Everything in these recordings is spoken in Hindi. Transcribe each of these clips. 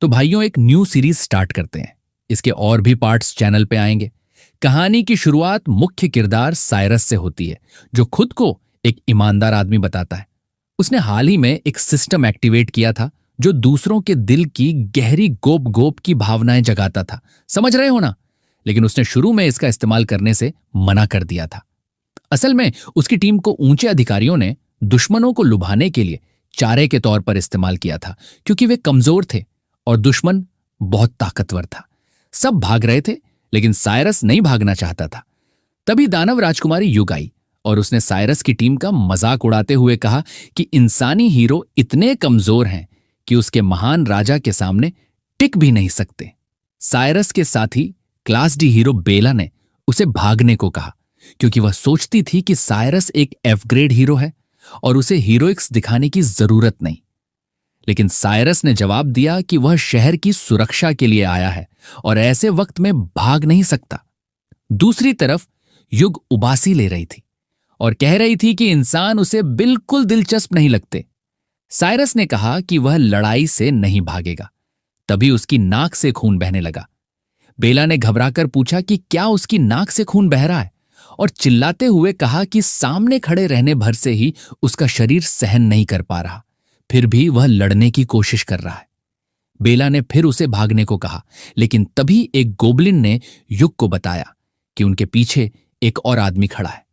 तो भाइयों, एक न्यू सीरीज स्टार्ट करते हैं। इसके और भी पार्ट्स चैनल पे आएंगे। कहानी की शुरुआत मुख्य किरदार साइरस से होती है, जो खुद को एक ईमानदार आदमी बताता है। उसने हाल ही में एक सिस्टम एक्टिवेट किया था जो दूसरों के दिल की गहरी गोप गोप की भावनाएं जगाता था। समझ रहे हो ना? लेकिन उसने शुरू में इसका इस्तेमाल करने से मना कर दिया था। असल में उसकी टीम को ऊंचे अधिकारियों ने दुश्मनों को लुभाने के लिए चारे के तौर पर इस्तेमाल किया था, क्योंकि वे कमजोर थे और दुश्मन बहुत ताकतवर था। सब भाग रहे थे, लेकिन साइरस नहीं भागना चाहता था। तभी दानव राजकुमारी युग आई और उसने साइरस की टीम का मजाक उड़ाते हुए कहा कि इंसानी हीरो इतने कमजोर हैं कि उसके महान राजा के सामने टिक भी नहीं सकते। साइरस के साथी क्लास डी हीरो बेला ने उसे भागने को कहा, क्योंकि वह सोचती थी कि साइरस एक एफ ग्रेड हीरो है और उसे हीरोइक्स दिखाने की जरूरत नहीं। लेकिन साइरस ने जवाब दिया कि वह शहर की सुरक्षा के लिए आया है और ऐसे वक्त में भाग नहीं सकता। दूसरी तरफ युग उबासी ले रही थी और कह रही थी कि इंसान उसे बिल्कुल दिलचस्प नहीं लगते। साइरस ने कहा कि वह लड़ाई से नहीं भागेगा। तभी उसकी नाक से खून बहने लगा। बेला ने घबराकर पूछा कि क्या उसकी नाक से खून बह रहा है, और चिल्लाते हुए कहा कि सामने खड़े रहने भर से ही उसका शरीर सहन नहीं कर पा रहा, फिर भी वह लड़ने की कोशिश कर रहा है। बेला ने फिर उसे भागने को कहा, लेकिन तभी एक गोबलिन ने युग को बताया कि उनके पीछे एक और आदमी खड़ा है।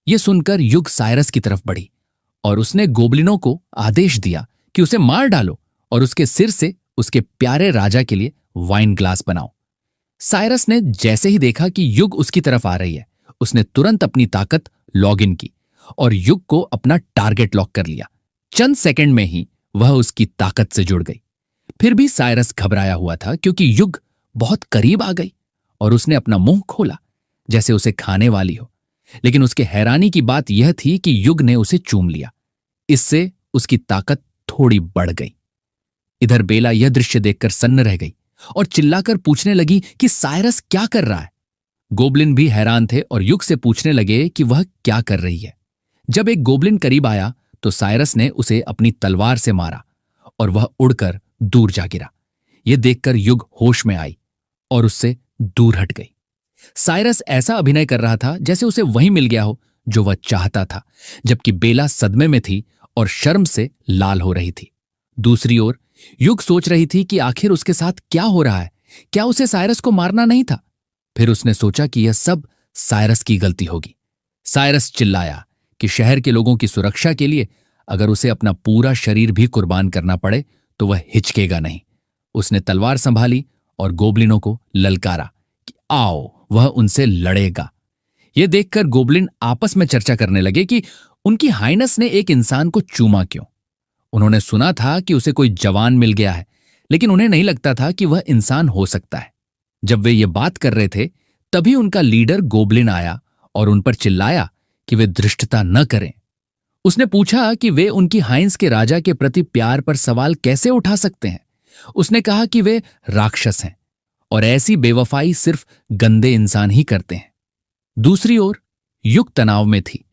यह सुनकर युग साइरस की तरफ बढ़ी और उसने गोबलिनों को आदेश दिया कि उसे मार डालो और उसके सिर से उसके प्यारे राजा के लिए वाइन ग्लास बनाओ। साइरस ने जैसे ही देखा कि युग उसकी तरफ आ रही है, उसने तुरंत अपनी ताकत लॉग इन की और युग को अपना टारगेट लॉक कर लिया। चंद सेकंड में ही वह उसकी ताकत से जुड़ गई। फिर भी साइरस घबराया हुआ था, क्योंकि युग बहुत करीब आ गई और उसने अपना मुंह खोला जैसे उसे खाने वाली हो। लेकिन उसके हैरानी की बात यह थी कि युग ने उसे चूम लिया। इससे उसकी ताकत थोड़ी बढ़ गई। इधर बेला यह दृश्य देखकर सन्न रह गई और चिल्लाकर पूछने लगी कि साइरस क्या कर रहा है। गोबलिन भी हैरान थे और युग से पूछने लगे कि वह क्या कर रही है। जब एक गोबलिन करीब आया तो साइरस ने उसे अपनी तलवार से मारा और वह उड़कर दूर जा गिरा। यह देखकर युग होश में आई और उससे दूर हट गई। साइरस ऐसा अभिनय कर रहा था जैसे उसे वही मिल गया हो जो वह चाहता था, जबकि बेला सदमे में थी और शर्म से लाल हो रही थी। दूसरी ओर युग सोच रही थी कि आखिर उसके साथ क्या हो रहा है। क्या उसे साइरस को मारना नहीं था? फिर उसने सोचा कि यह सब साइरस की गलती होगी। साइरस चिल्लाया कि शहर के लोगों की सुरक्षा के लिए अगर उसे अपना पूरा शरीर भी कुर्बान करना पड़े तो वह हिचकेगा नहीं। उसने तलवार संभाली और गोबलिनों को ललकारा कि आओ, वह उनसे लड़ेगा। यह देखकर गोबलिन आपस में चर्चा करने लगे कि उनकी हाइनेस ने एक इंसान को चूमा क्यों। उन्होंने सुना था कि उसे कोई जवान मिल गया है, लेकिन उन्हें नहीं लगता था कि वह इंसान हो सकता है। जब वे ये बात कर रहे थे, तभी उनका लीडर गोबलिन आया और उन पर चिल्लाया कि वे धृष्टता न करें। उसने पूछा कि वे उनकी हाइंस के राजा के प्रति प्यार पर सवाल कैसे उठा सकते हैं। उसने कहा कि वे राक्षस हैं और ऐसी बेवफाई सिर्फ गंदे इंसान ही करते हैं। दूसरी ओर युग तनाव में थी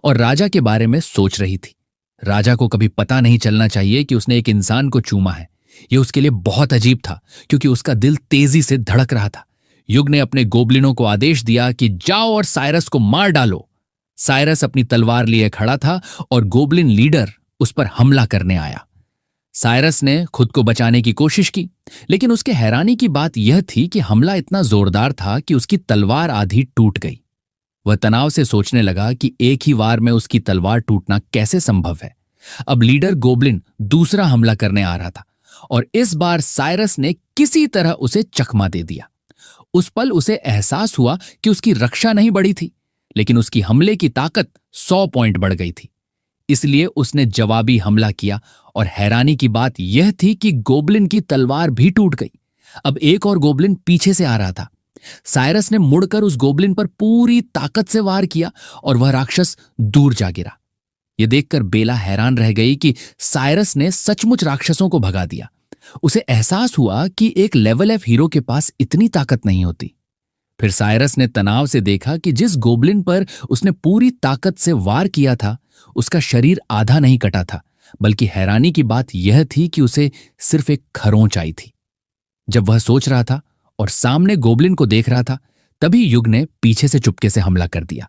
और राजा के बारे में सोच रही थी। राजा को कभी पता नहीं चलना चाहिए कि उसने एक इंसान को चूमा है। यह उसके लिए बहुत अजीब था, क्योंकि उसका दिल तेजी से धड़क रहा था। युग ने अपने गोबलिनों को आदेश दिया कि जाओ और साइरस को मार डालो। साइरस अपनी तलवार लिए खड़ा था और गोबलिन लीडर उस पर हमला करने आया। साइरस ने खुद को बचाने की कोशिश की, लेकिन उसके हैरानी की बात यह थी कि हमला इतना जोरदार था कि उसकी तलवार आधी टूट गई। वह तनाव से सोचने लगा कि एक ही वार में उसकी तलवार टूटना कैसे संभव है। अब लीडर गोबलिन दूसरा हमला करने आ रहा था और इस बार साइरस ने किसी तरह उसे चकमा दे दिया। उस पल उसे एहसास हुआ कि उसकी रक्षा नहीं बढ़ी थी, लेकिन उसकी हमले की ताकत 100 पॉइंट बढ़ गई थी। इसलिए उसने जवाबी हमला किया और हैरानी की बात यह थी कि गोबलिन की तलवार भी टूट गई। अब एक और गोबलिन पीछे से आ रहा था। साइरस ने मुड़कर उस गोबलिन पर पूरी ताकत से वार किया और वह राक्षस दूर जा गिरा। यह देखकर बेला हैरान रह गई कि साइरस ने सचमुच राक्षसों को भगा दिया। उसे एहसास हुआ कि एक लेवल एफ हीरो के पास इतनी ताकत नहीं होती। फिर साइरस ने तनाव से देखा कि जिस गोबलिन पर उसने पूरी ताकत से वार किया था, उसका शरीर आधा नहीं कटा था, बल्कि हैरानी की बात यह थी कि उसे सिर्फ एक खरोंच आई थी। जब वह सोच रहा था और सामने गोबलिन को देख रहा था, तभी युग ने पीछे से चुपके से हमला कर दिया।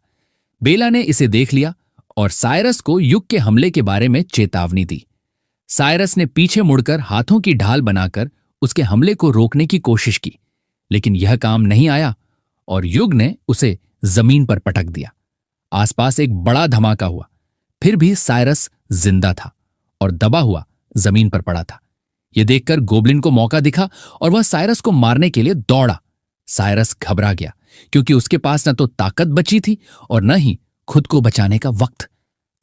बेला ने इसे देख लिया और साइरस को युग के हमले के बारे में चेतावनी दी। साइरस ने पीछे मुड़कर हाथों की ढाल बनाकर उसके हमले को रोकने की कोशिश की, लेकिन यह काम नहीं आया और युग ने उसे जमीन पर पटक दिया। आसपास एक बड़ा धमाका हुआ, फिर भी साइरस जिंदा था और दबा हुआ जमीन पर पड़ा था। यह देखकर गोबलिन को मौका दिखा और वह साइरस को मारने के लिए दौड़ा। साइरस घबरा गया क्योंकि उसके पास न तो ताकत बची थी और न ही खुद को बचाने का वक्त।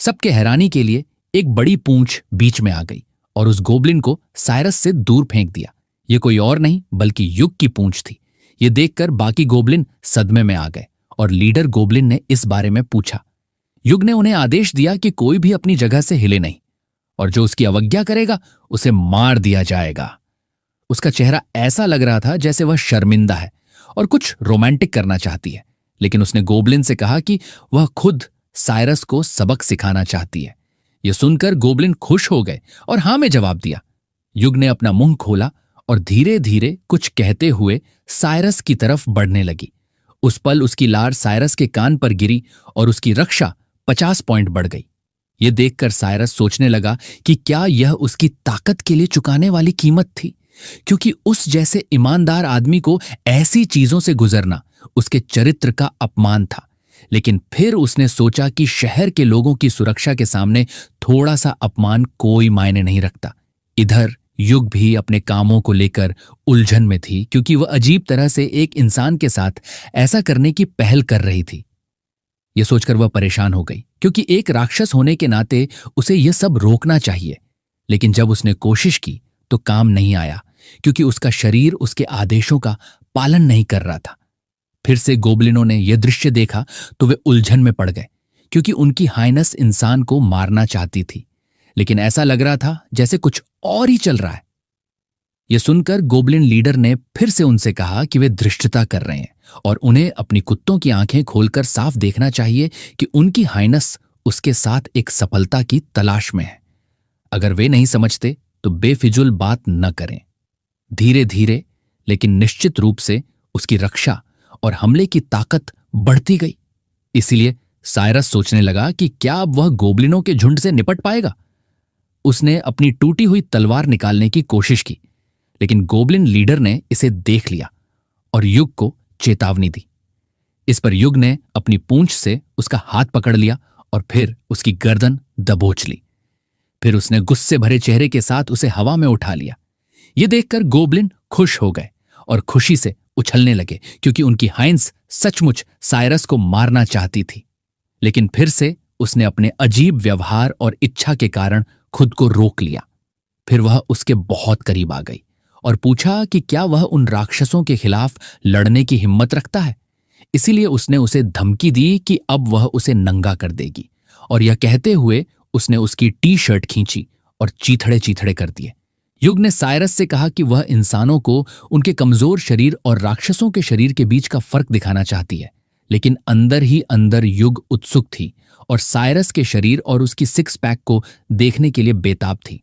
सबके हैरानी के लिए एक बड़ी पूंछ बीच में आ गई और उस गोबलिन को साइरस से दूर फेंक दिया। यह कोई और नहीं बल्कि युग की पूंछ थी। यह देखकर बाकी गोबलिन सदमे में आ गए और लीडर गोबलिन ने इस बारे में पूछा। युग ने उन्हें आदेश दिया कि कोई भी अपनी जगह से हिले नहीं और जो उसकी अवज्ञा करेगा उसे मार दिया जाएगा। उसका चेहरा ऐसा लग रहा था जैसे वह शर्मिंदा है और कुछ रोमांटिक करना चाहती है, लेकिन उसने गोबलिन से कहा कि वह खुद साइरस को सबक सिखाना चाहती है। यह सुनकर गोबलिन खुश हो गए और हां में जवाब दिया। युग ने अपना मुंह खोला और धीरे धीरे कुछ कहते हुए साइरस की तरफ बढ़ने लगी। उस पल उसकी लार साइरस के कान पर गिरी और उसकी रक्षा 50 पॉइंट बढ़ गई। यह देखकर साइरस सोचने लगा कि क्या यह उसकी ताकत के लिए चुकाने वाली कीमत थी, क्योंकि उस जैसे ईमानदार आदमी को ऐसी चीजों से गुजरना उसके चरित्र का अपमान था। लेकिन फिर उसने सोचा कि शहर के लोगों की सुरक्षा के सामने थोड़ा सा अपमान कोई मायने नहीं रखता। इधर युग भी अपने कामों को लेकर उलझन में थी, क्योंकि वह अजीब तरह से एक इंसान के साथ ऐसा करने की पहल कर रही थी। यह सोचकर वह परेशान हो गई, क्योंकि एक राक्षस होने के नाते उसे यह सब रोकना चाहिए। लेकिन जब उसने कोशिश की तो काम नहीं आया, क्योंकि उसका शरीर उसके आदेशों का पालन नहीं कर रहा था। फिर से गोबलिनों ने यह दृश्य देखा तो वे उलझन में पड़ गए, क्योंकि उनकी हाइनेस इंसान को मारना चाहती थी, लेकिन ऐसा लग रहा था जैसे कुछ और ही चल रहा है। यह सुनकर गोबलिन लीडर ने फिर से उनसे कहा कि वे धृष्टता कर रहे हैं और उन्हें अपनी कुत्तों की आंखें खोलकर साफ देखना चाहिए कि उनकी हाइनेस उसके साथ एक सफलता की तलाश में है। अगर वे नहीं समझते तो बेफिजुल बात न करें। धीरे धीरे लेकिन निश्चित रूप से उसकी रक्षा और हमले की ताकत बढ़ती गई। इसीलिए साइरस सोचने लगा कि क्या अब वह गोबलिनों के झुंड से निपट पाएगा। उसने अपनी टूटी हुई तलवार निकालने की कोशिश की, लेकिन गोबलिन लीडर ने इसे देख लिया और युग को चेतावनी दी। इस पर युग ने अपनी पूंछ से उसका हाथ पकड़ लिया और फिर उसकी गर्दन दबोच ली। फिर उसने गुस्से भरे चेहरे के साथ उसे हवा में उठा लिया। यह देखकर गोबलिन खुश हो गए और खुशी से उछलने लगे, क्योंकि उनकी हाइंस सचमुच साइरस को मारना चाहती थी। लेकिन फिर से उसने अपने अजीब व्यवहार और इच्छा के कारण खुद को रोक लिया। फिर वह उसके बहुत करीब आ गई और पूछा कि क्या वह उन राक्षसों के खिलाफ लड़ने की हिम्मत रखता है। इसीलिए उसने उसे धमकी दी कि अब वह उसे नंगा कर देगी, और यह कहते हुए उसने उसकी टी शर्ट खींची और चीथड़े चीथड़े कर दिए। युग ने साइरस से कहा कि वह इंसानों को उनके कमजोर शरीर और राक्षसों के शरीर के बीच का फर्क दिखाना चाहती है, लेकिन अंदर ही अंदर युग उत्सुक थी और साइरस के शरीर और उसकी सिक्स पैक को देखने के लिए बेताब थी।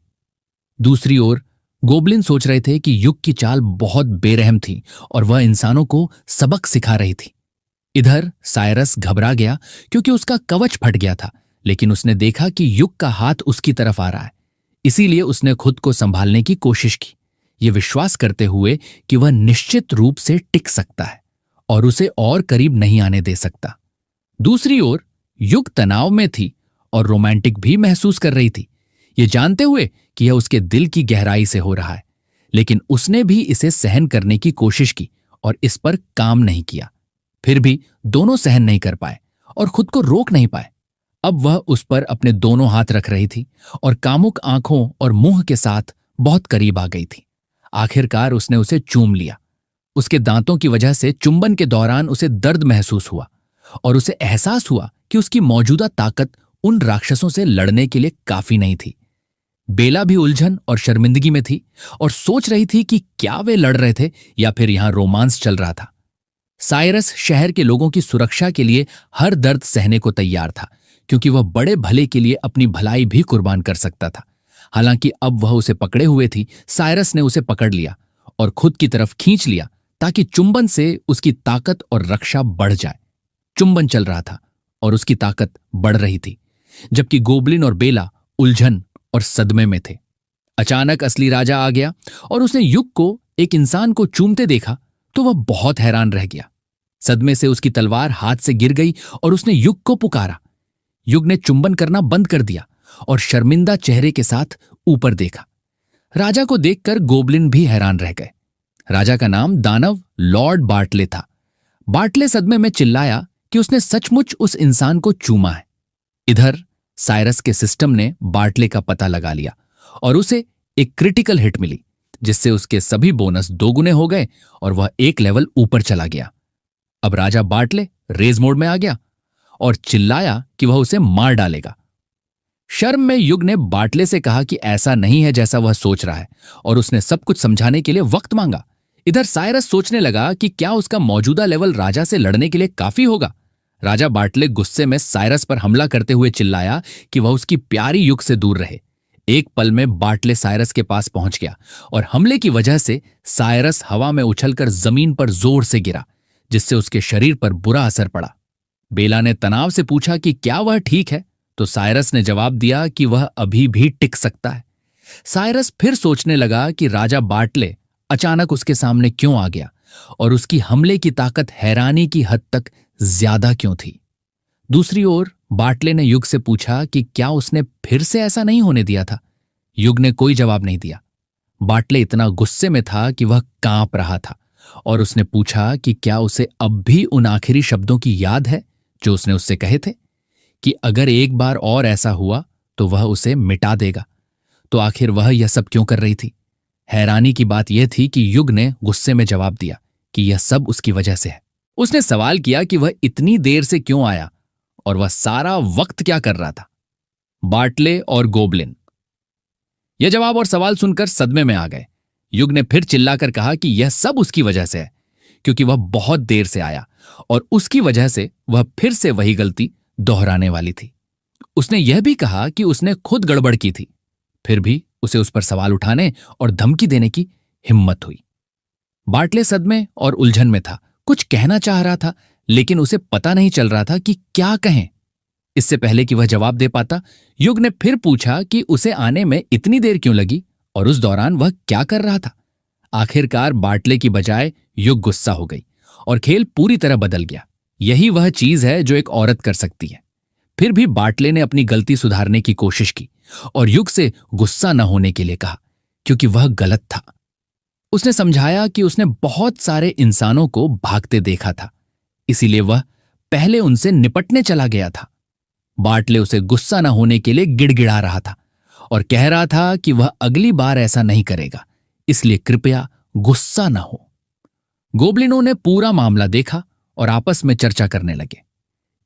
दूसरी ओर गोबलिन सोच रहे थे कि युग की चाल बहुत बेरहम थी और वह इंसानों को सबक सिखा रही थी। इधर साइरस घबरा गया क्योंकि उसका कवच फट गया था, लेकिन उसने देखा कि युग का हाथ उसकी तरफ आ रहा है। इसीलिए उसने खुद को संभालने की कोशिश की, ये विश्वास करते हुए कि वह निश्चित रूप से टिक सकता है और उसे और करीब नहीं आने दे सकता। दूसरी ओर युग तनाव में थी और रोमांटिक भी महसूस कर रही थी, ये जानते हुए कि यह उसके दिल की गहराई से हो रहा है। लेकिन उसने भी इसे सहन करने की कोशिश की और इस पर काम नहीं किया। फिर भी दोनों सहन नहीं कर पाए और खुद को रोक नहीं पाए। अब वह उस पर अपने दोनों हाथ रख रही थी और कामुक आंखों और मुंह के साथ बहुत करीब आ गई थी। आखिरकार उसने उसे चूम लिया। उसके दांतों की वजह से चुंबन के दौरान उसे दर्द महसूस हुआ और उसे एहसास हुआ कि उसकी मौजूदा ताकत उन राक्षसों से लड़ने के लिए काफी नहीं थी। बेला भी उलझन और शर्मिंदगी में थी और सोच रही थी कि क्या वे लड़ रहे थे या फिर यहां रोमांस चल रहा था। साइरस शहर के लोगों की सुरक्षा के लिए हर दर्द सहने को तैयार था, क्योंकि वह बड़े भले के लिए अपनी भलाई भी कुर्बान कर सकता था। हालांकि अब वह उसे पकड़े हुए थी, साइरस ने उसे पकड़ लिया और खुद की तरफ खींच लिया ताकि चुंबन से उसकी ताकत और रक्षा बढ़ जाए। चुंबन चल रहा था और उसकी ताकत बढ़ रही थी, जबकि गोबलिन और बेला उलझन और सदमे में थे। अचानक असली राजा आ गया और उसने युग को एक इंसान को चूमते देखा तो वह बहुत हैरान रह गया। सदमे से उसकी तलवार हाथ से गिर गई और उसने युग को पुकारा। युग ने चुंबन करना बंद कर दिया और शर्मिंदा चेहरे के साथ ऊपर देखा। राजा को देखकर गोबलिन भी हैरान रह गए। राजा का नाम दानव लॉर्ड बार्टले था। बार्टले सदमे में चिल्लाया कि उसने सचमुच उस इंसान को चूमा है। इधर साइरस के सिस्टम ने बार्टले का पता लगा लिया और उसे एक क्रिटिकल हिट मिली, जिससे उसके सभी बोनस दोगुने हो गए और वह एक लेवल ऊपर चला गया। अब राजा बार्टले रेज मोड में आ गया और चिल्लाया कि वह उसे मार डालेगा। शर्म में युग ने बार्टले से कहा कि ऐसा नहीं है जैसा वह सोच रहा है, और उसने सब कुछ समझाने के लिए वक्त मांगा। इधर साइरस सोचने लगा कि क्या उसका मौजूदा लेवल राजा से लड़ने के लिए काफी होगा। राजा बार्टले गुस्से में साइरस पर हमला करते हुए चिल्लाया कि वह उसकी प्यारी युग से दूर रहे। एक पल में बार्टले साइरस के पास पहुंच गया और हमले की वजह से साइरस हवा में उछलकर जमीन पर जोर से गिरा, जिससे उसके शरीर पर बुरा असर पड़ा। बेला ने तनाव से पूछा कि क्या वह ठीक है, तो साइरस ने जवाब दिया कि वह अभी भी टिक सकता है। साइरस फिर सोचने लगा कि राजा बार्टले अचानक उसके सामने क्यों आ गया और उसकी हमले की ताकत हैरानी की हद तक ज्यादा क्यों थी। दूसरी ओर बार्टले ने युग से पूछा कि क्या उसने फिर से ऐसा नहीं होने दिया था। युग ने कोई जवाब नहीं दिया। बार्टले इतना गुस्से में था कि वह कांप रहा था और उसने पूछा कि क्या उसे अब भी उन आखिरी शब्दों की याद है जो उसने उससे कहे थे, कि अगर एक बार और ऐसा हुआ तो वह उसे मिटा देगा। तो आखिर वह यह सब क्यों कर रही थी? हैरानी की बात यह थी कि युग ने गुस्से में जवाब दिया कि यह सब उसकी वजह से है। उसने सवाल किया कि वह इतनी देर से क्यों आया और वह सारा वक्त क्या कर रहा था। बार्टले और गोबलिन यह जवाब और सवाल सुनकर सदमे में आ गए। युग ने फिर चिल्लाकर कहा कि यह सब उसकी वजह से है, क्योंकि वह बहुत देर से आया और उसकी वजह से वह फिर से वही गलती दोहराने वाली थी। उसने यह भी कहा कि उसने खुद गड़बड़ की थी, फिर भी उसे उस पर सवाल उठाने और धमकी देने की हिम्मत हुई। बार्टले सदमे और उलझन में था, कुछ कहना चाह रहा था लेकिन उसे पता नहीं चल रहा था कि क्या कहें। इससे पहले कि वह जवाब दे पाता, युग ने फिर पूछा कि उसे आने में इतनी देर क्यों लगी और उस दौरान वह क्या कर रहा था। आखिरकार बार्टले की बजाय युग गुस्सा हो गई और खेल पूरी तरह बदल गया। यही वह चीज है जो एक औरत कर सकती है। फिर भी बार्टले ने अपनी गलती सुधारने की कोशिश की और युग से गुस्सा न होने के लिए कहा, क्योंकि वह गलत था। उसने समझाया कि उसने बहुत सारे इंसानों को भागते देखा था, इसीलिए वह पहले उनसे निपटने चला गया था। बार्टले उसे गुस्सा न होने के लिए गिड़गिड़ा रहा था और कह रहा था कि वह अगली बार ऐसा नहीं करेगा, इसलिए कृपया गुस्सा न हो। गोबलिनों ने पूरा मामला देखा और आपस में चर्चा करने लगे।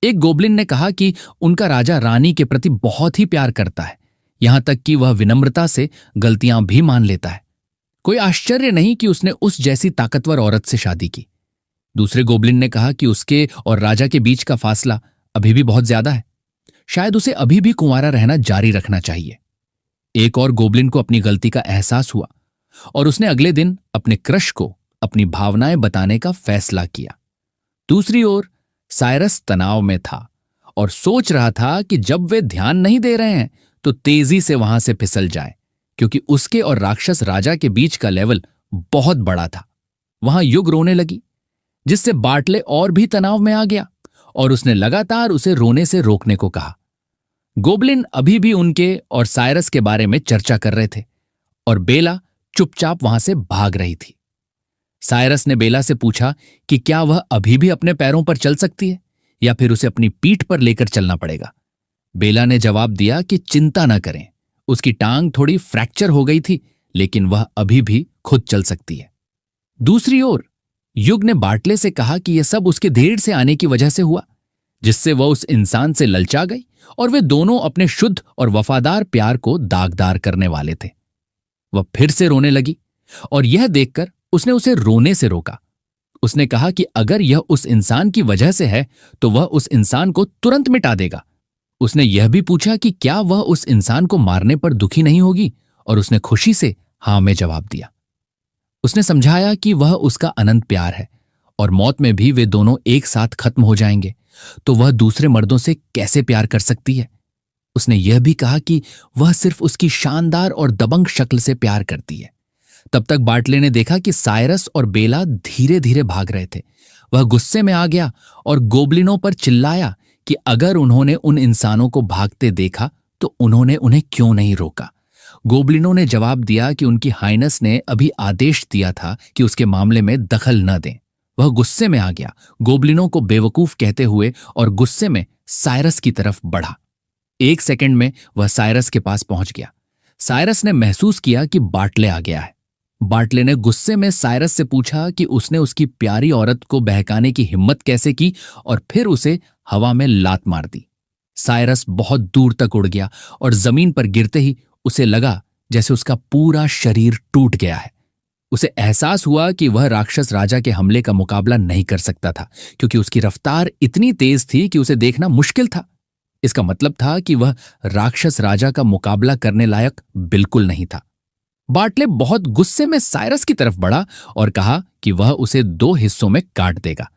एक गोबलिन ने कहा कि उनका राजा रानी के प्रति बहुत ही प्यार करता है, यहां तक कि वह विनम्रता से गलतियां भी मान लेता है। कोई आश्चर्य नहीं कि उसने उस जैसी ताकतवर औरत से शादी की। दूसरे गोबलिन ने कहा कि उसके और राजा के बीच का फासला अभी भी बहुत ज्यादा है, शायद उसे अभी भी कुंवारा रहना जारी रखना चाहिए। एक और गोबलिन को अपनी गलती का एहसास हुआ और उसने अगले दिन अपने क्रश को अपनी भावनाएं बताने का फैसला किया। दूसरी ओर साइरस तनाव में था और सोच रहा था कि जब वे ध्यान नहीं दे रहे हैं तो तेजी से वहां से फिसल जाए, क्योंकि उसके और राक्षस राजा के बीच का लेवल बहुत बड़ा था। वहां युग रोने लगी, जिससे बार्टले और भी तनाव में आ गया और उसने लगातार उसे रोने से रोकने को कहा। गोबलिन अभी भी उनके और साइरस के बारे में चर्चा कर रहे थे और बेला चुपचाप वहां से भाग रही थी। साइरस ने बेला से पूछा कि क्या वह अभी भी अपने पैरों पर चल सकती है या फिर उसे अपनी पीठ पर लेकर चलना पड़ेगा। बेला ने जवाब दिया कि चिंता न करें, उसकी टांग थोड़ी फ्रैक्चर हो गई थी लेकिन वह अभी भी खुद चल सकती है। दूसरी ओर युग ने बार्टले से कहा कि यह सब उसके देर से आने की वजह से हुआ, जिससे वह उस इंसान से ललचा गई और वे दोनों अपने शुद्ध और वफादार प्यार को दागदार करने वाले थे। वह फिर से रोने लगी और यह देखकर उसने उसे रोने से रोका। उसने कहा कि अगर यह उस इंसान की वजह से है तो वह उस इंसान को तुरंत मिटा देगा। उसने यह भी पूछा कि क्या वह उस इंसान को मारने पर दुखी नहीं होगी, और उसने खुशी से हाँ में जवाब दिया। उसने समझाया कि वह उसका अनंत प्यार है और मौत में भी वे दोनों एक साथ खत्म हो जाएंगे, तो वह दूसरे मर्दों से कैसे प्यार कर सकती है। उसने यह भी कहा कि वह सिर्फ उसकी शानदार और दबंग शक्ल से प्यार करती है। तब तक बार्टले ने देखा कि साइरस और बेला धीरे धीरे भाग रहे थे। वह गुस्से में आ गया और गोबलिनों पर चिल्लाया कि अगर उन्होंने उन इंसानों को भागते देखा तो उन्होंने उन्हें क्यों नहीं रोका। गोबलिनों ने जवाब दिया कि उनकी हाइनेस ने अभी आदेश दिया था कि उसके मामले में दखल न दें। वह गुस्से में आ गया, गोबलिनों को बेवकूफ कहते हुए, और गुस्से में साइरस की तरफ बढ़ा। 1 सेकंड में वह साइरस के पास पहुंच गया। साइरस ने महसूस किया कि बार्टले आ गया है। बार्टले ने गुस्से में साइरस से पूछा कि उसने उसकी प्यारी औरत को बहकाने की हिम्मत कैसे की, और फिर उसे हवा में लात मार दी। साइरस बहुत दूर तक उड़ गया और जमीन पर गिरते ही उसे लगा जैसे उसका पूरा शरीर टूट गया है। उसे एहसास हुआ कि वह राक्षस राजा के हमले का मुकाबला नहीं कर सकता था, क्योंकि उसकी रफ्तार इतनी तेज थी कि उसे देखना मुश्किल था। इसका मतलब था कि वह राक्षस राजा का मुकाबला करने लायक बिल्कुल नहीं था। बार्टले बहुत गुस्से में साइरस की तरफ बढ़ा और कहा कि वह उसे 2 हिस्सों में काट देगा।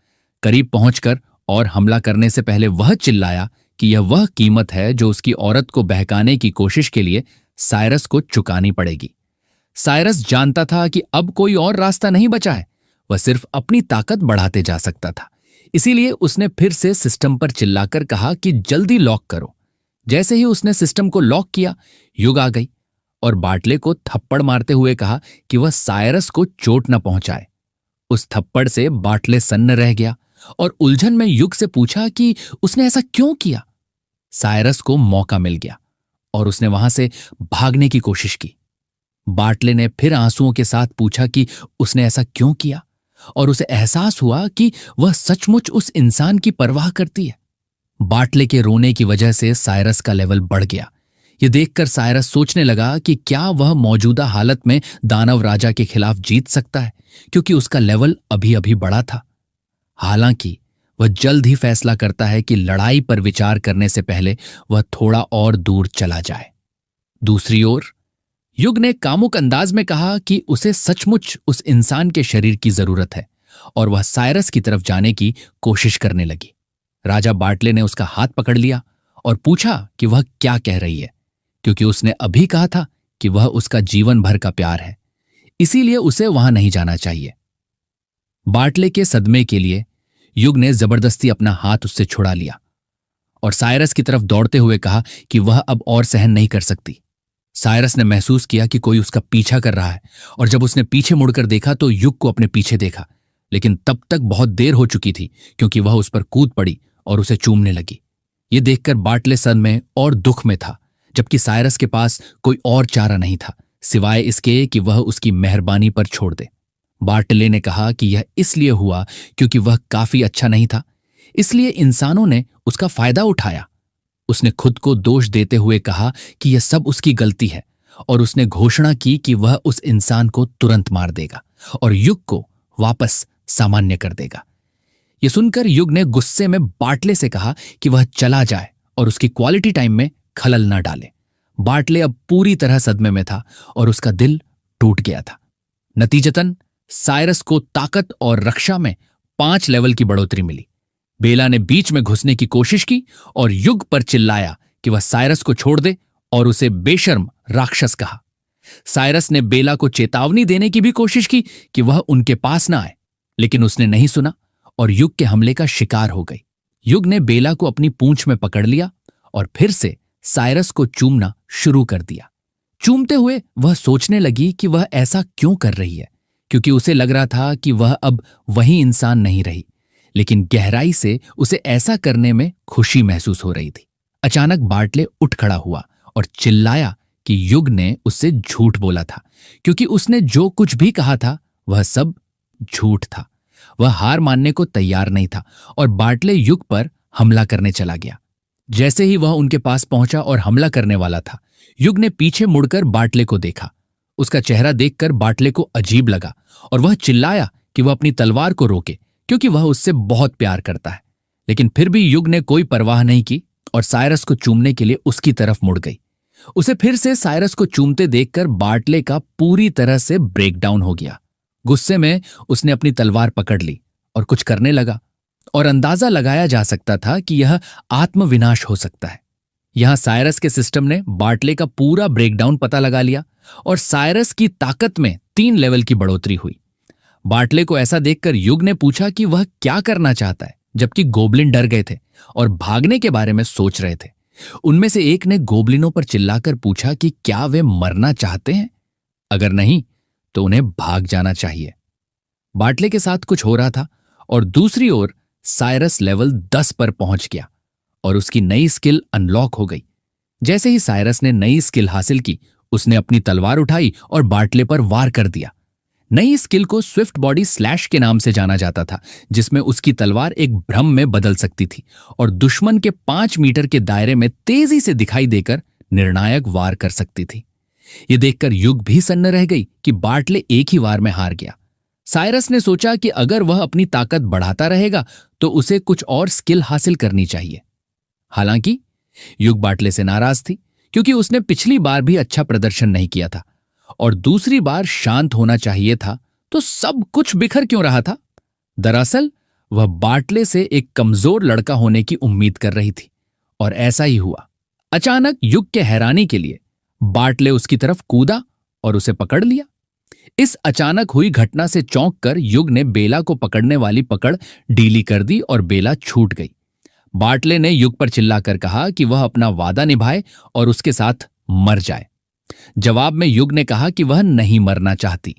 करीब पहुंचकर और हमला करने से पहले वह चिल्लाया कि यह वह कीमत है जो उसकी औरत को बहकाने की कोशिश के लिए साइरस को चुकानी पड़ेगी। साइरस जानता था कि अब कोई और रास्ता नहीं बचा है, वह सिर्फ अपनी ताकत बढ़ाते जा सकता था। इसीलिए उसने फिर से सिस्टम पर चिल्लाकर कहा कि जल्दी लॉक करो। जैसे ही उसने सिस्टम को लॉक किया, युग आ गई और बार्टले को थप्पड़ मारते हुए कहा कि वह साइरस को चोट न पहुंचाए। उस थप्पड़ से बार्टले सन्न रह गया और उलझन में युग से पूछा कि उसने ऐसा क्यों किया। साइरस को मौका मिल गया और उसने वहां से भागने की कोशिश की। बार्टले ने फिर आंसुओं के साथ पूछा कि उसने ऐसा क्यों किया, और उसे एहसास हुआ कि वह सचमुच उस इंसान की परवाह करती है। बार्टले के रोने की वजह से साइरस का लेवल बढ़ गया। यह देखकर साइरस सोचने लगा कि क्या वह मौजूदा हालत में दानव राजा के खिलाफ जीत सकता है, क्योंकि उसका लेवल अभी अभी बढ़ा था। हालांकि वह जल्द ही फैसला करता है कि लड़ाई पर विचार करने से पहले वह थोड़ा और दूर चला जाए। दूसरी ओर युग ने कामुक अंदाज में कहा कि उसे सचमुच उस इंसान के शरीर की जरूरत है, और वह साइरस की तरफ जाने की कोशिश करने लगी। राजा बार्टले ने उसका हाथ पकड़ लिया और पूछा कि वह क्या कह रही है, क्योंकि उसने अभी कहा था कि वह उसका जीवन भर का प्यार है, इसीलिए उसे वहां नहीं जाना चाहिए। बार्टले के सदमे के लिए युग ने जबरदस्ती अपना हाथ उससे छुड़ा लिया और साइरस की तरफ दौड़ते हुए कहा कि वह अब और सहन नहीं कर सकती। साइरस ने महसूस किया कि कोई उसका पीछा कर रहा है, और जब उसने पीछे मुड़कर देखा तो युग को अपने पीछे देखा, लेकिन तब तक बहुत देर हो चुकी थी, क्योंकि वह उस पर कूद पड़ी और उसे चूमने लगी। ये देखकर बार्टले सदमे और दुख में था, जबकि साइरस के पास कोई और चारा नहीं था सिवाय इसके कि वह उसकी मेहरबानी पर छोड़ दे। बार्टले ने कहा कि यह इसलिए हुआ क्योंकि वह काफी अच्छा नहीं था, इसलिए इंसानों ने उसका फायदा उठाया। उसने खुद को दोष देते हुए कहा कि यह सब उसकी गलती है, और उसने घोषणा की कि वह उस इंसान को तुरंत मार देगा और युग को वापस सामान्य कर देगा। यह सुनकर युग ने गुस्से में बार्टले से कहा कि वह चला जाए और उसकी क्वालिटी टाइम में खलल न डाले। बार्टले अब पूरी तरह सदमे में था और उसका दिल टूट गया था। नतीजतन साइरस को ताकत और रक्षा में 5 लेवल की बढ़ोतरी मिली। बेला ने बीच में घुसने की कोशिश की और युग पर चिल्लाया कि वह साइरस को छोड़ दे, और उसे बेशर्म राक्षस कहा। साइरस ने बेला को चेतावनी देने की भी कोशिश की कि वह उनके पास न आए, लेकिन उसने नहीं सुना और युग के हमले का शिकार हो गई। युग ने बेला को अपनी पूंछ में पकड़ लिया और फिर से साइरस को चूमना शुरू कर दिया। चूमते हुए वह सोचने लगी कि वह ऐसा क्यों कर रही है, क्योंकि उसे लग रहा था कि वह अब वही इंसान नहीं रही, लेकिन गहराई से उसे ऐसा करने में खुशी महसूस हो रही थी। अचानक बार्टले उठ खड़ा हुआ और चिल्लाया कि युग ने उससे झूठ बोला था, क्योंकि उसने जो कुछ भी कहा था वह सब झूठ था। वह हार मानने को तैयार नहीं था और बार्टले युग पर हमला करने चला गया। जैसे ही वह उनके पास पहुंचा और हमला करने वाला था, युग ने पीछे मुड़कर बार्टले को देखा। उसका चेहरा देखकर बार्टले को अजीब लगा और वह चिल्लाया कि वह अपनी तलवार को रोके, क्योंकि वह उससे बहुत प्यार करता है। लेकिन फिर भी युग ने कोई परवाह नहीं की और साइरस को चूमने के लिए उसकी तरफ मुड़ गई। उसे फिर से साइरस को चूमते देखकर बार्टले का पूरी तरह से ब्रेकडाउन हो गया। गुस्से में उसने अपनी तलवार पकड़ ली और कुछ करने लगा, और अंदाजा लगाया जा सकता था कि यह आत्मविनाश हो सकता है। यहां साइरस के सिस्टम ने बार्टले का पूरा ब्रेकडाउन पता लगा लिया और साइरस की ताकत में 3 लेवल की बढ़ोतरी हुई। बार्टले को ऐसा देखकर युग ने पूछा कि वह क्या करना चाहता है, जबकि गोबलिन डर गए थे और भागने के बारे में सोच रहे थे। उनमें से एक ने गोबलिनों पर चिल्लाकर पूछा कि क्या वे मरना चाहते हैं? अगर नहीं तो उन्हें भाग जाना चाहिए। बार्टले के साथ कुछ हो रहा था और दूसरी ओर साइरस लेवल 10 पर पहुंच गया और उसकी नई स्किल अनलॉक हो गई। जैसे ही साइरस ने नई स्किल हासिल की, उसने अपनी तलवार उठाई और बार्टले पर वार कर दिया। नई स्किल को स्विफ्ट बॉडी स्लैश के नाम से जाना जाता था, जिसमें उसकी तलवार एक भ्रम में बदल सकती थी और दुश्मन के 5 मीटर के दायरे में तेजी से दिखाई देकर निर्णायक वार कर सकती थी। यह देखकर युग भी सन्न रह गई कि बार्टले एक ही वार में हार गया। साइरस ने सोचा कि अगर वह अपनी ताकत बढ़ाता रहेगा तो उसे कुछ और स्किल हासिल करनी चाहिए। हालांकि युग बार्टले से नाराज थी, क्योंकि उसने पिछली बार भी अच्छा प्रदर्शन नहीं किया था और दूसरी बार शांत होना चाहिए था, तो सब कुछ बिखर क्यों रहा था? दरअसल वह बार्टले से एक कमजोर लड़का होने की उम्मीद कर रही थी, और ऐसा ही हुआ। अचानक युग के हैरानी के लिए बार्टले उसकी तरफ कूदा और उसे पकड़ लिया। इस अचानक हुई घटना से चौंक कर युग ने बेला को पकड़ने वाली पकड़ ढीली कर दी और बेला छूट गई। बार्टले ने युग पर चिल्लाकर कहा कि वह अपना वादा निभाए और उसके साथ मर जाए। जवाब में युग ने कहा कि वह नहीं मरना चाहती।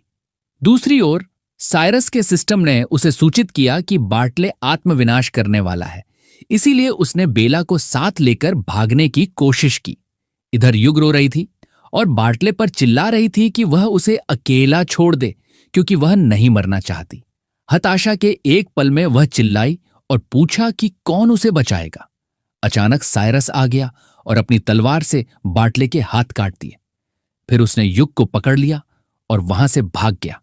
दूसरी ओर साइरस के सिस्टम ने उसे सूचित किया कि बार्टले आत्मविनाश करने वाला है, इसीलिए उसने बेला को साथ लेकर भागने की कोशिश की। इधर युग रो रही थी और बार्टले पर चिल्ला रही थी कि वह उसे अकेला छोड़ दे, क्योंकि वह नहीं मरना चाहती। हताशा के एक पल में वह चिल्लाई और पूछा कि कौन उसे बचाएगा। अचानक साइरस आ गया और अपनी तलवार से बार्टले के हाथ काट दिए। फिर उसने युग को पकड़ लिया और वहां से भाग गया।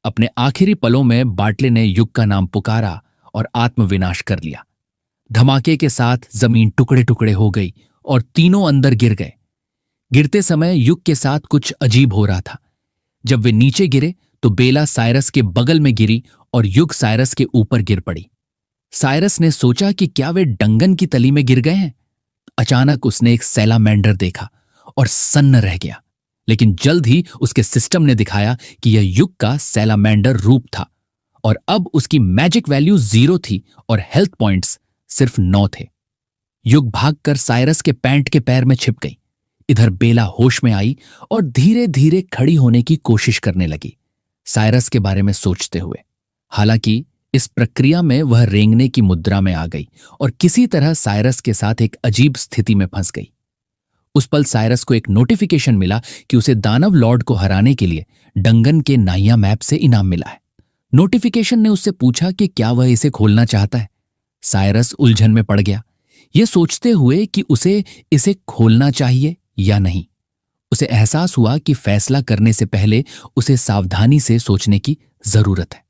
अपने आखिरी पलों में बार्टले ने युग का नाम पुकारा और आत्मविनाश कर लिया। धमाके के साथ जमीन टुकड़े टुकड़े हो गई और तीनों अंदर गिर गए। गिरते समय युग के साथ कुछ अजीब हो रहा था। जब वे नीचे गिरे तो बेला साइरस के बगल में गिरी और युग साइरस के ऊपर गिर पड़ी। साइरस ने सोचा कि क्या वे डंगन की तली में गिर गए हैं। अचानक उसने एक सैलामेंडर देखा और सन्न रह गया, लेकिन जल्द ही उसके सिस्टम ने दिखाया कि यह युग का सैलामेंडर रूप था और अब उसकी मैजिक वैल्यू 0 थी और हेल्थ पॉइंट्स सिर्फ 9 थे। युग भागकर साइरस के पैंट के पैर में छिप गई। इधर बेला होश में आई और धीरे धीरे खड़ी होने की कोशिश करने लगी, साइरस के बारे में सोचते हुए। हालांकि इस प्रक्रिया में वह रेंगने की मुद्रा में आ गई और किसी तरह साइरस के साथ एक अजीब स्थिति में फंस गई। उस पल साइरस को एक नोटिफिकेशन मिला कि उसे दानव लॉर्ड को हराने के लिए डंगन के नाइया मैप से इनाम मिला है। नोटिफिकेशन ने उससे पूछा कि क्या वह इसे खोलना चाहता है। साइरस उलझन में पड़ गया, यह सोचते हुए कि उसे इसे खोलना चाहिए या नहीं। उसे एहसास हुआ कि फैसला करने से पहले उसे सावधानी से सोचने की जरूरत है।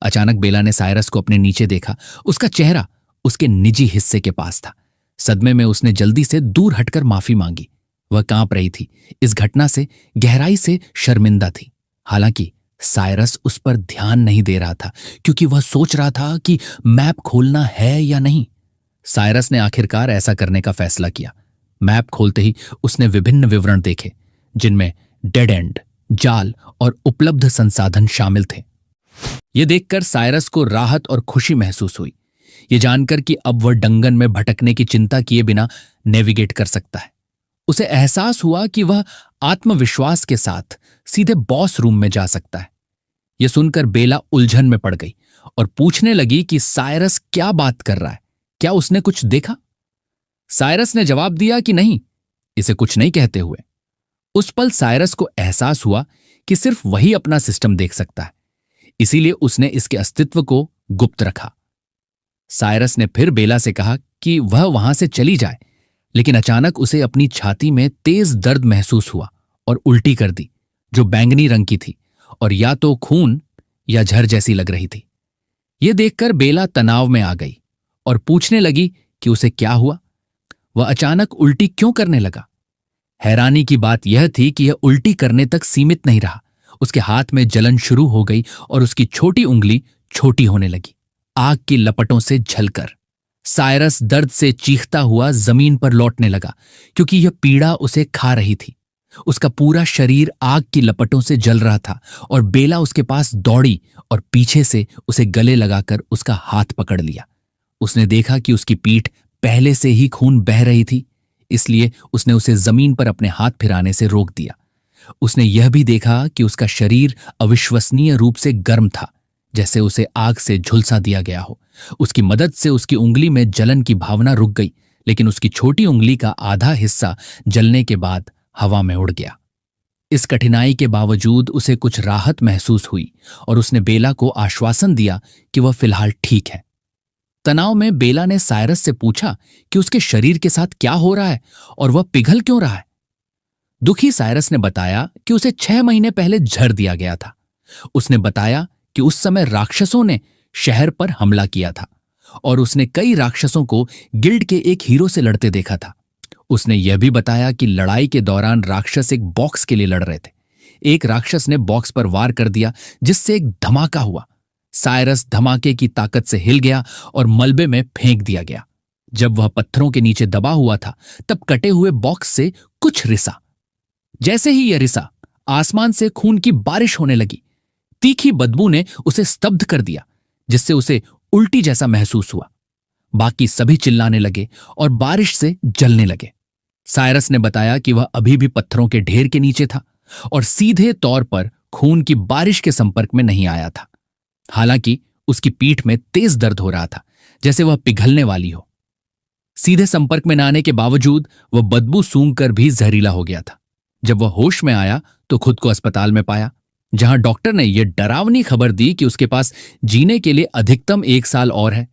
अचानक बेला ने साइरस को अपने नीचे देखा। उसका चेहरा उसके निजी हिस्से के पास था। सदमे में उसने जल्दी से दूर हटकर माफी मांगी। वह कांप रही थी, इस घटना से गहराई से शर्मिंदा थी। हालांकि साइरस उस पर ध्यान नहीं दे रहा था, क्योंकि वह सोच रहा था कि मैप खोलना है या नहीं। साइरस ने आखिरकार ऐसा करने का फैसला किया। मैप खोलते ही उसने विभिन्न विवरण देखे, जिनमें डेड एंड, जाल और उपलब्ध संसाधन शामिल थे। यह देखकर साइरस को राहत और खुशी महसूस हुई, यह जानकर कि अब वह डंगन में भटकने की चिंता किए बिना नेविगेट कर सकता है। उसे एहसास हुआ कि वह आत्मविश्वास के साथ सीधे बॉस रूम में जा सकता है। यह सुनकर बेला उलझन में पड़ गई और पूछने लगी कि साइरस क्या बात कर रहा है, क्या उसने कुछ देखा? साइरस ने जवाब दिया कि नहीं, इसे कुछ नहीं कहते हुए। उस पल साइरस को एहसास हुआ कि सिर्फ वही अपना सिस्टम देख सकता है, इसीलिए उसने इसके अस्तित्व को गुप्त रखा। साइरस ने फिर बेला से कहा कि वह वहां से चली जाए, लेकिन अचानक उसे अपनी छाती में तेज दर्द महसूस हुआ और उल्टी कर दी, जो बैंगनी रंग की थी और या तो खून या झर जैसी लग रही थी। यह देखकर बेला तनाव में आ गई और पूछने लगी कि उसे क्या हुआ। वह अचानक उल्टी क्यों करने लगा? हैरानी की बात यह थी कि यह उल्टी करने तक सीमित नहीं रहा। उसके हाथ में जलन शुरू हो गई और उसकी छोटी उंगली छोटी होने लगी, आग की लपटों से झलकर। साइरस दर्द से चीखता हुआ जमीन पर लौटने लगा, क्योंकि यह पीड़ा उसे खा रही थी। उसका पूरा शरीर आग की लपटों से जल रहा था और बेला उसके पास दौड़ी और पीछे से उसे गले लगाकर उसका हाथ पकड़ लिया। उसने देखा कि उसकी पीठ पहले से ही खून बह रही थी, इसलिए उसने उसे जमीन पर अपने हाथ फिराने से रोक दिया। उसने यह भी देखा कि उसका शरीर अविश्वसनीय रूप से गर्म था, जैसे उसे आग से झुलसा दिया गया हो। उसकी मदद से उसकी उंगली में जलन की भावना रुक गई, लेकिन उसकी छोटी उंगली का आधा हिस्सा जलने के बाद हवा में उड़ गया। इस कठिनाई के बावजूद उसे कुछ राहत महसूस हुई और उसने बेला को आश्वासन दिया कि वह फिलहाल ठीक है। तनाव में बेला ने साइरस से पूछा कि उसके शरीर के साथ क्या हो रहा है और वह पिघल क्यों रहा है। दुखी साइरस ने बताया कि उसे 6 महीने पहले झर दिया गया था। उसने बताया कि उस समय राक्षसों ने शहर पर हमला किया था और उसने कई राक्षसों को गिल्ड के एक हीरो से लड़ते देखा था। उसने यह भी बताया कि लड़ाई के दौरान राक्षस एक बॉक्स के लिए लड़ रहे थे। एक राक्षस ने बॉक्स पर वार कर दिया, जिससे एक धमाका हुआ। साइरस धमाके की ताकत से हिल गया और मलबे में फेंक दिया गया। जब वह पत्थरों के नीचे दबा हुआ था, तब कटे हुए बॉक्स से कुछ रिसा। जैसे ही यह रिसा, आसमान से खून की बारिश होने लगी। तीखी बदबू ने उसे स्तब्ध कर दिया, जिससे उसे उल्टी जैसा महसूस हुआ। बाकी सभी चिल्लाने लगे और बारिश से जलने लगे। साइरस ने बताया कि वह अभी भी पत्थरों के ढेर के नीचे था और सीधे तौर पर खून की बारिश के संपर्क में नहीं आया था। हालांकि उसकी पीठ में तेज दर्द हो रहा था, जैसे वह पिघलने वाली हो। सीधे संपर्क में न आने के बावजूद वह बदबू सूंघकर भी जहरीला हो गया था। जब वह होश में आया तो खुद को अस्पताल में पाया, जहां डॉक्टर ने यह डरावनी खबर दी कि उसके पास जीने के लिए अधिकतम 1 साल और है।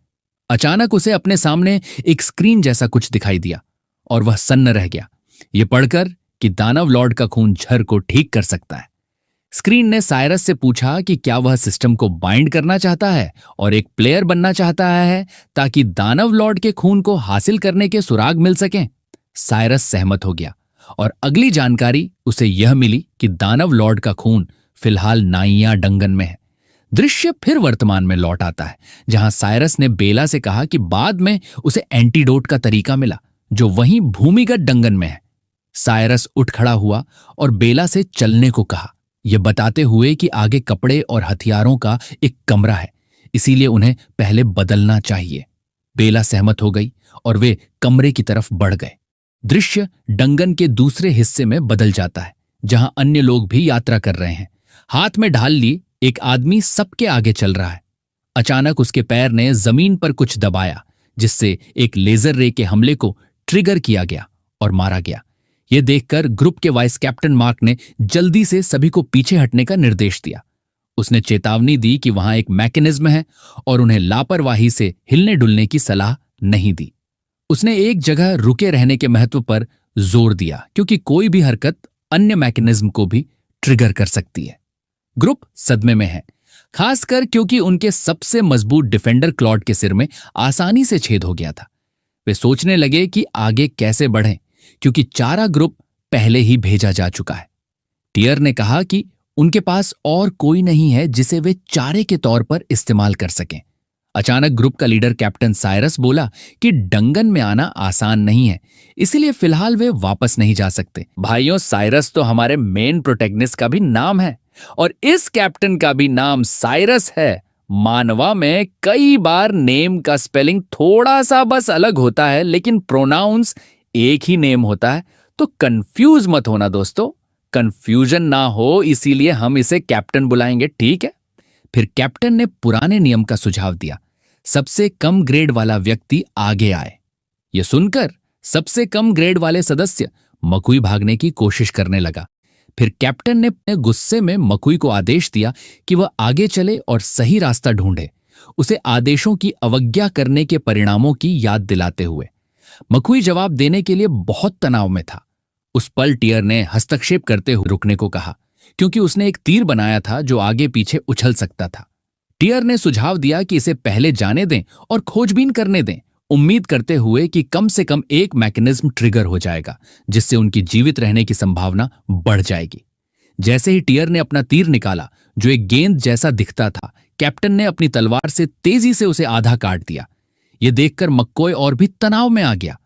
अचानक उसे अपने सामने एक स्क्रीन जैसा कुछ दिखाई दिया और वह सन्न रह गया, यह पढ़कर कि दानव लॉर्ड का खून झर को ठीक कर सकता है। स्क्रीन ने साइरस से पूछा कि क्या वह सिस्टम को बाइंड करना चाहता है और एक प्लेयर बनना चाहता है, ताकि दानव लॉर्ड के खून को हासिल करने के सुराग मिल सकें। साइरस सहमत हो गया और अगली जानकारी उसे यह मिली कि दानव लॉर्ड का खून फिलहाल नाइया डंगन में है। दृश्य फिर वर्तमान में लौट आता है, जहां साइरस ने बेला से कहा कि बाद में उसे एंटीडोट का तरीका मिला, जो वहीं भूमिगत डंगन में है। साइरस उठ खड़ा हुआ और बेला से चलने को कहा, यह बताते हुए कि आगे कपड़े और हथियारों का एक कमरा है, इसीलिए उन्हें पहले बदलना चाहिए। बेला सहमत हो गई और वे कमरे की तरफ बढ़ गए। दृश्य डंगन के दूसरे हिस्से में बदल जाता है, जहां अन्य लोग भी यात्रा कर रहे हैं। हाथ में ढाल ली एक आदमी सबके आगे चल रहा है। अचानक उसके पैर ने जमीन पर कुछ दबाया, जिससे एक लेजर रे के हमले को ट्रिगर किया गया और मारा गया। यह देखकर ग्रुप के वाइस कैप्टन मार्क ने जल्दी से सभी को पीछे हटने का निर्देश दिया। उसने चेतावनी दी कि वहां एक मैकेनिज्म है और उन्हें लापरवाही से हिलने डुलने की सलाह नहीं दी। उसने एक जगह रुके रहने के महत्व पर जोर दिया, क्योंकि कोई भी हरकत अन्य मैकेनिज्म को भी ट्रिगर कर सकती है। ग्रुप सदमे में है, खासकर क्योंकि उनके सबसे मजबूत डिफेंडर क्लॉड के सिर में आसानी से छेद हो गया था। वे सोचने लगे कि आगे कैसे बढ़ें, क्योंकि चारा ग्रुप पहले ही भेजा जा चुका है। टियर ने कहा कि उनके पास और कोई नहीं है जिसे वे चारे के तौर पर इस्तेमाल कर सकें। अचानक ग्रुप का लीडर कैप्टन साइरस बोला कि डंगन में आना आसान नहीं है, इसलिए फिलहाल वे वापस नहीं जा सकते। भाइयों, साइरस तो हमारे मेन प्रोटैगनिस्ट का भी नाम है और इस कैप्टन का भी नाम साइरस है। मानवा में कई बार नेम का स्पेलिंग थोड़ा सा बस अलग होता है, लेकिन प्रोनाउंस एक ही नेम होता है, तो कंफ्यूज मत होना दोस्तों। कंफ्यूजन ना हो, इसीलिए हम इसे कैप्टन बुलाएंगे, ठीक है? फिर कैप्टन ने पुराने नियम का सुझाव दिया, सबसे कम ग्रेड वाला व्यक्ति आगे आए। यह सुनकर सबसे कम ग्रेड वाले सदस्य मकुई भागने की कोशिश करने लगा। फिर कैप्टन ने अपने गुस्से में मकुई को आदेश दिया कि वह आगे चले और सही रास्ता ढूंढे, उसे आदेशों की अवज्ञा करने के परिणामों की याद दिलाते हुए। मकुई जवाब देने के लिए बहुत तनाव में था। उस पल टियर ने हस्तक्षेप करते हुए रुकने को कहा, क्योंकि उसने एक तीर बनाया था जो आगे पीछे उछल सकता था। टियर ने सुझाव दिया कि इसे पहले जाने दें और खोजबीन करने दें, उम्मीद करते हुए कि कम से कम एक मैकेनिज्म ट्रिगर हो जाएगा जिससे उनकी जीवित रहने की संभावना बढ़ जाएगी। जैसे ही टियर ने अपना तीर निकाला जो एक गेंद जैसा दिखता था, कैप्टन ने अपनी तलवार से तेजी से उसे आधा काट दिया। यह देखकर मक्कोय और भी तनाव में आ गया।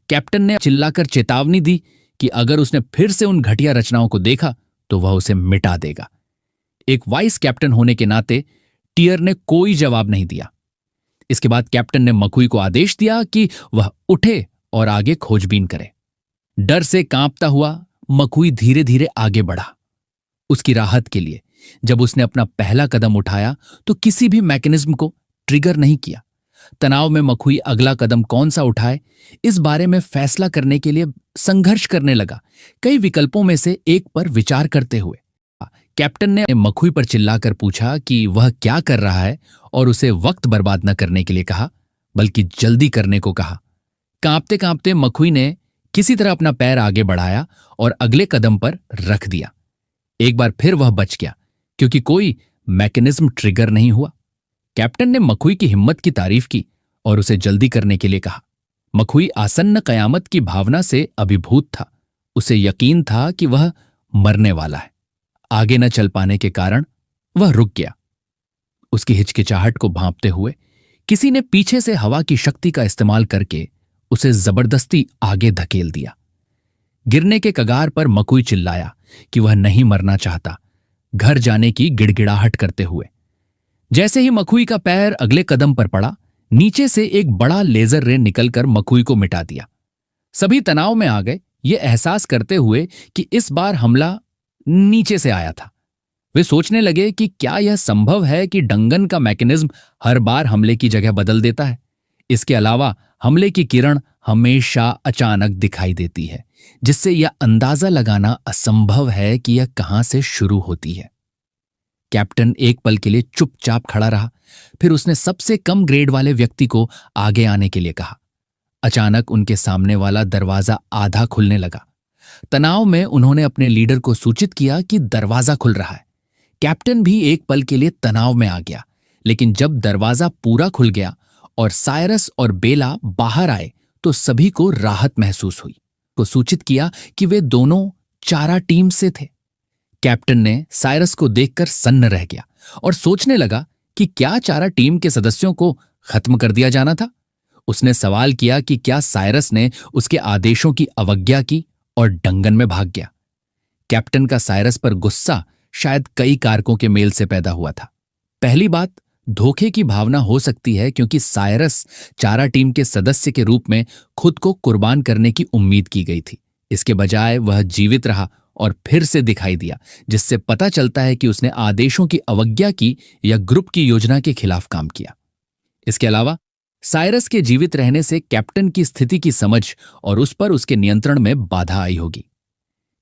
कैप्टन ने चिल्लाकर चेतावनी दी कि अगर उसने फिर से उन घटिया रचनाओं को देखा तो वह उसे मिटा देगा। एक वाइस कैप्टन होने के नाते टियर ने कोई जवाब नहीं दिया। इसके बाद कैप्टन ने मकुई को आदेश दिया कि वह उठे और आगे खोजबीन करे। डर से कांपता हुआ मकुई धीरे धीरे आगे बढ़ा। उसकी राहत के लिए जब उसने अपना पहला कदम उठाया तो किसी भी मैकेनिज्म को ट्रिगर नहीं किया। तनाव में मकुई अगला कदम कौन सा उठाए इस बारे में फैसला करने के लिए संघर्ष करने लगा, कई विकल्पों में से एक पर विचार करते हुए। कैप्टन ने मकुई पर चिल्लाकर पूछा कि वह क्या कर रहा है और उसे वक्त बर्बाद न करने के लिए कहा, बल्कि जल्दी करने को कहा। कांपते कांपते मकुई ने किसी तरह अपना पैर आगे बढ़ाया और अगले कदम पर रख दिया। एक बार फिर वह बच गया क्योंकि कोई मैकेनिज्म ट्रिगर नहीं हुआ। कैप्टन ने मकुई की हिम्मत की तारीफ की और उसे जल्दी करने के लिए कहा। मकुई आसन्न कयामत की भावना से अभिभूत था। उसे यकीन था कि वह मरने वाला है। आगे न चल पाने के कारण वह रुक गया। उसकी हिचकिचाहट को भांपते हुए किसी ने पीछे से हवा की शक्ति का इस्तेमाल करके उसे जबरदस्ती आगे धकेल दिया। गिरने के कगार पर मकुई चिल्लाया कि वह नहीं मरना चाहता, घर जाने की गिड़गिड़ाहट करते हुए। जैसे ही मकुई का पैर अगले कदम पर पड़ा, नीचे से एक बड़ा लेजर रे निकलकर मकुई को मिटा दिया। सभी तनाव में आ गए, ये एहसास करते हुए कि इस बार हमला नीचे से आया था। वे सोचने लगे कि क्या यह संभव है कि डंगन का मैकेनिज्म हर बार हमले की जगह बदल देता है। इसके अलावा हमले की किरण हमेशा अचानक दिखाई देती है, जिससे यह अंदाजा लगाना असंभव है कि यह कहां से शुरू होती है। कैप्टन एक पल के लिए चुपचाप खड़ा रहा, फिर उसने सबसे कम ग्रेड वाले व्यक्ति को आगे आने के लिए कहा। अचानक उनके सामने वाला दरवाजा आधा खुलने लगा। तनाव में उन्होंने अपने लीडर को सूचित किया कि दरवाजा खुल रहा है। कैप्टन भी एक पल के लिए तनाव में आ गया, लेकिन जब दरवाजा पूरा खुल गया और साइरस और बेला बाहर आए तो सभी को राहत महसूस हुई। को सूचित किया कि वे दोनों चारा टीम से थे। कैप्टन ने साइरस को देखकर सन्न रह गया और सोचने लगा कि क्या चारा टीम के सदस्यों को खत्म कर दिया जाना था। उसने सवाल किया कि क्या साइरस ने उसके आदेशों की अवज्ञा की और डंगन में भाग गया। कैप्टन का साइरस पर गुस्सा शायद कई कारकों के मेल से पैदा हुआ था। पहली बात, धोखे की भावना हो सकती है क्योंकि साइरस चारा टीम के सदस्य के रूप में खुद को कुर्बान करने की उम्मीद की गई थी। इसके बजाय वह जीवित रहा और फिर से दिखाई दिया, जिससे पता चलता है कि उसने आदेशों की अवज्ञा की या ग्रुप की योजना के खिलाफ काम किया। इसके अलावा साइरस के जीवित रहने से कैप्टन की स्थिति की समझ और उस पर उसके नियंत्रण में बाधा आई होगी।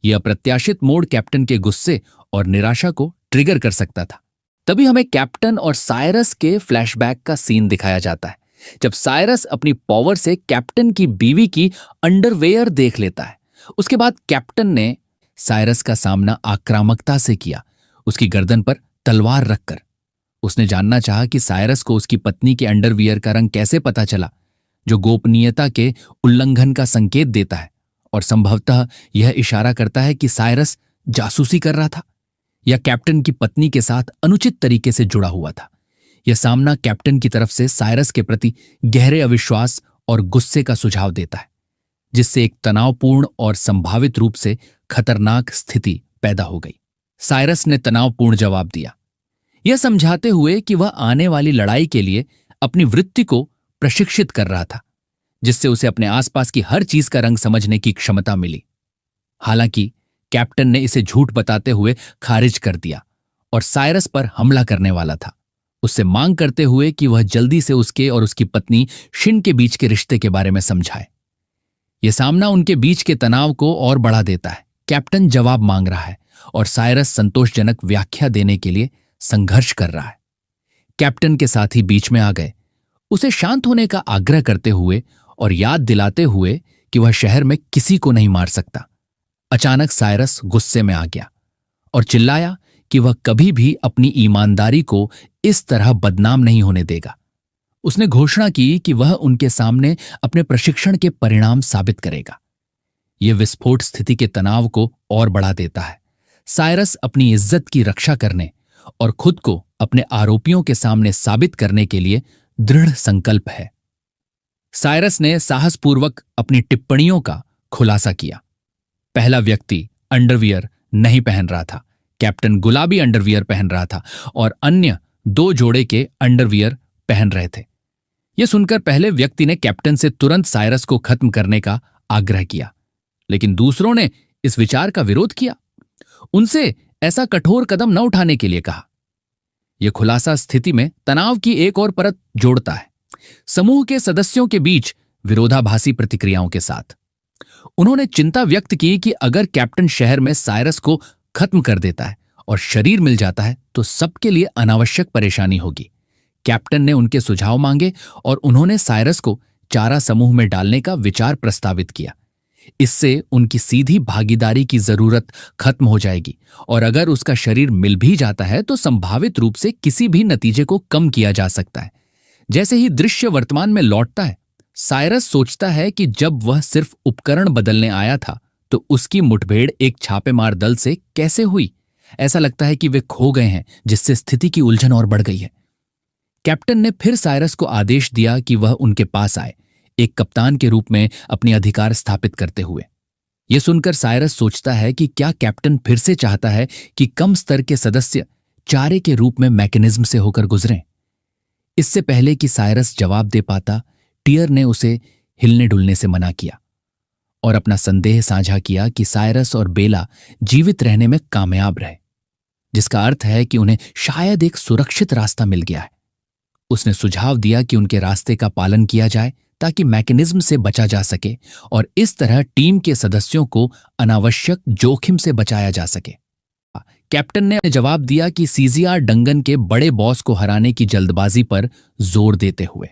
यह अप्रत्याशित मोड़ कैप्टन के गुस्से और निराशा को ट्रिगर कर सकता था। तभी हमें कैप्टन और साइरस के फ्लैशबैक का सीन दिखाया जाता है, जब साइरस अपनी पावर से कैप्टन की बीवी की अंडरवेयर देख लेता है। उसके बाद कैप्टन ने साइरस का सामना आक्रामकता से किया, उसकी गर्दन पर तलवार रखकर। उसने जानना चाहा कि साइरस को उसकी पत्नी के अंडरवियर का रंग कैसे पता चला, जो गोपनीयता के उल्लंघन का संकेत देता है और संभवतः यह इशारा करता है कि साइरस जासूसी कर रहा था या कैप्टन की पत्नी के साथ अनुचित तरीके से जुड़ा हुआ था। यह सामना कैप्टन की तरफ से साइरस के प्रति गहरे अविश्वास और गुस्से का सुझाव देता है, जिससे एक तनावपूर्ण और संभावित रूप से खतरनाक स्थिति पैदा हो गई। साइरस ने तनावपूर्ण जवाब दिया, यह समझाते हुए कि वह आने वाली लड़ाई के लिए अपनी वृत्ति को प्रशिक्षित कर रहा था, जिससे उसे अपने आसपास की हर चीज का रंग समझने की क्षमता मिली। हालांकि कैप्टन ने इसे झूठ बताते हुए खारिज कर दिया और साइरस पर हमला करने वाला था, उससे मांग करते हुए कि वह जल्दी से उसके और उसकी पत्नी शिन के बीच के रिश्ते के बारे में समझाए। यह सामना उनके बीच के तनाव को और बढ़ा देता है। कैप्टन जवाब मांग रहा है और साइरस संतोषजनक व्याख्या देने के लिए संघर्ष कर रहा है। कैप्टन के साथी बीच में आ गए, उसे शांत होने का आग्रह करते हुए और याद दिलाते हुए कि वह शहर में किसी को नहीं मार सकता। अचानक साइरस गुस्से में आ गया और चिल्लाया कि वह कभी भी अपनी ईमानदारी को इस तरह बदनाम नहीं होने देगा। उसने घोषणा की कि वह उनके सामने अपने प्रशिक्षण के परिणाम साबित करेगा। यह विस्फोट स्थिति के तनाव को और बढ़ा देता है। साइरस अपनी इज्जत की रक्षा करने और खुद को अपने आरोपियों के सामने साबित करने के लिए दृढ़ संकल्प है। साइरस ने साहसपूर्वक अपनी टिप्पणियों का खुलासा किया। पहला व्यक्ति अंडरवियर नहीं पहन रहा था। कैप्टन गुलाबी अंडरवियर पहन रहा था और अन्य 2 जोड़े के अंडरवियर पहन रहे थे। यह सुनकर पहले व्यक्ति ने कैप्टन से तुरंत साइरस को खत्म करने का आग्रह किया, लेकिन दूसरों ने इस विचार का विरोध किया। उनसे ऐसा कठोर कदम न उठाने के लिए कहा। यह खुलासा स्थिति में तनाव की एक और परत जोड़ता है, समूह के सदस्यों के बीच विरोधाभासी प्रतिक्रियाओं के साथ। उन्होंने चिंता व्यक्त की कि अगर कैप्टन शहर में साइरस को खत्म कर देता है और शरीर मिल जाता है तो सबके लिए अनावश्यक परेशानी होगी। कैप्टन ने उनके सुझाव मांगे और उन्होंने साइरस को चारा समूह में डालने का विचार प्रस्तावित किया। इससे उनकी सीधी भागीदारी की जरूरत खत्म हो जाएगी और अगर उसका शरीर मिल भी जाता है तो संभावित रूप से किसी भी नतीजे को कम किया जा सकता है। जैसे ही दृश्य वर्तमान में लौटता है, साइरस सोचता है कि जब वह सिर्फ उपकरण बदलने आया था तो उसकी मुठभेड़ एक छापेमार दल से कैसे हुई। ऐसा लगता है कि वे खो गए हैं, जिससे स्थिति की उलझन और बढ़ गई है। कैप्टन ने फिर साइरस को आदेश दिया कि वह उनके पास आए, एक कप्तान के रूप में अपने अधिकार स्थापित करते हुए। यह सुनकर साइरस सोचता है कि क्या कैप्टन फिर से चाहता है कि कम स्तर के सदस्य चारे के रूप में मैकेनिज्म से होकर गुजरें। इससे पहले कि साइरस जवाब दे पाता, टियर ने उसे हिलने डुलने से मना किया और अपना संदेह साझा किया कि साइरस और बेला जीवित रहने में कामयाब रहे, जिसका अर्थ है कि उन्हें शायद एक सुरक्षित रास्ता मिल गया है। उसने सुझाव दिया कि उनके रास्ते का पालन किया जाए ताकि मैकेनिज्म से बचा जा सके और इस तरह टीम के सदस्यों को अनावश्यक जोखिम से बचाया जा सके। कैप्टन ने जवाब दिया कि सीजीआर डंगन के बड़े बॉस को हराने की जल्दबाजी पर जोर देते हुए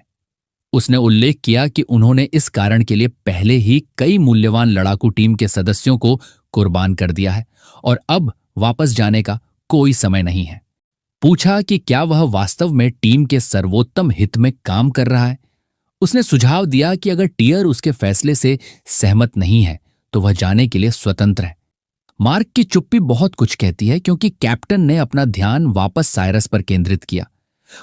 उसने उल्लेख किया कि उन्होंने इस कारण के लिए पहले ही कई मूल्यवान लड़ाकू टीम के सदस्यों को कुर्बान कर दिया है और अब वापस जाने का कोई समय नहीं है। पूछा कि क्या वह वास्तव में टीम के सर्वोत्तम हित में काम कर रहा है। उसने सुझाव दिया कि अगर टियर उसके फैसले से सहमत नहीं है तो वह जाने के लिए स्वतंत्र है। मार्क की चुप्पी बहुत कुछ कहती है, क्योंकि कैप्टन ने अपना ध्यान वापस साइरस पर केंद्रित किया।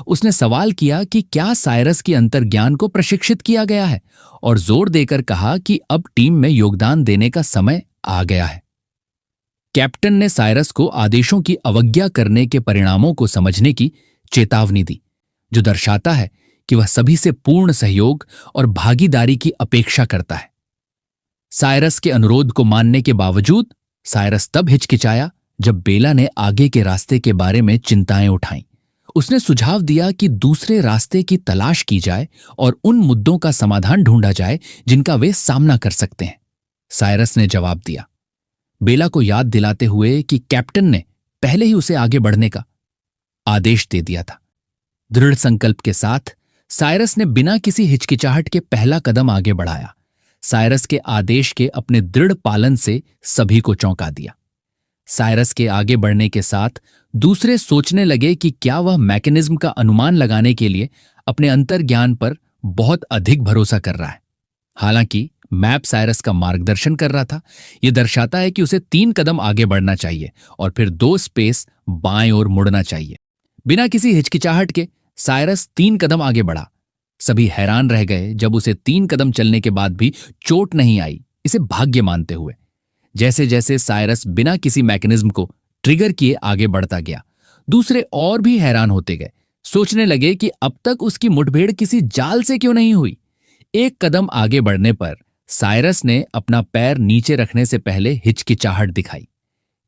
उसने सवाल किया कि क्या साइरस की अंतर्ज्ञान को प्रशिक्षित किया गया है और जोर देकर कहा कि अब टीम में योगदान देने का समय आ गया है। कैप्टन ने साइरस को आदेशों की अवज्ञा करने के परिणामों को समझने की चेतावनी दी, जो दर्शाता है कि वह सभी से पूर्ण सहयोग और भागीदारी की अपेक्षा करता है। साइरस के अनुरोध को मानने के बावजूद साइरस तब हिचकिचाया जब बेला ने आगे के रास्ते के बारे में चिंताएं उठाईं। उसने सुझाव दिया कि दूसरे रास्ते की तलाश की जाए और उन मुद्दों का समाधान ढूंढा जाए जिनका वे सामना कर सकते हैं। साइरस ने जवाब दिया, बेला को याद दिलाते हुए कि कैप्टन ने पहले ही उसे आगे बढ़ने का आदेश दे दिया था। दृढ़ संकल्प के साथ साइरस ने बिना किसी हिचकिचाहट के पहला कदम आगे बढ़ाया। साइरस के आदेश के अपने दृढ़ पालन से सभी को चौंका दिया। साइरस के आगे बढ़ने के साथ दूसरे सोचने लगे कि क्या वह मैकेनिज्म का अनुमान लगाने के लिए अपने अंतर्ज्ञान पर बहुत अधिक भरोसा कर रहा है। हालांकि मैप साइरस का मार्गदर्शन कर रहा था। यह दर्शाता है कि उसे 3 कदम आगे बढ़ना चाहिए और फिर 2 स्पेस बाएं ओर मुड़ना चाहिए। बिना किसी हिचकिचाहट के साइरस 3 कदम आगे बढ़ा। सभी हैरान रह गए जब उसे 3 कदम चलने के बाद भी चोट नहीं आई, इसे भाग्य मानते हुए। जैसे जैसे साइरस बिना किसी मैकेनिज्म को ट्रिगर किए आगे बढ़ता गया, दूसरे और भी हैरान होते गए। सोचने लगे कि अब तक उसकी मुठभेड़ किसी जाल से क्यों नहीं हुई। 1 कदम आगे बढ़ने पर साइरस ने अपना पैर नीचे रखने से पहले हिचकिचाहट दिखाई।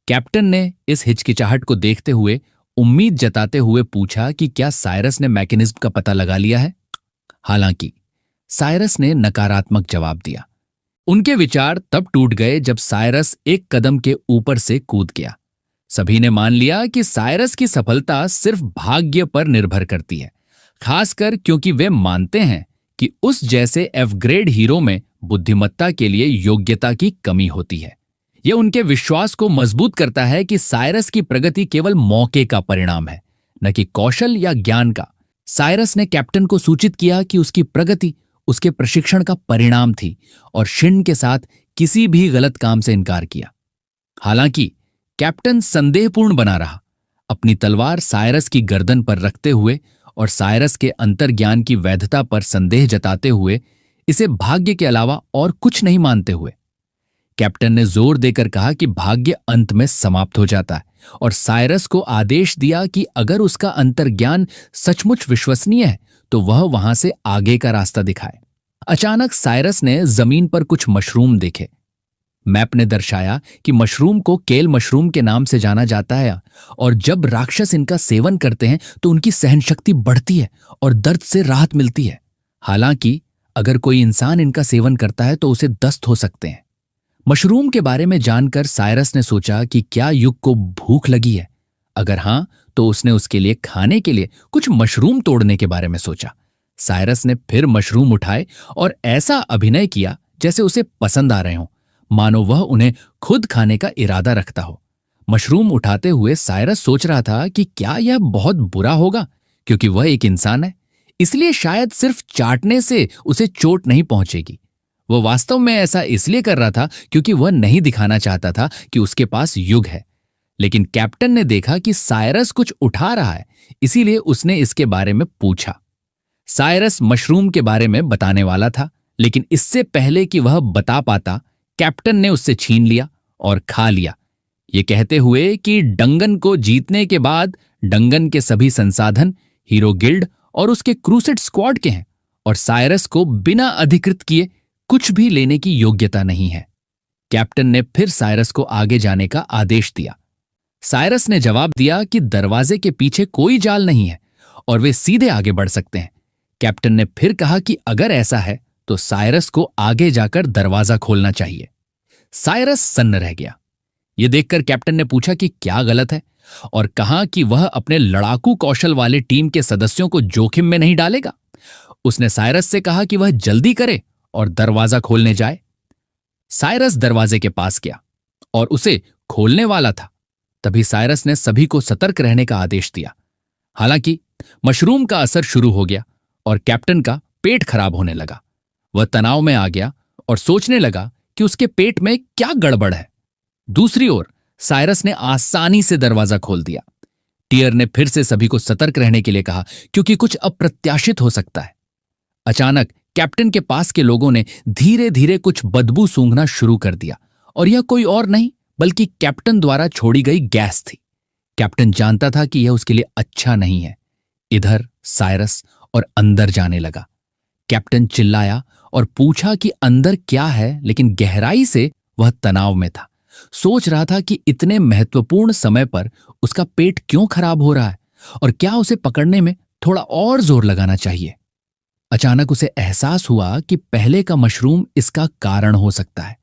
कैप्टन ने इस हिचकिचाहट को देखते हुए उम्मीद जताते हुए पूछा कि क्या साइरस ने मैकेनिज्म का पता लगा लिया है। हालांकि साइरस ने नकारात्मक जवाब दिया। उनके विचार तब टूट गए जब साइरस 1 कदम के ऊपर से कूद गया। सभी ने मान लिया कि साइरस की सफलता सिर्फ भाग्य पर निर्भर करती है, खासकर क्योंकि वे मानते हैं कि उस जैसे एफ ग्रेड हीरो में बुद्धिमत्ता के लिए योग्यता की कमी होती है। यह उनके विश्वास को मजबूत करता है कि साइरस की प्रगति केवल मौके का परिणाम है, न कि कौशल या ज्ञान का। साइरस ने कैप्टन को सूचित किया कि उसकी प्रगति उसके प्रशिक्षण का परिणाम थी और शिन के साथ किसी भी गलत काम से इनकार किया। हालांकि कैप्टन संदेहपूर्ण बना रहा, अपनी तलवार साइरस की गर्दन पर रखते हुए और साइरस के अंतर्ज्ञान की वैधता पर संदेह जताते हुए, इसे भाग्य के अलावा और कुछ नहीं मानते हुए। कैप्टन ने जोर देकर कहा कि भाग्य अंत में समाप्त हो जाता है और साइरस को आदेश दिया कि अगर उसका अंतर्ज्ञान सचमुच विश्वसनीय है तो वह वहां से आगे का रास्ता दिखाए। अचानक साइरस ने जमीन पर कुछ मशरूम देखे। मैप ने दर्शाया कि मशरूम को केल मशरूम के नाम से जाना जाता है और जब राक्षस इनका सेवन करते हैं तो उनकी सहनशक्ति बढ़ती है और दर्द से राहत मिलती है। हालांकि अगर कोई इंसान इनका सेवन करता है तो उसे दस्त हो सकते हैं। मशरूम के बारे में जानकर साइरस ने सोचा कि क्या युग को भूख लगी है। अगर हां तो उसने उसके लिए खाने के लिए कुछ मशरूम तोड़ने के बारे में सोचा। साइरस ने फिर मशरूम उठाए और ऐसा अभिनय किया जैसे उसे पसंद आ रहे हों, मानो वह उन्हें खुद खाने का इरादा रखता हो। मशरूम उठाते हुए साइरस सोच रहा था कि क्या यह बहुत बुरा होगा, क्योंकि वह एक इंसान है, इसलिए शायद सिर्फ चाटने से उसे चोट नहीं पहुंचेगी। वह वास्तव में ऐसा इसलिए कर रहा था क्योंकि वह नहीं दिखाना चाहता था कि उसके पास युग है। लेकिन कैप्टन ने देखा कि साइरस कुछ उठा रहा है, इसीलिए उसने इसके बारे में पूछा। साइरस मशरूम के बारे में बताने वाला था, लेकिन इससे पहले कि वह बता पाता, कैप्टन ने उससे छीन लिया और खा लिया, ये कहते हुए कि डंगन को जीतने के बाद डंगन के सभी संसाधन हीरो गिल्ड और उसके क्रूसेड स्क्वाड के हैं और साइरस को बिना अधिकृत किए कुछ भी लेने की योग्यता नहीं है। कैप्टन ने फिर साइरस को आगे जाने का आदेश दिया। साइरस ने जवाब दिया कि दरवाजे के पीछे कोई जाल नहीं है और वे सीधे आगे बढ़ सकते हैं। कैप्टन ने फिर कहा कि अगर ऐसा है तो साइरस को आगे जाकर दरवाजा खोलना चाहिए। साइरस सन्न रह गया। यह देखकर कैप्टन ने पूछा कि क्या गलत है और कहा कि वह अपने लड़ाकू कौशल वाले टीम के सदस्यों को जोखिम में नहीं डालेगा। उसने साइरस से कहा कि वह जल्दी करे और दरवाजा खोलने जाए। साइरस दरवाजे के पास गया और उसे खोलने वाला था। तभी साइरस ने सभी को सतर्क रहने का आदेश दिया। हालांकि मशरूम का असर शुरू हो गया और कैप्टन का पेट खराब होने लगा। वह तनाव में आ गया और सोचने लगा कि उसके पेट में क्या गड़बड़ है। दूसरी ओर साइरस ने आसानी से दरवाजा खोल दिया। टियर ने फिर से सभी को सतर्क रहने के लिए कहा, क्योंकि कुछ अप्रत्याशित हो सकता है। अचानक कैप्टन के पास के लोगों ने धीरे धीरे कुछ बदबू सूंघना शुरू कर दिया और यह कोई और नहीं बल्कि कैप्टन द्वारा छोड़ी गई गैस थी। कैप्टन जानता था कि यह उसके लिए अच्छा नहीं है। इधर साइरस और अंदर जाने लगा। कैप्टन चिल्लाया और पूछा कि अंदर क्या है, लेकिन गहराई से वह तनाव में था। सोच रहा था कि इतने महत्वपूर्ण समय पर उसका पेट क्यों खराब हो रहा है और क्या उसे पकड़ने में थोड़ा और जोर लगाना चाहिए। अचानक उसे एहसास हुआ कि पहले का मशरूम इसका कारण हो सकता है।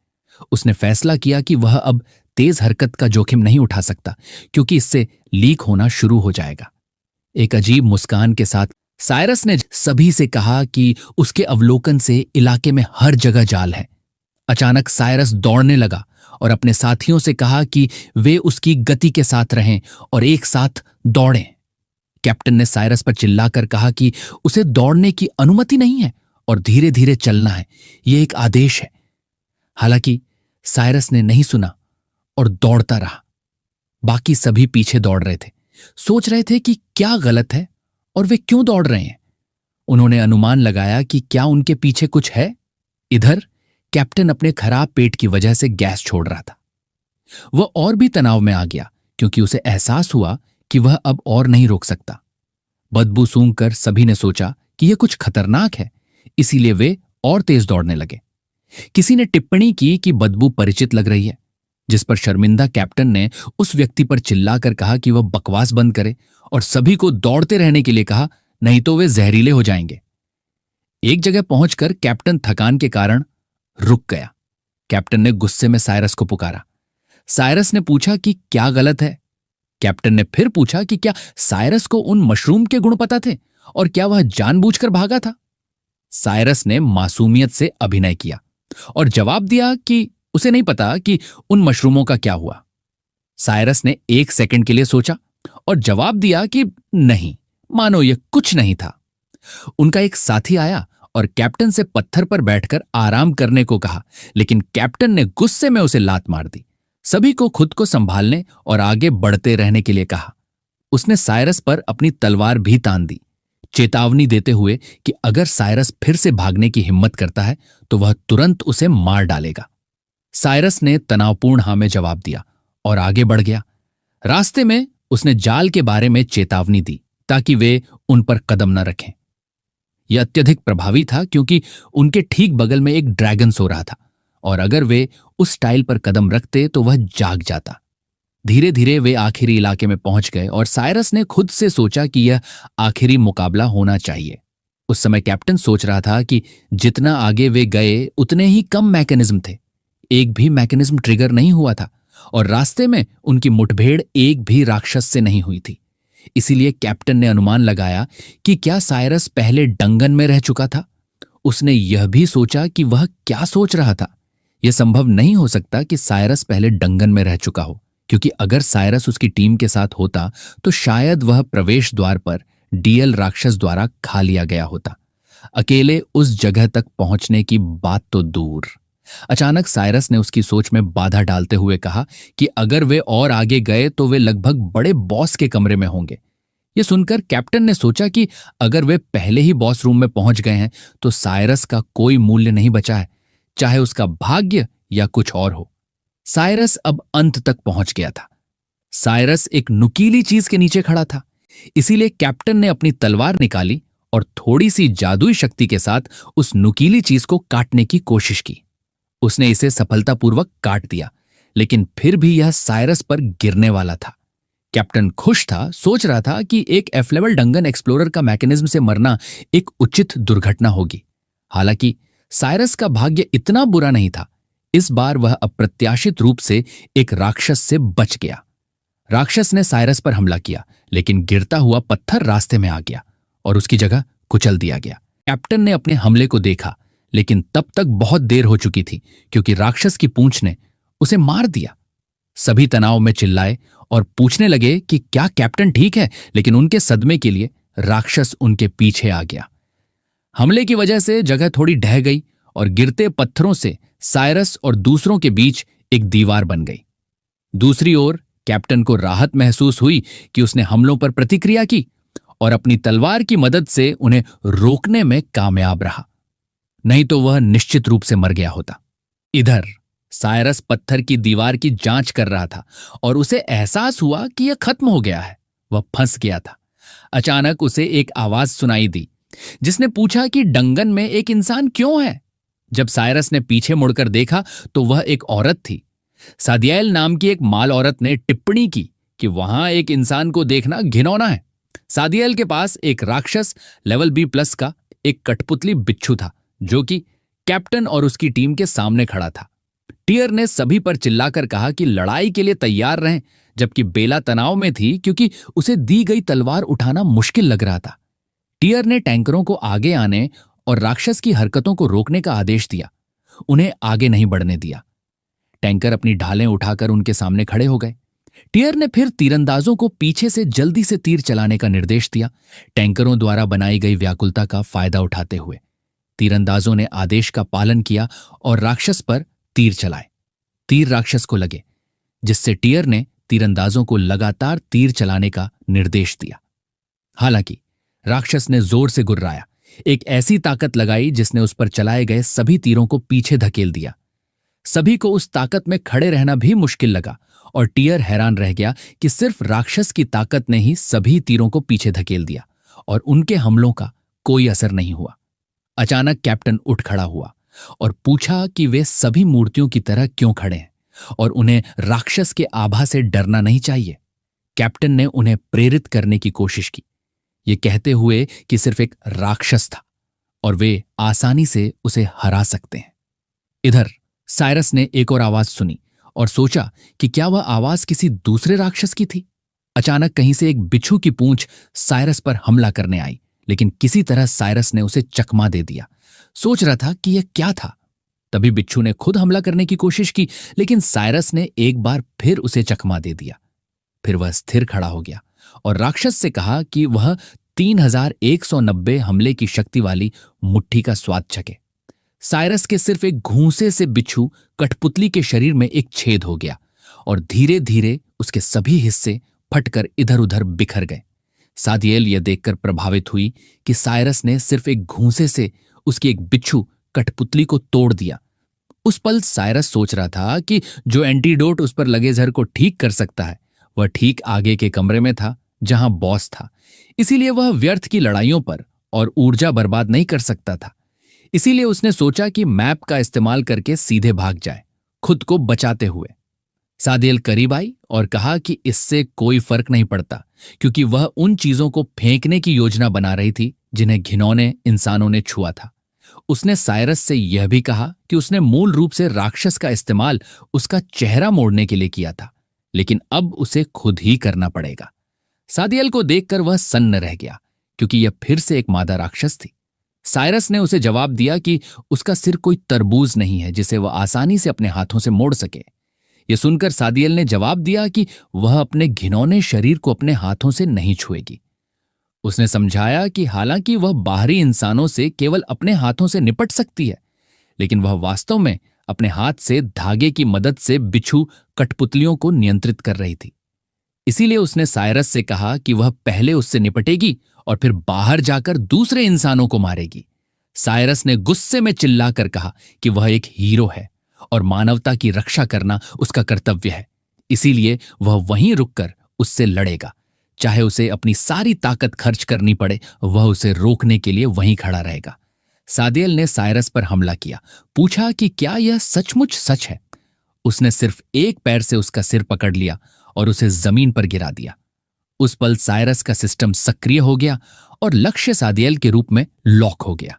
उसने फैसला किया कि वह अब तेज हरकत का जोखिम नहीं उठा सकता, क्योंकि इससे लीक होना शुरू हो जाएगा। एक अजीब मुस्कान के साथ साइरस ने सभी से कहा कि उसके अवलोकन से इलाके में हर जगह जाल है। अचानक साइरस दौड़ने लगा और अपने साथियों से कहा कि वे उसकी गति के साथ रहें और एक साथ दौड़ें। कैप्टन ने साइरस पर चिल्लाकर कहा कि उसे दौड़ने की अनुमति नहीं है और धीरे धीरे चलना है, यह एक आदेश है। हालांकि साइरस ने नहीं सुना और दौड़ता रहा। बाकी सभी पीछे दौड़ रहे थे, सोच रहे थे कि क्या गलत है और वे क्यों दौड़ रहे हैं। उन्होंने अनुमान लगाया कि क्या उनके पीछे कुछ है। इधर कैप्टन अपने खराब पेट की वजह से गैस छोड़ रहा था। वह और भी तनाव में आ गया, क्योंकि उसे एहसास हुआ कि वह अब और नहीं रोक सकता। बदबू सूंघकर सभी ने सोचा कि यह कुछ खतरनाक है, इसीलिए वे और तेज दौड़ने लगे। किसी ने टिप्पणी की कि बदबू परिचित लग रही है, जिस पर शर्मिंदा कैप्टन ने उस व्यक्ति पर चिल्लाकर कहा कि वह बकवास बंद करे और सभी को दौड़ते रहने के लिए कहा, नहीं तो वे जहरीले हो जाएंगे। एक जगह पहुंचकर कैप्टन थकान के कारण रुक गया। कैप्टन ने गुस्से में साइरस को पुकारा। साइरस ने पूछा कि क्या गलत है। कैप्टन ने फिर पूछा कि क्या साइरस को उन मशरूम के गुण पता थे और क्या वह जानबूझकर भागा था। साइरस ने मासूमियत से अभिनय किया और जवाब दिया कि उसे नहीं पता कि उन मशरूमों का क्या हुआ। साइरस ने 1 सेकंड के लिए सोचा और जवाब दिया कि नहीं, मानो यह कुछ नहीं था। उनका एक साथी आया और कैप्टन से पत्थर पर बैठकर आराम करने को कहा, लेकिन कैप्टन ने गुस्से में उसे लात मार दी। सभी को खुद को संभालने और आगे बढ़ते रहने के लिए कहा। उसने साइरस पर अपनी तलवार भी तान दी, चेतावनी देते हुए कि अगर साइरस फिर से भागने की हिम्मत करता है तो वह तुरंत उसे मार डालेगा। साइरस ने तनावपूर्ण हाँ में जवाब दिया और आगे बढ़ गया। रास्ते में उसने जाल के बारे में चेतावनी दी ताकि वे उन पर कदम न रखें। यह अत्यधिक प्रभावी था क्योंकि उनके ठीक बगल में एक ड्रैगन सो रहा था और अगर वे उस टाइल पर कदम रखते तो वह जाग जाता। धीरे धीरे वे आखिरी इलाके में पहुंच गए और साइरस ने खुद से सोचा कि यह आखिरी मुकाबला होना चाहिए। उस समय कैप्टन सोच रहा था कि जितना आगे वे गए उतने ही कम मैकेनिज्म थे। एक भी मैकेनिज्म ट्रिगर नहीं हुआ था और रास्ते में उनकी मुठभेड़ एक भी राक्षस से नहीं हुई थी। इसीलिए कैप्टन ने अनुमान लगाया कि क्या साइरस पहले डंगन में रह चुका था। उसने यह भी सोचा कि वह क्या सोच रहा था। यह संभव नहीं हो सकता कि साइरस पहले डंगन में रह चुका हो, क्योंकि अगर साइरस उसकी टीम के साथ होता तो शायद वह प्रवेश द्वार पर डीएल राक्षस द्वारा खा लिया गया होता। अकेले उस जगह तक पहुंचने की बात तो दूर। अचानक साइरस ने उसकी सोच में बाधा डालते हुए कहा कि अगर वे और आगे गए तो वे लगभग बड़े बॉस के कमरे में होंगे। यह सुनकर कैप्टन ने सोचा कि अगर वे पहले ही बॉस रूम में पहुंच गए हैं तो साइरस का कोई मूल्य नहीं बचा है, चाहे उसका भाग्य या कुछ और हो। साइरस अब अंत तक पहुंच गया था। साइरस एक नुकीली चीज के नीचे खड़ा था, इसीलिए कैप्टन ने अपनी तलवार निकाली और थोड़ी सी जादुई शक्ति के साथ उस नुकीली चीज को काटने की कोशिश की। उसने इसे सफलतापूर्वक काट दिया, लेकिन फिर भी यह साइरस पर गिरने वाला था। कैप्टन खुश था, सोच रहा था कि एक एफ लेवल डंगन एक्सप्लोरर का मैकेनिज्म से मरना एक उचित दुर्घटना होगी। हालांकि साइरस का भाग्य इतना बुरा नहीं था। इस बार वह अप्रत्याशित रूप से एक राक्षस से बच गया। राक्षस ने साइरस पर हमला किया, लेकिन गिरता हुआ पत्थर रास्ते में आ गया और उसकी जगह कुचल दिया गया। कैप्टन ने अपने हमले को देखा, लेकिन तब तक बहुत देर हो चुकी थी क्योंकि राक्षस की पूंछ ने उसे मार दिया। सभी तनाव में चिल्लाए और पूछने लगे कि क्या कैप्टन ठीक है, लेकिन उनके सदमे के लिए राक्षस उनके पीछे आ गया। हमले की वजह से जगह थोड़ी ढह गई और गिरते पत्थरों से साइरस और दूसरों के बीच एक दीवार बन गई। दूसरी ओर कैप्टन को राहत महसूस हुई कि उसने हमलों पर प्रतिक्रिया की और अपनी तलवार की मदद से उन्हें रोकने में कामयाब रहा, नहीं तो वह निश्चित रूप से मर गया होता। इधर साइरस पत्थर की दीवार की जांच कर रहा था और उसे एहसास हुआ कि यह खत्म हो गया है। वह फंस गया था। अचानक उसे एक आवाज सुनाई दी जिसने पूछा कि डंगन में एक इंसान क्यों है। जब साइरस ने पीछे मुड़कर देखा तो वह एक औरत थी। सादियाल नाम की एक माल औरत ने टिप्पणी की कि वहां एक इंसान को देखना घिनौना है। सादियाल के पास एक राक्षस लेवल B+ का एक कठपुतली बिच्छू था जो कि कैप्टन और उसकी टीम के सामने खड़ा था। टियर ने सभी पर चिल्लाकर कहा कि लड़ाई के लिए तैयार रहें, जबकि बेला तनाव में थी क्योंकि उसे दी गई तलवार उठाना मुश्किल लग रहा था। टियर ने टैंकरों को आगे आने और राक्षस की हरकतों को रोकने का आदेश दिया। उन्हें आगे नहीं बढ़ने दिया। टैंकर अपनी ढालें उठाकर उनके सामने खड़े हो गए। टियर ने फिर तीरंदाजों को पीछे से जल्दी से तीर चलाने का निर्देश दिया, टैंकरों द्वारा बनाई गई व्याकुलता का फायदा उठाते हुए। तीरंदाजों ने आदेश का पालन किया और राक्षस पर तीर चलाए। तीर राक्षस को लगे, जिससे टियर ने तीरंदाजों को लगातार तीर चलाने का निर्देश दिया। हालांकि राक्षस ने जोर से गुर्राया, एक ऐसी ताकत लगाई जिसने उस पर चलाए गए सभी तीरों को पीछे धकेल दिया। सभी को उस ताकत में खड़े रहना भी मुश्किल लगा और टियर हैरान रह गया कि सिर्फ राक्षस की ताकत ने ही सभी तीरों को पीछे धकेल दिया और उनके हमलों का कोई असर नहीं हुआ। अचानक कैप्टन उठ खड़ा हुआ और पूछा कि वे सभी मूर्तियों की तरह क्यों खड़े हैं और उन्हें राक्षस के आभा से डरना नहीं चाहिए। कैप्टन ने उन्हें प्रेरित करने की कोशिश की, ये कहते हुए कि सिर्फ एक राक्षस था और वे आसानी से उसे हरा सकते हैं। इधर साइरस ने एक और आवाज सुनी और सोचा कि क्या वह आवाज किसी दूसरे राक्षस की थी। अचानक कहीं से एक बिच्छू की पूंछ साइरस पर हमला करने आई, लेकिन किसी तरह साइरस ने उसे चकमा दे दिया। सोच रहा था कि यह क्या था। तभी बिच्छू ने खुद हमला करने की कोशिश की, लेकिन साइरस ने एक बार फिर उसे चकमा दे दिया। फिर वह स्थिर खड़ा हो गया और राक्षस से कहा कि वह 3190 हमले की शक्ति वाली मुट्ठी का स्वाद चखे। साइरस के सिर्फ एक घूंसे से बिच्छू कठपुतली के शरीर में एक छेद हो गया और धीरे धीरे उसके सभी हिस्से फटकर इधर उधर बिखर गए। सादियल यह देखकर प्रभावित हुई कि साइरस ने सिर्फ एक घूंसे से उसकी एक बिच्छू कठपुतली को तोड़ दिया। उस पल साइरस सोच रहा था कि जो एंटीडोट उस पर लगे जहर को ठीक कर सकता है वह ठीक आगे के कमरे में था जहां बॉस था। इसीलिए वह व्यर्थ की लड़ाइयों पर और ऊर्जा बर्बाद नहीं कर सकता था। इसीलिए उसने सोचा कि मैप का इस्तेमाल करके सीधे भाग जाए, खुद को बचाते हुए। सादियल करीब आई और कहा कि इससे कोई फर्क नहीं पड़ता, क्योंकि वह उन चीजों को फेंकने की योजना बना रही थी जिन्हें घिनौने इंसानों ने छुआ था। उसने साइरस से यह भी कहा कि उसने मूल रूप से राक्षस का इस्तेमाल उसका चेहरा मोड़ने के लिए किया था, लेकिन अब उसे खुद ही करना पड़ेगा। सादियल को देखकर वह सन्न रह गया, क्योंकि यह फिर से एक मादा राक्षस थी। साइरस ने उसे जवाब दिया कि उसका सिर कोई तरबूज नहीं है जिसे वह आसानी से अपने हाथों से मोड़ सके। यह सुनकर सादियल ने जवाब दिया कि वह अपने घिनौने शरीर को अपने हाथों से नहीं छुएगी। उसने समझाया कि हालांकि वह बाहरी इंसानों से केवल अपने हाथों से निपट सकती है, लेकिन वह वास्तव में अपने हाथ से धागे की मदद से बिच्छू कठपुतलियों को नियंत्रित कर रही थी। इसीलिए उसने साइरस से कहा कि वह पहले उससे निपटेगी और फिर बाहर जाकर दूसरे इंसानों को मारेगी। साइरस ने गुस्से में चिल्लाकर कहा कि वह एक हीरो है और मानवता की रक्षा करना उसका कर्तव्य है। इसीलिए वह वहीं रुककर उससे लड़ेगा, चाहे उसे अपनी सारी ताकत खर्च करनी पड़े, वह उसे रोकने के लिए वहीं खड़ा रहेगा। सादियल ने साइरस पर हमला किया, पूछा कि क्या यह सचमुच सच है। उसने सिर्फ एक पैर से उसका सिर पकड़ लिया और उसे जमीन पर गिरा दिया। उस पल साइरस का सिस्टम सक्रिय हो गया और लक्ष्य सादियल के रूप में लॉक हो गया।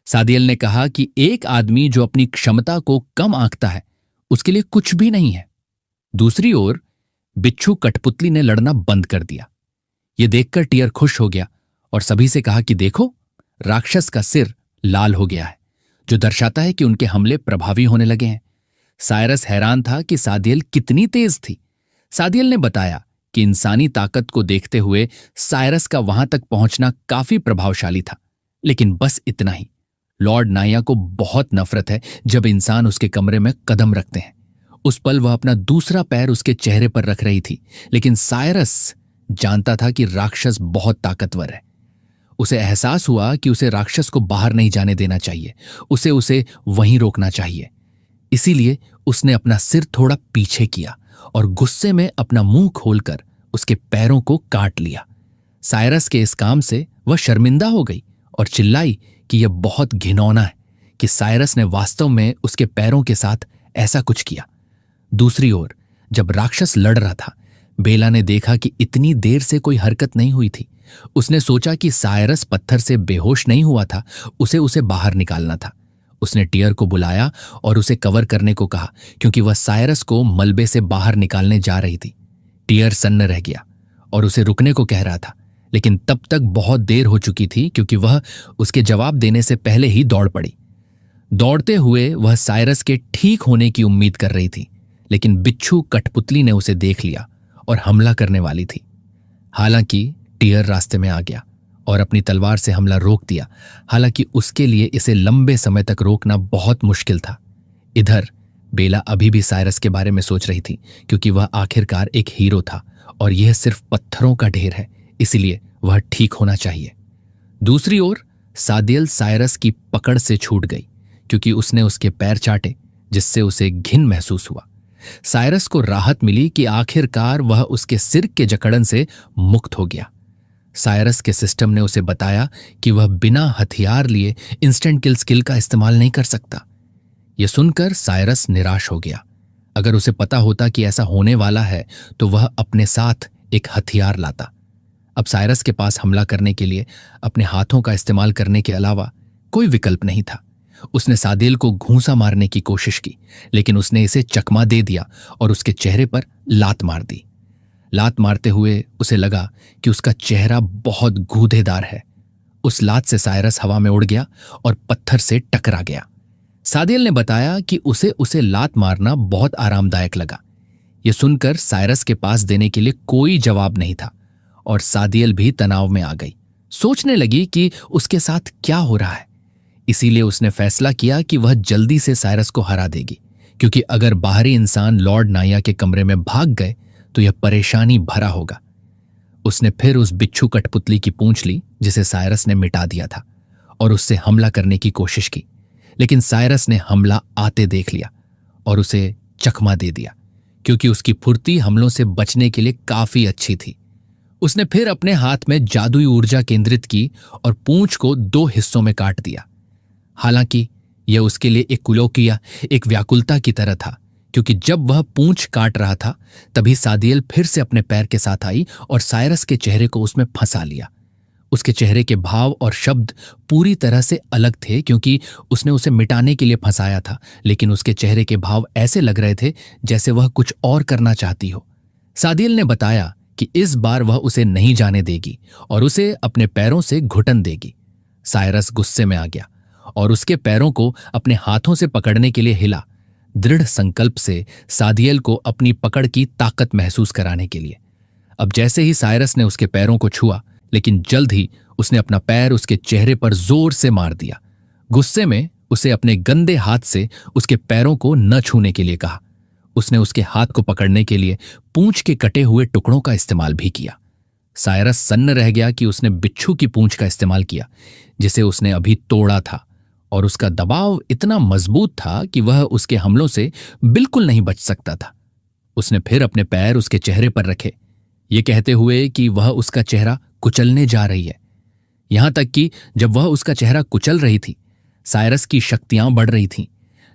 सादियल ने कहा कि एक आदमी जो अपनी क्षमता को कम आंकता है उसके लिए कुछ भी नहीं है। दूसरी ओर बिच्छू कठपुतली ने लड़ना बंद कर दिया। यह देखकर टियर खुश हो गया और सभी से कहा कि देखो, राक्षस का सिर लाल हो गया है, जो दर्शाता है कि उनके हमले प्रभावी होने लगे हैं। साइरस हैरान था कि सादियल कितनी तेज थी। सादियल ने बताया कि इंसानी ताकत को देखते हुए साइरस का वहां तक पहुंचना काफी प्रभावशाली था, लेकिन बस इतना ही। लॉर्ड नाया को बहुत नफरत है जब इंसान उसके कमरे में कदम रखते हैं। उस पल वह अपना दूसरा पैर उसके चेहरे पर रख रही थी, लेकिन साइरस जानता था कि राक्षस बहुत ताकतवर है। उसे एहसास हुआ कि उसे राक्षस को बाहर नहीं जाने देना चाहिए, उसे वहीं रोकना चाहिए। इसीलिए उसने अपना सिर थोड़ा पीछे किया और गुस्से में अपना मुंह खोलकर उसके पैरों को काट लिया। साइरस के इस काम से वह शर्मिंदा हो गई और चिल्लाई कि यह बहुत घिनौना है कि साइरस ने वास्तव में उसके पैरों के साथ ऐसा कुछ किया। दूसरी ओर जब राक्षस लड़ रहा था, बेला ने देखा कि इतनी देर से कोई हरकत नहीं हुई थी। उसने सोचा कि साइरस पत्थर से बेहोश नहीं हुआ था, उसे बाहर निकालना था। उसने टियर को बुलाया और उसे कवर करने को कहा, क्योंकि वह साइरस को मलबे से बाहर निकालने जा रही थी। टियर सन्न रह गया और उसे रुकने को कह रहा था, लेकिन तब तक बहुत देर हो चुकी थी, क्योंकि वह उसके जवाब देने से पहले ही दौड़ पड़ी। दौड़ते हुए वह साइरस के ठीक होने की उम्मीद कर रही थी, लेकिन बिच्छू कठपुतली ने उसे देख लिया और हमला करने वाली थी। हालांकि टियर रास्ते में आ गया और अपनी तलवार से हमला रोक दिया। हालांकि उसके लिए इसे लंबे समय तक रोकना बहुत मुश्किल था। इधर बेला अभी भी साइरस के बारे में सोच रही थी, क्योंकि वह आखिरकार एक हीरो था और यह सिर्फ पत्थरों का ढेर है, इसलिए वह ठीक होना चाहिए। दूसरी ओर सादियल साइरस की पकड़ से छूट गई, क्योंकि उसने उसके पैर चाटे, जिससे उसे घिन महसूस हुआ। साइरस को राहत मिली कि आखिरकार वह उसके सिर के जकड़न से मुक्त हो गया। साइरस के सिस्टम ने उसे बताया कि वह बिना हथियार लिए इंस्टेंट किल स्किल का इस्तेमाल नहीं कर सकता। यह सुनकर साइरस निराश हो गया। अगर उसे पता होता कि ऐसा होने वाला है तो वह अपने साथ एक हथियार लाता। अब साइरस के पास हमला करने के लिए अपने हाथों का इस्तेमाल करने के अलावा कोई विकल्प नहीं था। उसने सादियल को घूंसा मारने की कोशिश की, लेकिन उसने इसे चकमा दे दिया और उसके चेहरे पर लात मार दी। लात मारते हुए उसे लगा कि उसका चेहरा बहुत गूदेदार है। उस लात से साइरस हवा में उड़ गया और पत्थर से टकरा गया। सादियल ने बताया कि उसे लात मारना बहुत आरामदायक लगा। यह सुनकर साइरस के पास देने के लिए कोई जवाब नहीं था और सादियल भी तनाव में आ गई। सोचने लगी कि उसके साथ क्या हो रहा है। इसीलिए उसने फैसला किया कि वह जल्दी से साइरस को हरा देगी, क्योंकि अगर बाहरी इंसान लॉर्ड नाया के कमरे में भाग गए तो यह परेशानी भरा होगा। उसने फिर उस बिच्छू कठपुतली की पूंछ ली जिसे साइरस ने मिटा दिया था और उससे हमला करने की कोशिश की, लेकिन साइरस ने हमला आते देख लिया और उसे चकमा दे दिया, क्योंकि उसकी फुर्ती हमलों से बचने के लिए काफी अच्छी थी। उसने फिर अपने हाथ में जादुई ऊर्जा केंद्रित की और पूंछ को 2 हिस्सों में काट दिया। हालांकि यह उसके लिए एक कुलोकिया, एक व्याकुलता की तरह था, क्योंकि जब वह पूंछ काट रहा था तभी सादियल फिर से अपने पैर के साथ आई और साइरस के चेहरे को उसमें फंसा लिया। उसके चेहरे के भाव और शब्द पूरी तरह से अलग थे, क्योंकि उसने उसे मिटाने के लिए फंसाया था, लेकिन उसके चेहरे के भाव ऐसे लग रहे थे जैसे वह कुछ और करना चाहती हो। सादियल ने बताया कि इस बार वह उसे नहीं जाने देगी और उसे अपने पैरों से घुटन देगी। साइरस गुस्से में आ गया और उसके पैरों को अपने हाथों से पकड़ने के लिए हिला, दृढ़ संकल्प से सादियल को अपनी पकड़ की ताकत महसूस कराने के लिए। अब जैसे ही साइरस ने उसके पैरों को छुआ, लेकिन जल्द ही उसने अपना पैर उसके चेहरे पर जोर से मार दिया। गुस्से में उसे अपने गंदे हाथ से उसके पैरों को न छूने के लिए कहा। उसने उसके हाथ को पकड़ने के लिए पूंछ के कटे हुए टुकड़ों का इस्तेमाल भी किया। साइरस सन्न रह गया कि उसने बिच्छू की पूंछ का इस्तेमाल किया, जिसे उसने अभी तोड़ा था, और उसका दबाव इतना मजबूत था कि वह उसके हमलों से बिल्कुल नहीं बच सकता था। उसने फिर अपने पैर उसके चेहरे पर रखे, ये कहते हुए कि वह उसका चेहरा कुचलने जा रही है। यहां तक कि जब वह उसका चेहरा कुचल रही थी, साइरस की शक्तियां बढ़ रही थीं,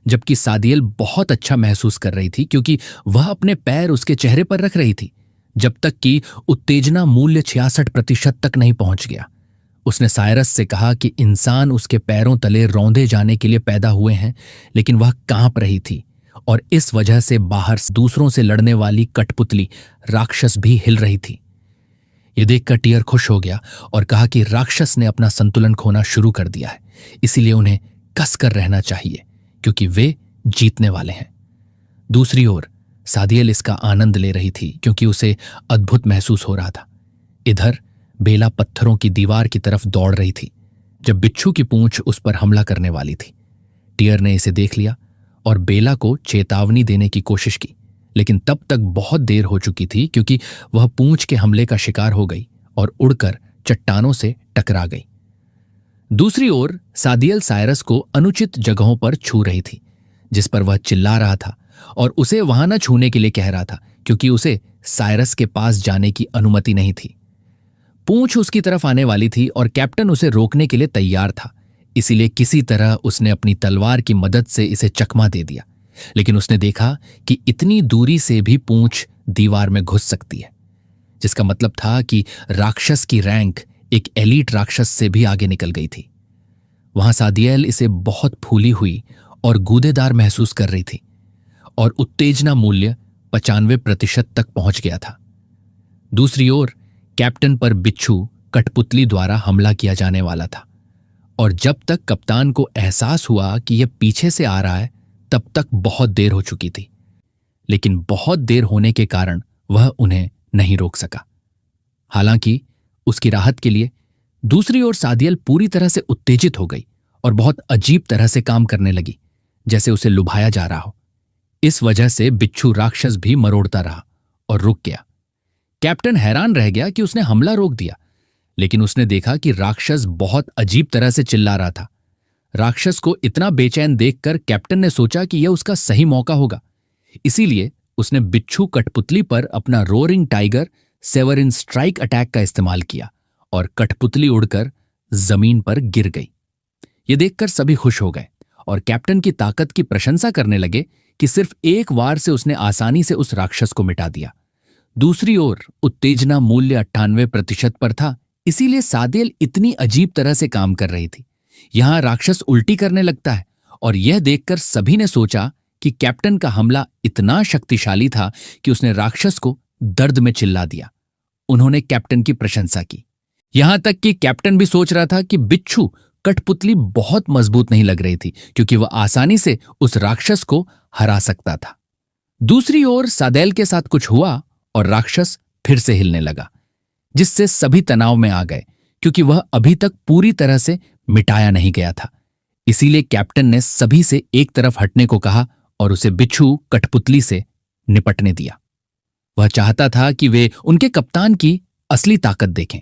जबकि सादियल बहुत अच्छा महसूस कर रही थी, क्योंकि वह अपने पैर उसके चेहरे पर रख रही थी जब तक कि उत्तेजना मूल्य 66% तक नहीं पहुंच गया। उसने साइरस से कहा कि इंसान उसके पैरों तले रौंदे जाने के लिए पैदा हुए हैं, लेकिन वह कांप रही थी और इस वजह से बाहर दूसरों से लड़ने वाली कठपुतली राक्षस भी हिल रही थी। यह देखकर टियर खुश हो गया और कहा कि राक्षस ने अपना संतुलन खोना शुरू कर दिया है, इसीलिए उन्हें कसकर रहना चाहिए, क्योंकि वे जीतने वाले हैं। दूसरी ओर सादियल इसका आनंद ले रही थी, क्योंकि उसे अद्भुत महसूस हो रहा था। इधर बेला पत्थरों की दीवार की तरफ दौड़ रही थी जब बिच्छू की पूंछ उस पर हमला करने वाली थी। टियर ने इसे देख लिया और बेला को चेतावनी देने की कोशिश की, लेकिन तब तक बहुत देर हो चुकी थी, क्योंकि वह पूंछ के हमले का शिकार हो गई और उड़कर चट्टानों से टकरा गई। दूसरी ओर सादियल साइरस को अनुचित जगहों पर छू रही थी, जिस पर वह चिल्ला रहा था और उसे वहां न छूने के लिए कह रहा था, क्योंकि उसे साइरस के पास जाने की अनुमति नहीं थी। पूंछ उसकी तरफ आने वाली थी और कैप्टन उसे रोकने के लिए तैयार था, इसीलिए किसी तरह उसने अपनी तलवार की मदद से इसे चकमा दे दिया। लेकिन उसने देखा कि इतनी दूरी से भी पूंछ दीवार में घुस सकती है, जिसका मतलब था कि राक्षस की रैंक एक एलीट राक्षस से भी आगे निकल गई थी। वहां सादियल इसे बहुत फूली हुई और गूदेदार महसूस कर रही थी और उत्तेजना मूल्य 95% तक पहुंच गया था। दूसरी ओर कैप्टन पर बिच्छू कठपुतली द्वारा हमला किया जाने वाला था, और जब तक कप्तान को एहसास हुआ कि यह पीछे से आ रहा है, तब तक बहुत देर हो चुकी थी। लेकिन बहुत देर होने के कारण वह उन्हें नहीं रोक सका। हालांकि उसकी राहत के लिए दूसरी ओर सादियल पूरी तरह से उत्तेजित हो गई और बहुत अजीब तरह से काम करने लगी, जैसे उसे लुभाया जा रहा हो। इस वजह से बिच्छू राक्षस भी मरोड़ता रहा और रुक गया। कैप्टन हैरान रह गया कि उसने हमला रोक दिया, लेकिन उसने देखा कि राक्षस बहुत अजीब तरह से चिल्ला रहा था। राक्षस को इतना बेचैन देखकर कैप्टन ने सोचा कि यह उसका सही मौका होगा, इसीलिए उसने बिच्छू कठपुतली पर अपना roaring tiger sovereign strike attack का इस्तेमाल किया और कठपुतली उड़कर जमीन पर गिर गई। यह देखकर सभी खुश हो गए और कैप्टन की ताकत की प्रशंसा करने लगे कि सिर्फ एक वार से उसने आसानी से उस राक्षस को मिटा दिया। दूसरी ओर उत्तेजना मूल्य 98% पर था, इसीलिए सादियल इतनी अजीब तरह से काम कर रही थी। यहां राक्षस उल्टी करने लगता है, और यह देखकर सभी ने सोचा कि कैप्टन का हमला इतना शक्तिशाली था कि उसने राक्षस को दर्द में चिल्ला दिया। उन्होंने कैप्टन की प्रशंसा की, यहां तक कि कैप्टन भी सोच रहा था कि बिच्छू कठपुतली बहुत मजबूत नहीं लग रही थी, क्योंकि वह आसानी से उस राक्षस को हरा सकता था। दूसरी ओर सादियल के साथ कुछ हुआ और राक्षस फिर से हिलने लगा, जिससे सभी तनाव में आ गए, क्योंकि वह अभी तक पूरी तरह से मिटाया नहीं गया था। इसीलिए कैप्टन ने सभी से एक तरफ हटने को कहा और उसे बिच्छू कठपुतली से निपटने दिया। वह चाहता था कि वे उनके कप्तान की असली ताकत देखें।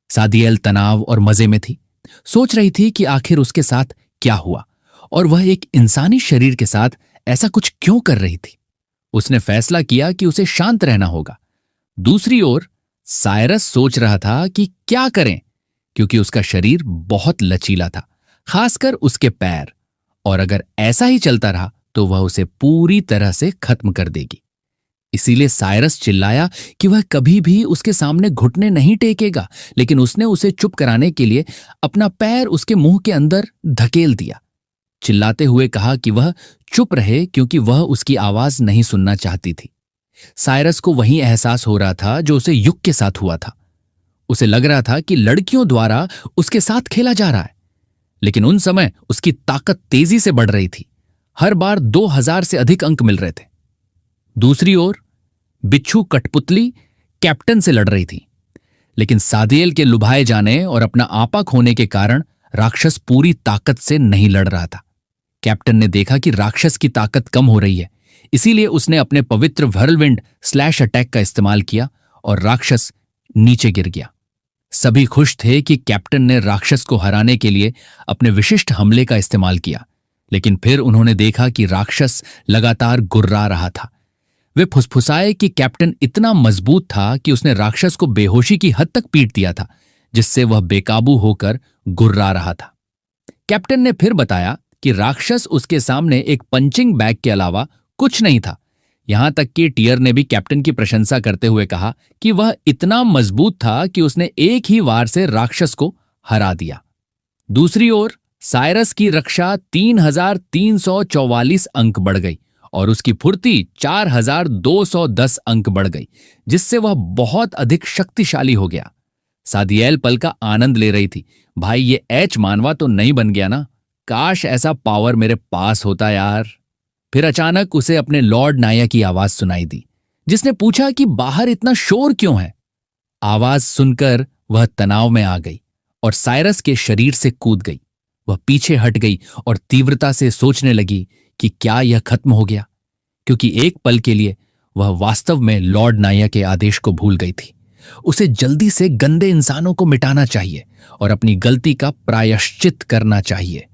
सादियल तनाव और मजे में थी। सोच रही थी कि आखिर उसके साथ क्या हुआ और वह एक इंसानी शरीर के साथ ऐसा कुछ क्यों कर रही थी। उसने फैसला किया कि उसे शांत रहना होगा। दूसरी ओर साइरस सोच रहा था कि क्या करें, क्योंकि उसका शरीर बहुत लचीला था, खासकर उसके पैर, और अगर ऐसा ही चलता रहा तो वह उसे पूरी तरह से खत्म कर देगी। इसीलिए साइरस चिल्लाया कि वह कभी भी उसके सामने घुटने नहीं टेकेगा, लेकिन उसने उसे चुप कराने के लिए अपना पैर उसके मुंह के अंदर धकेल दिया, चिल्लाते हुए कहा कि वह चुप रहे क्योंकि वह उसकी आवाज नहीं सुनना चाहती थी। साइरस को वही एहसास हो रहा था जो उसे युग के साथ हुआ था। उसे लग रहा था कि लड़कियों द्वारा उसके साथ खेला जा रहा है, लेकिन उन समय उसकी ताकत तेजी से बढ़ रही थी। हर बार 2000 से अधिक अंक मिल रहे थे। दूसरी ओर बिच्छू कठपुतली कैप्टन से लड़ रही थी, लेकिन सादियल के लुभाए जाने और अपना आपा खोने के कारण राक्षस पूरी ताकत से नहीं लड़ रहा था। कैप्टन ने देखा कि राक्षस की ताकत कम हो रही है, इसीलिए उसने अपने पवित्र व्हर्लविंड स्लैश अटैक का इस्तेमाल किया और राक्षस नीचे गिर गया। सभी खुश थे कि कैप्टन ने राक्षस को हराने के लिए अपने विशिष्ट हमले का इस्तेमाल किया, लेकिन फिर उन्होंने देखा कि राक्षस लगातार गुर्रा रहा था। वे फुसफुसाए कि कैप्टन इतना मजबूत था कि उसने राक्षस को बेहोशी की हद तक पीट दिया था, जिससे वह बेकाबू होकर गुर्रा रहा था। कैप्टन ने फिर बताया कि राक्षस उसके सामने एक पंचिंग बैग के अलावा कुछ नहीं था। यहां तक कि टियर ने भी कैप्टन की प्रशंसा करते हुए कहा कि वह इतना मजबूत था कि उसने एक ही वार से राक्षस को हरा दिया। दूसरी ओर साइरस की रक्षा 3344 अंक बढ़ गई और उसकी फुर्ती 4210 अंक बढ़ गई, जिससे वह बहुत अधिक शक्तिशाली हो गया। सादियल पल का आनंद ले रही थी। भाई, ये एच मानवा तो नहीं बन गया ना? काश ऐसा पावर मेरे पास होता यार। फिर अचानक उसे अपने लॉर्ड नाया की आवाज सुनाई दी, जिसने पूछा कि बाहर इतना शोर क्यों है। आवाज सुनकर वह तनाव में आ गई और साइरस के शरीर से कूद गई। वह पीछे हट गई और तीव्रता से सोचने लगी कि क्या यह खत्म हो गया, क्योंकि एक पल के लिए वह वास्तव में लॉर्ड नाया के आदेश को भूल गई थी। उसे जल्दी से गंदे इंसानों को मिटाना चाहिए और अपनी गलती का प्रायश्चित करना चाहिए।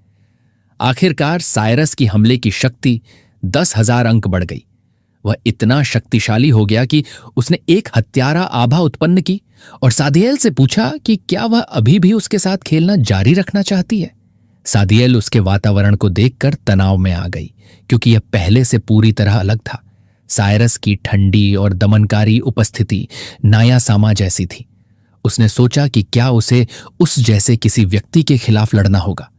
आखिरकार साइरस की हमले की शक्ति 10,000 अंक बढ़ गई। वह इतना शक्तिशाली हो गया कि उसने एक हत्यारा आभा उत्पन्न की और सादियल से पूछा कि क्या वह अभी भी उसके साथ खेलना जारी रखना चाहती है। सादियल उसके वातावरण को देखकर तनाव में आ गई, क्योंकि यह पहले से पूरी तरह अलग था। साइरस की ठंडी और दमनकारी उपस्थिति नाया सामा जैसी थी। उसने सोचा कि क्या उसे उस जैसे किसी व्यक्ति के खिलाफ लड़ना होगा।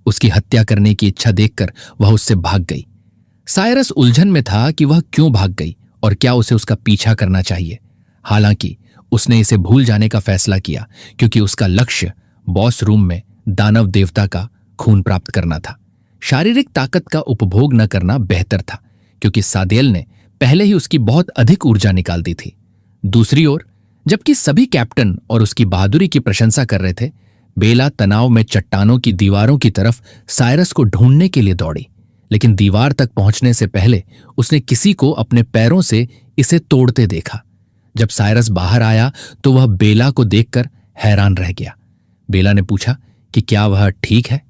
उसकी हत्या करने की इच्छा देखकर वह उससे भाग गई। साइरस उलझन में था कि वह क्यों भाग गई और क्या उसे उसका पीछा करना चाहिए। हालांकि उसने इसे भूल जाने का फैसला किया, क्योंकि उसका लक्ष्य बॉस रूम में दानव देवता का खून प्राप्त करना था। शारीरिक ताकत का उपभोग न करना बेहतर था, क्योंकि सादियल ने पहले ही उसकी बहुत अधिक ऊर्जा निकाल दी थी। दूसरी ओर जबकि सभी कैप्टन और उसकी बहादुरी की प्रशंसा कर रहे थे, बेला तनाव में चट्टानों की दीवारों की तरफ साइरस को ढूंढने के लिए दौड़ी, लेकिन दीवार तक पहुंचने से पहले उसने किसी को अपने पैरों से इसे तोड़ते देखा। जब साइरस बाहर आया तो वह बेला को देखकर हैरान रह गया। बेला ने पूछा कि क्या वह ठीक है,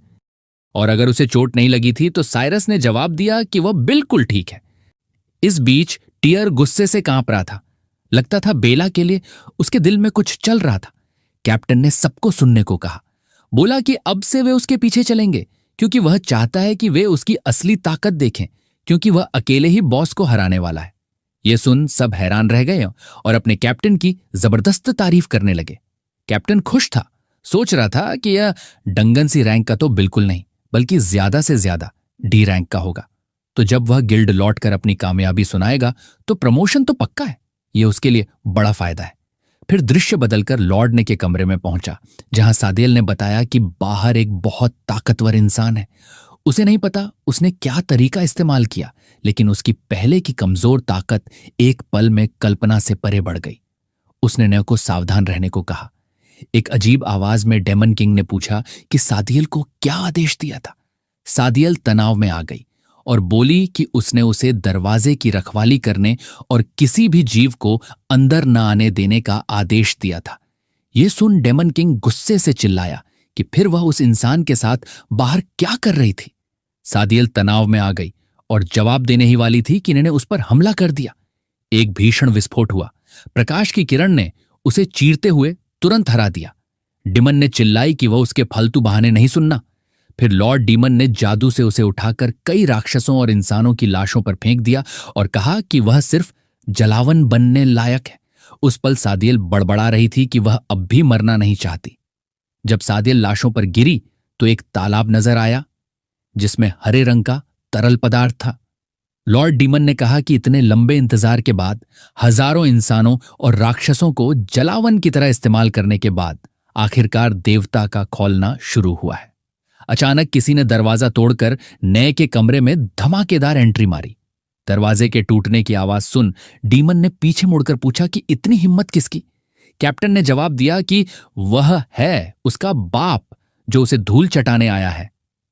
और अगर उसे चोट नहीं लगी थी तो साइरस ने जवाब दिया कि वह बिल्कुल ठीक है। इस बीच टियर गुस्से से कांप रहा था। लगता था बेला के लिए उसके दिल में कुछ चल रहा था। कैप्टन ने सबको सुनने को कहा। बोला कि अब से वे उसके पीछे चलेंगे, क्योंकि वह चाहता है कि वे उसकी असली ताकत देखें, क्योंकि वह अकेले ही बॉस को हराने वाला है। यह सुन सब हैरान रह गए और अपने कैप्टन की जबरदस्त तारीफ करने लगे। कैप्टन खुश था। सोच रहा था कि यह डंगन सी रैंक का तो बिल्कुल नहीं, बल्कि ज्यादा से ज्यादा डी रैंक का होगा। तो जब वह गिल्ड लौटकर अपनी कामयाबी सुनाएगा तो प्रमोशन तो पक्का है। यह उसके लिए बड़ा फायदा है। फिर दृश्य बदलकर लॉर्ड ने के कमरे में पहुंचा, जहां सादियल ने बताया कि बाहर एक बहुत ताकतवर इंसान है। उसे नहीं पता उसने क्या तरीका इस्तेमाल किया, लेकिन उसकी पहले की कमजोर ताकत एक पल में कल्पना से परे बढ़ गई। उसने नय को सावधान रहने को कहा। एक अजीब आवाज में डेमन किंग ने पूछा कि सादियल को क्या आदेश दिया था। सादियल तनाव में आ गई और बोली कि उसने उसे दरवाजे की रखवाली करने और किसी भी जीव को अंदर न आने देने का आदेश दिया था। यह सुन डेमन किंग गुस्से से चिल्लाया कि फिर वह उस इंसान के साथ बाहर क्या कर रही थी। सादियल तनाव में आ गई और जवाब देने ही वाली थी कि इन्होंने उस पर हमला कर दिया। एक भीषण विस्फोट हुआ। प्रकाश की किरण ने उसे चीरते हुए तुरंत हरा दिया। डिमन ने चिल्लाई कि वह उसके फालतू बहाने नहीं सुनना। फिर लॉर्ड डीमन ने जादू से उसे उठाकर कई राक्षसों और इंसानों की लाशों पर फेंक दिया और कहा कि वह सिर्फ जलावन बनने लायक है। उस पल सादियल बड़बड़ा रही थी कि वह अब भी मरना नहीं चाहती। जब सादियल लाशों पर गिरी तो एक तालाब नजर आया जिसमें हरे रंग का तरल पदार्थ था। लॉर्ड डीमन ने कहा कि इतने लंबे इंतजार के बाद, हजारों इंसानों और राक्षसों को जलावन की तरह इस्तेमाल करने के बाद आखिरकार देवता का खौलना शुरू हुआ है। अचानक किसी ने दरवाजा तोड़कर नए के कमरे में धमाकेदार एंट्री मारी। दरवाजे के टूटने की आवाज सुन डीमन ने पीछे मुड़कर पूछा कि इतनी हिम्मत किसकी। कैप्टन ने जवाब दिया कि वह है उसका बाप जो उसे धूल चटाने आया है।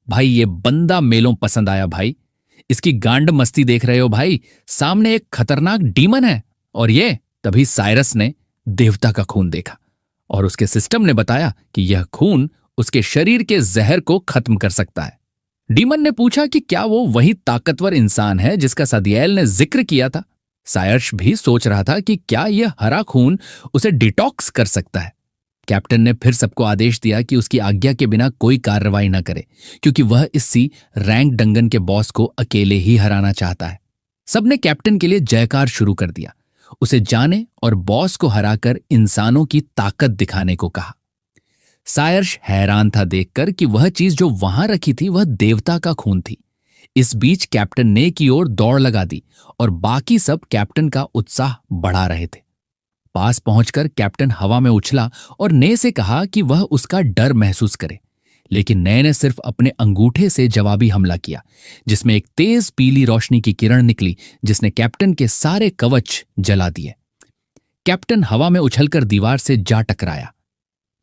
भाई ये बंदा मेलों पसंद आया भाई। इसकी गांड मस्ती देख रहे हो भाई, सामने एक खतरनाक डीमन है। और ये तभी साइरस ने देवता का खून देखा और उसके सिस्टम ने बताया कि यह खून उसके शरीर के जहर को खत्म कर सकता है। डीमन ने पूछा कि क्या वो वही ताकतवर इंसान है जिसका सादियल ने जिक्र किया था। सायर्श भी सोच रहा था कि क्या यह हरा खून उसे डिटॉक्स कर सकता है। कैप्टन ने फिर सबको आदेश दिया कि उसकी आज्ञा के बिना कोई कार्रवाई न करे, क्योंकि वह इसी रैंक डंगन के बॉस को अकेले ही हराना चाहता है। सबने कैप्टन के लिए जयकार शुरू कर दिया। उसे जाने और बॉस को हराकर इंसानों की ताकत दिखाने को कहा। सायर्श हैरान था देखकर कि वह चीज जो वहां रखी थी वह देवता का खून थी। इस बीच कैप्टन ने की ओर दौड़ लगा दी और बाकी सब कैप्टन का उत्साह बढ़ा रहे थे। पास पहुंचकर कैप्टन हवा में उछला और ने से कहा कि वह उसका डर महसूस करे, लेकिन नए ने सिर्फ अपने अंगूठे से जवाबी हमला किया, जिसमें एक तेज पीली रोशनी की किरण निकली जिसने कैप्टन के सारे कवच जला दिए। कैप्टन हवा में उछलकर दीवार से जा टकराया।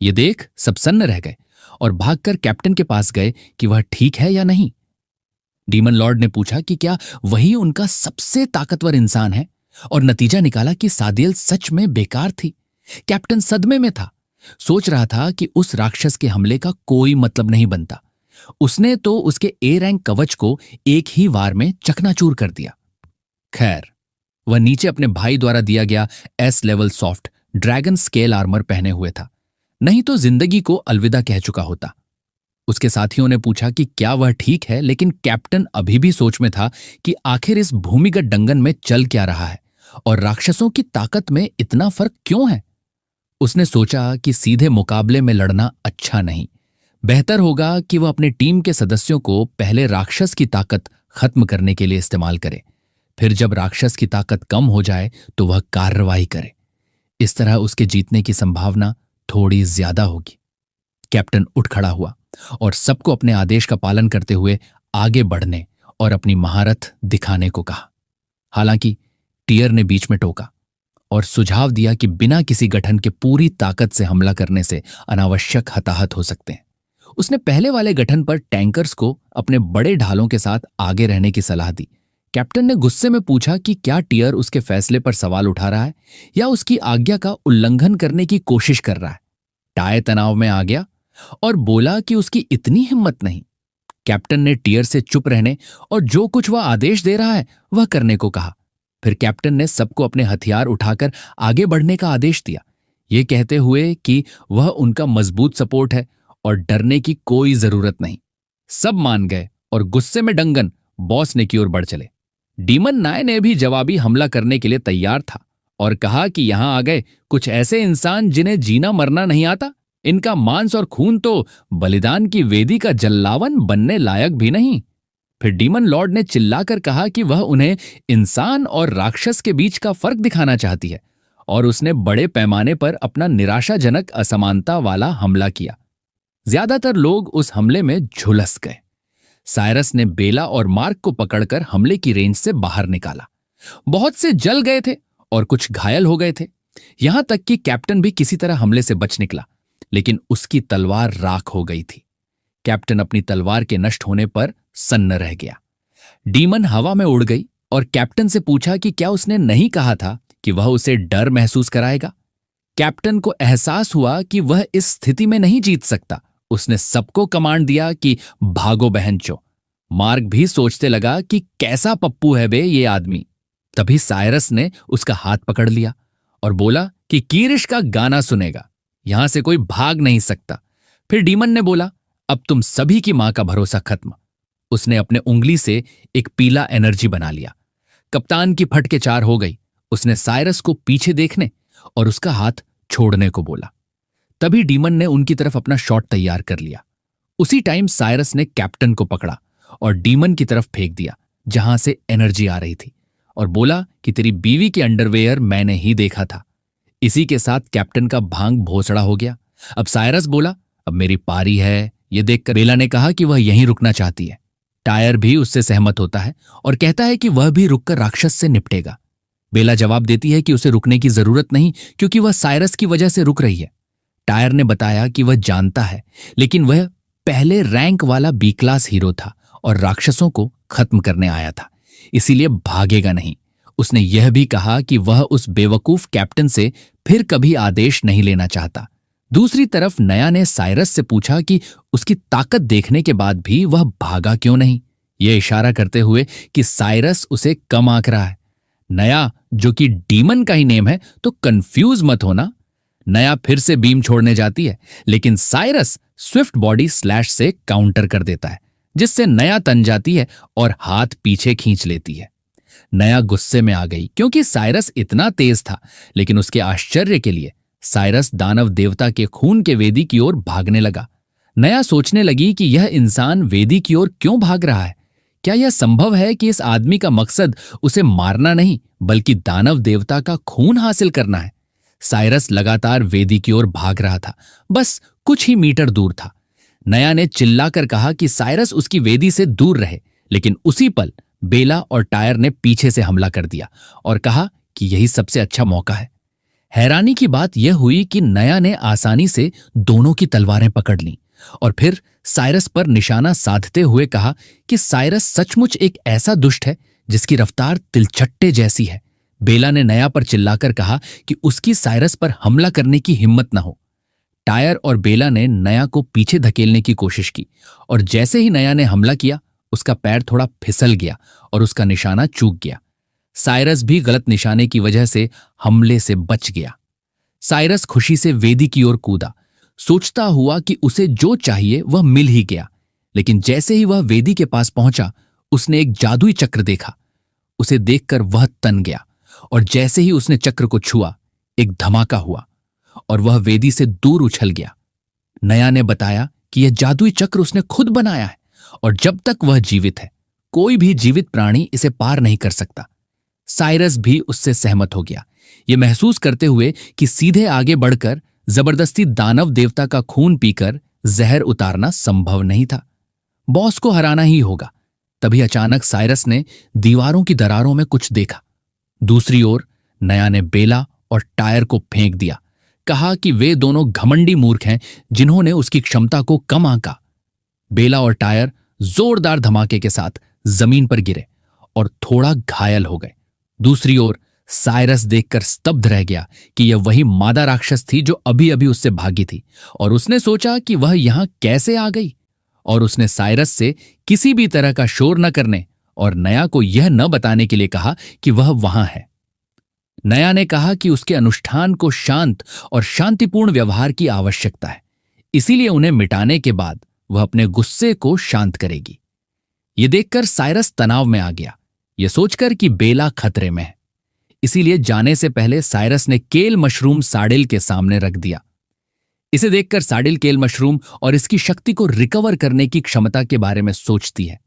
ये देख सब सन्न रह गए और भागकर कैप्टन के पास गए कि वह ठीक है या नहीं। डीमन लॉर्ड ने पूछा कि क्या वही उनका सबसे ताकतवर इंसान है, और नतीजा निकाला कि सादियल सच में बेकार थी। कैप्टन सदमे में था। सोच रहा था कि उस राक्षस के हमले का कोई मतलब नहीं बनता। उसने तो उसके ए रैंक कवच को एक ही वार में चकनाचूर कर दिया। खैर, वह नीचे अपने भाई द्वारा दिया गया S level soft dragon scale armour पहने हुए था, नहीं तो जिंदगी को अलविदा कह चुका होता। उसके साथियों ने पूछा कि क्या वह ठीक है, लेकिन कैप्टन अभी भी सोच में था कि आखिर इस भूमिगत डंगन में चल क्या रहा है और राक्षसों की ताकत में इतना फर्क क्यों है। उसने सोचा कि सीधे मुकाबले में लड़ना अच्छा नहीं, बेहतर होगा कि वह अपने टीम के सदस्यों को पहले राक्षस की ताकत खत्म करने के लिए इस्तेमाल करे, फिर जब राक्षस की ताकत कम हो जाए तो वह कार्रवाई करे। इस तरह उसके जीतने की संभावना थोड़ी ज्यादा होगी। कैप्टन उठ खड़ा हुआ और सबको अपने आदेश का पालन करते हुए आगे बढ़ने और अपनी महारत दिखाने को कहा। हालांकि टियर ने बीच में टोका और सुझाव दिया कि बिना किसी गठन के पूरी ताकत से हमला करने से अनावश्यक हताहत हो सकते हैं। उसने पहले वाले गठन पर टैंकर्स को अपने बड़े ढालों के साथ आगे रहने की सलाह दी। कैप्टन ने गुस्से में पूछा कि क्या टियर उसके फैसले पर सवाल उठा रहा है या उसकी आज्ञा का उल्लंघन करने की कोशिश कर रहा है। टाय तनाव में आ गया और बोला कि उसकी इतनी हिम्मत नहीं। कैप्टन ने टियर से चुप रहने और जो कुछ वह आदेश दे रहा है वह करने को कहा। फिर कैप्टन ने सबको अपने हथियार उठाकर आगे बढ़ने का आदेश दिया, ये कहते हुए कि वह उनका मजबूत सपोर्ट है और डरने की कोई जरूरत नहीं। सब मान गए और गुस्से में डंगन बॉस ने की ओर बढ़ चले। डीमन नाय ने भी जवाबी हमला करने के लिए तैयार था और कहा कि यहां आ गए कुछ ऐसे इंसान जिन्हें जीना मरना नहीं आता। इनका मांस और खून तो बलिदान की वेदी का जल्लावन बनने लायक भी नहीं। फिर डीमन लॉर्ड ने चिल्लाकर कहा कि वह उन्हें इंसान और राक्षस के बीच का फर्क दिखाना चाहती है और उसने बड़े पैमाने पर अपना निराशाजनक असमानता वाला हमला किया। ज्यादातर लोग उस हमले में झुलस गए। साइरस ने बेला और मार्क को पकड़कर हमले की रेंज से बाहर निकाला। बहुत से जल गए थे और कुछ घायल हो गए थे। यहां तक कि कैप्टन भी किसी तरह हमले से बच निकला। लेकिन उसकी तलवार राख हो गई थी। कैप्टन अपनी तलवार के नष्ट होने पर सन्न रह गया। डीमन हवा में उड़ गई और कैप्टन से पूछा कि क्या उसने नहीं कहा था कि वह उसे डर महसूस कराएगा। कैप्टन को एहसास हुआ कि वह इस स्थिति में नहीं जीत सकता। उसने सबको कमांड दिया कि भागो बहनचो। मार्क भी सोचते लगा कि कैसा पप्पू है बे ये आदमी। तभी साइरस ने उसका हाथ पकड़ लिया और बोला कि कीरिश का गाना सुनेगा, यहां से कोई भाग नहीं सकता। फिर डीमन ने बोला, अब तुम सभी की मां का भरोसा खत्म। उसने अपने उंगली से एक पीला एनर्जी बना लिया। कप्तान की फटके चार हो गई। उसने साइरस को पीछे देखने और उसका हाथ छोड़ने को बोला। तभी डीमन ने उनकी तरफ अपना शॉट तैयार कर लिया। उसी टाइम साइरस ने कैप्टन को पकड़ा और डीमन की तरफ फेंक दिया जहां से एनर्जी आ रही थी, और बोला कि तेरी बीवी के अंडरवेयर मैंने ही देखा था। इसी के साथ कैप्टन का भांग भोसड़ा हो गया। अब साइरस बोला, अब मेरी पारी है। यह देखकर बेला ने कहा कि वह यहीं रुकना चाहती है। टायर भी उससे सहमत होता है और कहता है कि वह भी रुककर राक्षस से निपटेगा। बेला जवाब देती है कि उसे रुकने की जरूरत नहीं, क्योंकि वह साइरस की वजह से रुक रही है। टायर ने बताया कि वह जानता है, लेकिन वह पहले रैंक वाला बी क्लास हीरो था और राक्षसों को खत्म करने आया था, इसीलिए भागेगा नहीं। उसने यह भी कहा कि वह उस बेवकूफ कैप्टन से फिर कभी आदेश नहीं लेना चाहता। दूसरी तरफ नया ने साइरस से पूछा कि उसकी ताकत देखने के बाद भी वह भागा क्यों नहीं, यह इशारा करते हुए कि साइरस उसे कम आंक रहा है। नया, जो कि डीमन का ही नेम है, तो कंफ्यूज मत होना। नया फिर से बीम छोड़ने जाती है, लेकिन साइरस स्विफ्ट बॉडी स्लैश से काउंटर कर देता है, जिससे नया तन जाती है और हाथ पीछे खींच लेती है। नया गुस्से में आ गई क्योंकि साइरस इतना तेज था, लेकिन उसके आश्चर्य के लिए साइरस दानव देवता के खून के वेदी की ओर भागने लगा। नया सोचने लगी कि यह इंसान वेदी की ओर क्यों भाग रहा है। क्या यह संभव है कि इस आदमी का मकसद उसे मारना नहीं, बल्कि दानव देवता का खून हासिल करना है। साइरस लगातार वेदी की ओर भाग रहा था, बस कुछ ही मीटर दूर था। नया ने चिल्लाकर कहा कि साइरस उसकी वेदी से दूर रहे, लेकिन उसी पल बेला और टायर ने पीछे से हमला कर दिया और कहा कि यही सबसे अच्छा मौका है। हैरानी की बात यह हुई कि नया ने आसानी से दोनों की तलवारें पकड़ लीं और फिर साइरस पर निशाना साधते हुए कहा कि साइरस सचमुच एक ऐसा दुष्ट है जिसकी रफ्तार तिलचट्टे जैसी है। बेला ने नया पर चिल्लाकर कहा कि उसकी साइरस पर हमला करने की हिम्मत न हो। टायर और बेला ने नया को पीछे धकेलने की कोशिश की और जैसे ही नया ने हमला किया, उसका पैर थोड़ा फिसल गया और उसका निशाना चूक गया। साइरस भी गलत निशाने की वजह से हमले से बच गया। साइरस खुशी से वेदी की ओर कूदा, सोचता हुआ कि उसे जो चाहिए वह मिल ही गया। लेकिन जैसे ही वह वेदी के पास पहुंचा, उसने एक जादुई चक्र देखा। उसे देखकर वह तन गया और जैसे ही उसने चक्र को छुआ, एक धमाका हुआ और वह वेदी से दूर उछल गया। नया ने बताया कि यह जादुई चक्र उसने खुद बनाया है और जब तक वह जीवित है, कोई भी जीवित प्राणी इसे पार नहीं कर सकता। साइरस भी उससे सहमत हो गया, यह महसूस करते हुए कि सीधे आगे बढ़कर जबरदस्ती दानव देवता का खून पीकर जहर उतारना संभव नहीं था। बॉस को हराना ही होगा। तभी अचानक साइरस ने दीवारों की दरारों में कुछ देखा। दूसरी ओर नया ने बेला और टायर को फेंक दिया, कहा कि वे दोनों घमंडी मूर्ख हैं जिन्होंने उसकी क्षमता को कम आंका। बेला और टायर जोरदार धमाके के साथ जमीन पर गिरे और थोड़ा घायल हो गए। दूसरी ओर साइरस देखकर स्तब्ध रह गया कि यह वही मादा राक्षस थी जो अभी अभी उससे भागी थी, और उसने सोचा कि वह यहां कैसे आ गई, और उसने साइरस से किसी भी तरह का शोर न करने और नया को यह न बताने के लिए कहा कि वह वहां है। नया ने कहा कि उसके अनुष्ठान को शांत और शांतिपूर्ण व्यवहार की आवश्यकता है, इसीलिए उन्हें मिटाने के बाद वह अपने गुस्से को शांत करेगी। यह देखकर साइरस तनाव में आ गया, यह सोचकर कि बेला खतरे में है। इसीलिए जाने से पहले साइरस ने केल मशरूम साडिल के सामने रख दिया। इसे देखकर साडिल केल मशरूम और इसकी शक्ति को रिकवर करने की क्षमता के बारे में सोचती है।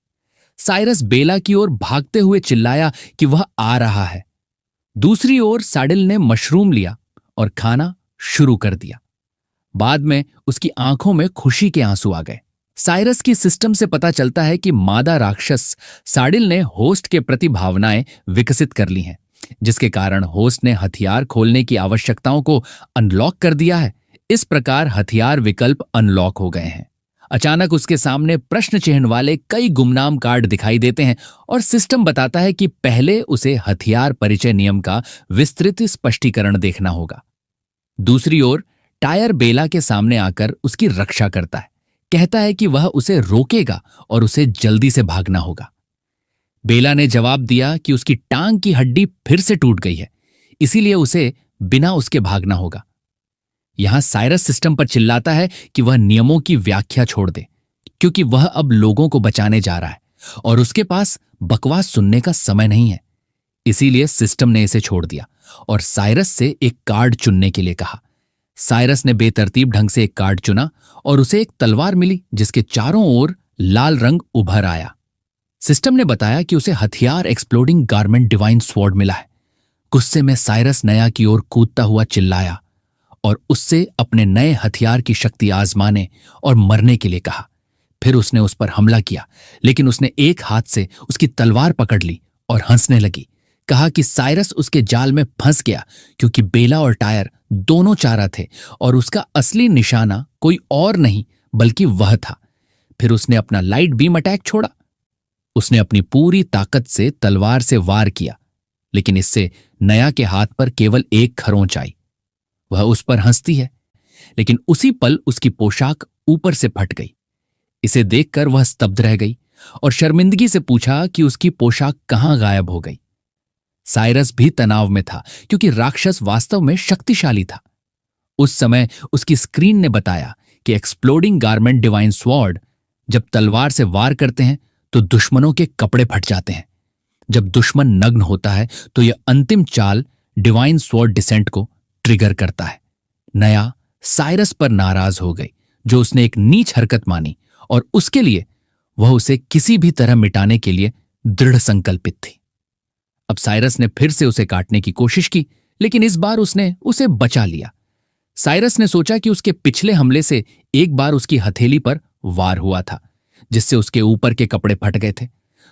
साइरस बेला की ओर भागते हुए चिल्लाया कि वह आ रहा है। दूसरी ओर साडिल ने मशरूम लिया और खाना शुरू कर दिया। बाद में उसकी आंखों में खुशी के आंसू आ गए। साइरस की सिस्टम से पता चलता है कि मादा राक्षस साडिल ने होस्ट के प्रति भावनाएं विकसित कर ली हैं, जिसके कारण होस्ट ने हथियार खोलने की आवश्यकताओं को अनलॉक कर दिया है। इस प्रकार हथियार विकल्प अनलॉक हो गए हैं। अचानक उसके सामने प्रश्न चिन्ह वाले कई गुमनाम कार्ड दिखाई देते हैं और सिस्टम बताता है कि पहले उसे हथियार परिचय नियम का विस्तृत स्पष्टीकरण देखना होगा। दूसरी ओर टायर बेला के सामने आकर उसकी रक्षा करता है, कहता है कि वह उसे रोकेगा और उसे जल्दी से भागना होगा। बेला ने जवाब दिया कि उसकी टांग की हड्डी फिर से टूट गई है, इसीलिए उसे बिना उसके भागना होगा। यहां साइरस सिस्टम पर चिल्लाता है कि वह नियमों की व्याख्या छोड़ दे, क्योंकि वह अब लोगों को बचाने जा रहा है और उसके पास बकवास सुनने का समय नहीं है। इसीलिए सिस्टम ने इसे छोड़ दिया और साइरस से एक कार्ड चुनने के लिए कहा। साइरस ने बेतरतीब ढंग से एक कार्ड चुना और उसे एक तलवार मिली जिसके चारों ओर लाल रंग उभर आया। सिस्टम ने बताया कि उसे हथियार एक्सप्लोडिंग गारमेंट डिवाइन स्वॉर्ड मिला है। गुस्से में साइरस नया की ओर कूदता हुआ चिल्लाया और उससे अपने नए हथियार की शक्ति आजमाने और मरने के लिए कहा। फिर उसने उस पर हमला किया, लेकिन उसने एक हाथ से उसकी तलवार पकड़ ली और हंसने लगी। कहा कि साइरस उसके जाल में फंस गया क्योंकि बेला और टायर दोनों चारा थे और उसका असली निशाना कोई और नहीं बल्कि वह था। फिर उसने अपना लाइट बीम अटैक छोड़ा। उसने अपनी पूरी ताकत से तलवार से वार किया, लेकिन इससे नया के हाथ पर केवल एक खरोंच आई। वह उस पर हंसती है, लेकिन उसी पल उसकी पोशाक ऊपर से फट गई। इसे देखकर वह स्तब्ध रह गई और शर्मिंदगी से पूछा कि उसकी पोशाक कहां गायब हो गई। साइरस भी तनाव में था क्योंकि राक्षस वास्तव में शक्तिशाली था। उस समय उसकी स्क्रीन ने बताया कि एक्सप्लोडिंग गारमेंट डिवाइन स्वॉर्ड जब तलवार से वार करते हैं तो दुश्मनों के कपड़े फट जाते हैं। जब दुश्मन नग्न होता है तो यह अंतिम चाल डिवाइन स्वॉर्ड डिसेंट को ट्रिगर करता है। नया साइरस पर नाराज हो गई, जो उसने एक नीच हरकत मानी और उसके लिए वह उसे किसी भी तरह मिटाने के लिए दृढ़ संकल्पित थी। अब साइरस ने फिर से उसे काटने की कोशिश की, लेकिन इस बार उसने उसे बचा लिया। साइरस ने सोचा कि उसके पिछले हमले से एक बार उसकी हथेली पर वार हुआ था, जिससे उसके ऊपर के कपड़े फट गए थे।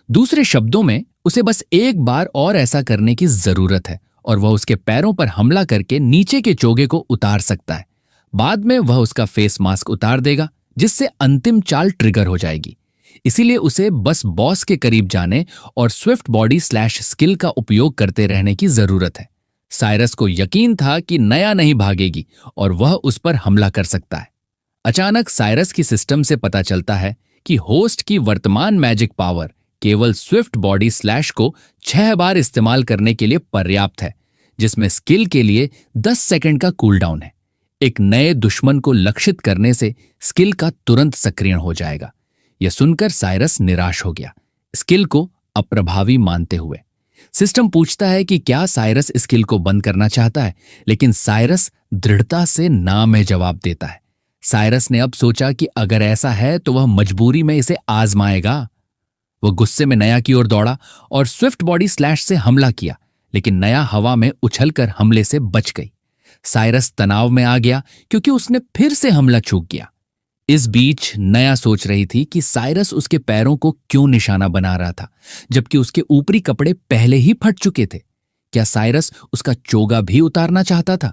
दूसरे शब्दों में उसे बस एक बार और ऐसा करने की जरूरत है और वह उसके पैरों पर हमला करके नीचे के चोगे को उतार सकता है। बाद में वह उसका फेस मास्क उतार देगा, जिससे अंतिम चाल ट्रिगर हो जाएगी। इसीलिए उसे बस बॉस के करीब जाने और स्विफ्ट बॉडी स्लैश स्किल का उपयोग करते रहने की जरूरत है। साइरस को यकीन था कि नया नहीं भागेगी और वह उस पर हमला कर सकता है। अचानक साइरस की सिस्टम से पता चलता है कि होस्ट की वर्तमान मैजिक पावर केवल स्विफ्ट बॉडी स्लैश को 6 बार इस्तेमाल करने के लिए पर्याप्त है, जिसमें स्किल के लिए 10 सेकंड का कूलडाउन है। एक नए दुश्मन को लक्षित करने से स्किल का तुरंत सक्रिय हो जाएगा। यह सुनकर साइरस निराश हो गया, स्किल को अप्रभावी मानते हुए। सिस्टम पूछता है कि क्या साइरस स्किल को बंद करना चाहता है, लेकिन साइरस दृढ़ता से ना में जवाब देता है। साइरस ने अब सोचा कि अगर ऐसा है तो वह मजबूरी में इसे आजमाएगा। वह गुस्से में नया की ओर दौड़ा और स्विफ्ट बॉडी स्लैश से हमला किया, लेकिन नया हवा में उछलकर हमले से बच गई। साइरस तनाव में आ गया क्योंकि उसने फिर से हमला चूक गया। इस बीच नया सोच रही थी कि साइरस उसके पैरों को क्यों निशाना बना रहा था, जबकि उसके ऊपरी कपड़े पहले ही फट चुके थे। क्या साइरस उसका चोगा भी उतारना चाहता था?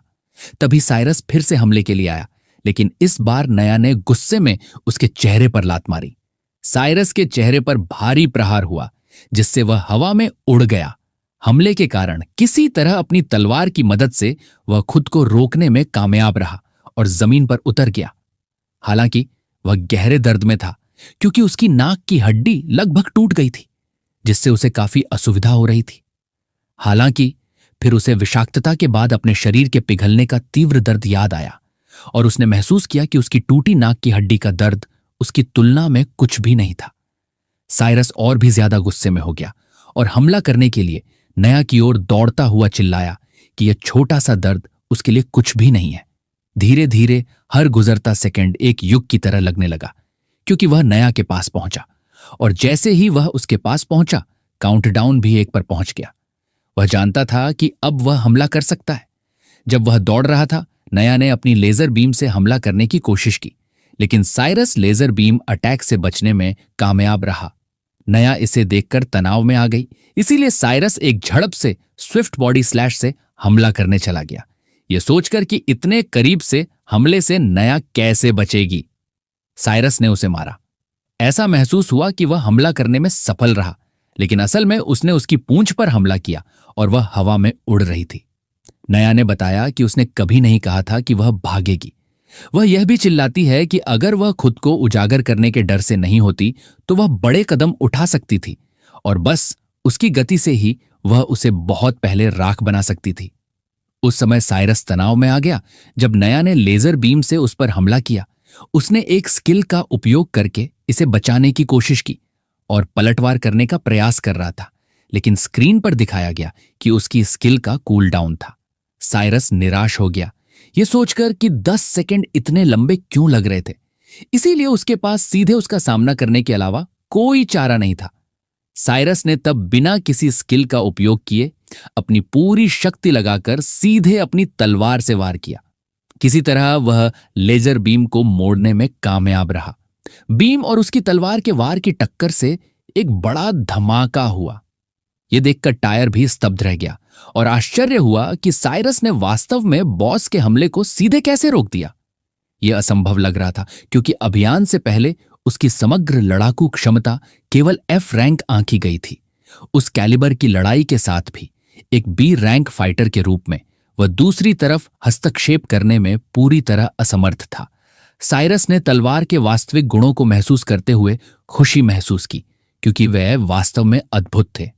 तभी साइरस फिर से हमले के लिए आया, लेकिन इस बार नया ने गुस्से में उसके चेहरे पर लात मारी। साइरस के चेहरे पर भारी प्रहार हुआ, जिससे वह हवा में उड़ गया। हमले के कारण किसी तरह अपनी तलवार की मदद से वह खुद को रोकने में कामयाब रहा और जमीन पर उतर गया। हालांकि वह गहरे दर्द में था क्योंकि उसकी नाक की हड्डी लगभग टूट गई थी, जिससे उसे काफी असुविधा हो रही थी। हालांकि फिर उसे विषाक्तता के बाद अपने शरीर के पिघलने का तीव्र दर्द याद आया और उसने महसूस किया कि उसकी टूटी नाक की हड्डी का दर्द उसकी तुलना में कुछ भी नहीं था। साइरस और भी ज्यादा गुस्से में हो गया और हमला करने के लिए नया की ओर दौड़ता हुआ चिल्लाया कि यह छोटा सा दर्द उसके लिए कुछ भी नहीं है। धीरे धीरे हर गुजरता सेकंड एक युग की तरह लगने लगा, क्योंकि वह नया के पास पहुंचा और जैसे ही वह उसके पास पहुंचा, काउंटडाउन भी 1 पर पहुंच गया। वह जानता था कि अब वह हमला कर सकता है। जब वह दौड़ रहा था, नया ने अपनी लेजर बीम से हमला करने की कोशिश की, लेकिन साइरस लेजर बीम अटैक से बचने में कामयाब रहा। नया इसे देखकर तनाव में आ गई, इसीलिए साइरस एक झड़प से स्विफ्ट बॉडी स्लैश से हमला करने चला गया। यह सोचकर कि इतने करीब से हमले से नया कैसे बचेगी। साइरस ने उसे मारा। ऐसा महसूस हुआ कि वह हमला करने में सफल रहा, लेकिन असल में उसने उसकी पूंछ पर हमला किया और वह हवा में उड़ रही थी। नया ने बताया कि उसने कभी नहीं कहा था कि वह भागेगी। वह यह भी चिल्लाती है कि अगर वह खुद को उजागर करने के डर से नहीं होती तो वह बड़े कदम उठा सकती थी और बस उसकी गति से ही वह उसे बहुत पहले राख बना सकती थी। उस समय साइरस तनाव में आ गया जब नया ने लेजर बीम से उस पर हमला किया। उसने एक स्किल का उपयोग करके इसे बचाने की कोशिश की और पलटवार करने का प्रयास कर रहा था, लेकिन स्क्रीन पर दिखाया गया कि उसकी स्किल का कूल डाउन था। साइरस निराश हो गया, यह सोचकर कि 10 सेकंड इतने लंबे क्यों लग रहे थे। इसीलिए उसके पास सीधे उसका सामना करने के अलावा कोई चारा नहीं था। साइरस ने तब बिना किसी स्किल का उपयोग किए अपनी पूरी शक्ति लगाकर सीधे अपनी तलवार से वार किया। किसी तरह वह लेजर बीम को मोड़ने में कामयाब रहा। बीम और उसकी तलवार के वार की टक्कर से एक बड़ा धमाका हुआ। यह देखकर टायर भी स्तब्ध रह गया और आश्चर्य हुआ कि साइरस ने वास्तव में बॉस के हमले को सीधे कैसे रोक दिया। यह असंभव लग रहा था क्योंकि अभियान से पहले उसकी समग्र लड़ाकू क्षमता केवल F रैंक आंकी गई थी। उस कैलिबर की लड़ाई के साथ भी एक B रैंक फाइटर के रूप में वह दूसरी तरफ हस्तक्षेप करने में पूरी तरह असमर्थ था। साइरस ने तलवार के वास्तविक गुणों को महसूस करते हुए खुशी महसूस की क्योंकि वे वास्तव में अद्भुत थे।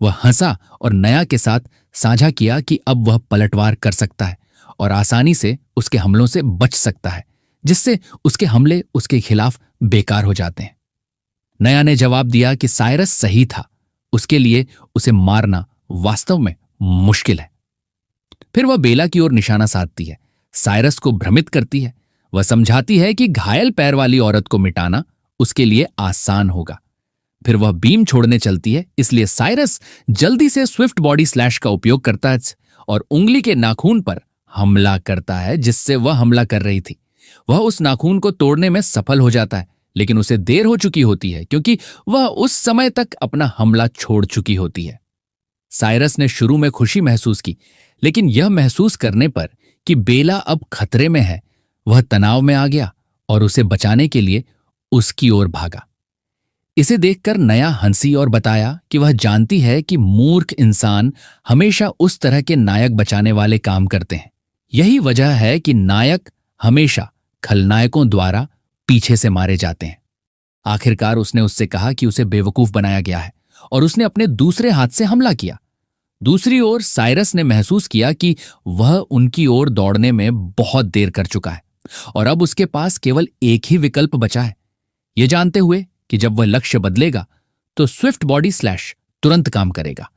वह हंसा और नया के साथ साझा किया कि अब वह पलटवार कर सकता है और आसानी से उसके हमलों से बच सकता है, जिससे उसके हमले उसके खिलाफ बेकार हो जाते हैं। नया ने जवाब दिया कि साइरस सही था, उसके लिए उसे मारना वास्तव में मुश्किल है। फिर वह बेला की ओर निशाना साधती है, साइरस को भ्रमित करती है। वह समझाती है कि घायल पैर वाली औरत को मिटाना उसके लिए आसान होगा। फिर वह बीम छोड़ने चलती है, इसलिए साइरस जल्दी से स्विफ्ट बॉडी स्लैश का उपयोग करता है और उंगली के नाखून पर हमला करता है जिससे वह हमला कर रही थी। वह उस नाखून को तोड़ने में सफल हो जाता है, लेकिन उसे देर हो चुकी होती है क्योंकि वह उस समय तक अपना हमला छोड़ चुकी होती है। साइरस ने शुरू में खुशी महसूस की, लेकिन यह महसूस करने पर कि बेला अब खतरे में है, वह तनाव में आ गया और उसे बचाने के लिए उसकी ओर भागा। इसे देखकर नया हंसी और बताया कि वह जानती है कि मूर्ख इंसान हमेशा उस तरह के नायक बचाने वाले काम करते हैं। यही वजह है कि नायक हमेशा खलनायकों द्वारा पीछे से मारे जाते हैं। आखिरकार उसने उससे कहा कि उसे बेवकूफ बनाया गया है और उसने अपने दूसरे हाथ से हमला किया। दूसरी ओर साइरस ने महसूस किया कि वह उनकी ओर दौड़ने में बहुत देर कर चुका है और अब उसके पास केवल एक ही विकल्प बचा है। यह जानते हुए कि जब वह लक्ष्य बदलेगा तो स्विफ्ट बॉडी स्लैश तुरंत काम करेगा,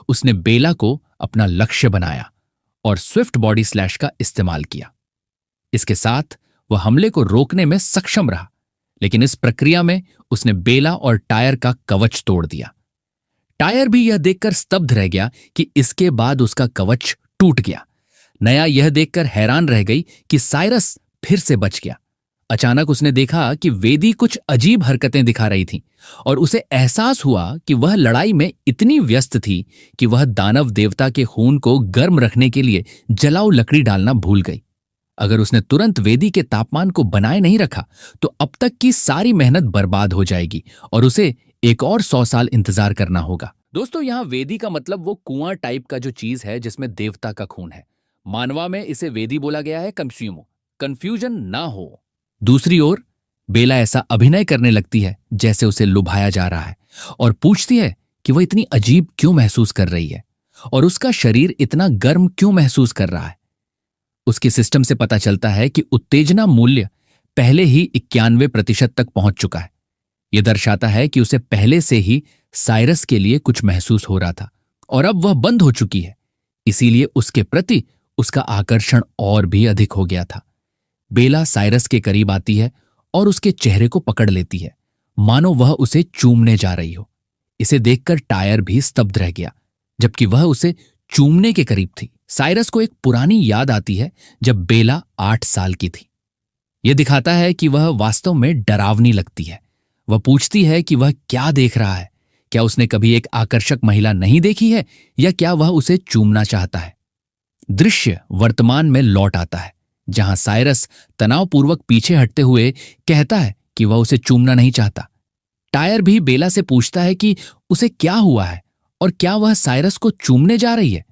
उसने बेला को अपना लक्ष्य बनाया और स्विफ्ट बॉडी स्लैश का इस्तेमाल किया। इसके साथ वह हमले को रोकने में सक्षम रहा, लेकिन इस प्रक्रिया में उसने बेला और टायर का कवच तोड़ दिया। टायर भी यह देखकर स्तब्ध रह गया कि इसके बाद उसका कवच टूट गया। नया यह देखकर हैरान रह गई कि साइरस फिर से बच गया। अचानक उसने देखा कि वेदी कुछ अजीब हरकतें दिखा रही थी और उसे एहसास हुआ कि वह लड़ाई में इतनी व्यस्त थी कि वह दानव देवता के खून को गर्म रखने के लिए जलाऊ लकड़ी डालना भूल गई। अगर उसने तुरंत वेदी के तापमान को बनाए नहीं रखा तो अब तक की सारी मेहनत बर्बाद हो जाएगी और उसे एक और 100 साल इंतजार करना होगा। दोस्तों, यहां वेदी का मतलब वो कुआं टाइप का जो चीज है जिसमें देवता का खून है। मानवा में इसे वेदी बोला गया है, कंफ्यूजन ना हो। दूसरी ओर बेला ऐसा अभिनय करने लगती है जैसे उसे लुभाया जा रहा है और पूछती है कि वह इतनी अजीब क्यों महसूस कर रही है और उसका शरीर इतना गर्म क्यों महसूस कर रहा है। उसके सिस्टम से पता चलता है कि उत्तेजना मूल्य पहले ही 91% तक पहुंच चुका है। यह दर्शाता है कि उसे पहले से ही साइरस के लिए कुछ महसूस हो रहा था और अब वह बंद हो चुकी है, इसीलिए उसके प्रति उसका आकर्षण और भी अधिक हो गया था। बेला साइरस के करीब आती है और उसके चेहरे को पकड़ लेती है, मानो वह उसे चूमने जा रही हो। इसे देखकर टायर भी स्तब्ध रह गया, जबकि वह उसे चूमने के करीब थी। साइरस को एक पुरानी याद आती है जब बेला 8 साल की थी। यह दिखाता है कि वह वास्तव में डरावनी लगती है। वह पूछती है कि वह क्या देख रहा है, क्या उसने कभी एक आकर्षक महिला नहीं देखी है या क्या वह उसे चूमना चाहता है। दृश्य वर्तमान में लौट आता है, जहां साइरस तनावपूर्वक पीछे हटते हुए कहता है कि वह उसे चूमना नहीं चाहता। टायर भी बेला से पूछता है कि उसे क्या हुआ है और क्या वह साइरस को चूमने जा रही है।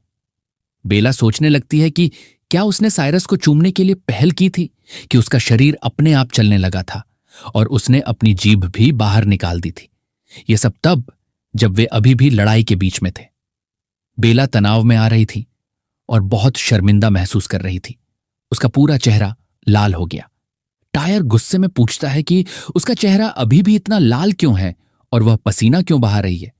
बेला सोचने लगती है कि क्या उसने साइरस को चूमने के लिए पहल की थी, कि उसका शरीर अपने आप चलने लगा था और उसने अपनी जीभ भी बाहर निकाल दी थी। यह सब तब जब वे अभी भी लड़ाई के बीच में थे। बेला तनाव में आ रही थी और बहुत शर्मिंदा महसूस कर रही थी। उसका पूरा चेहरा लाल हो गया। टायर गुस्से में पूछता है कि उसका चेहरा अभी भी इतना लाल क्यों है और वह पसीना क्यों बहा रही है।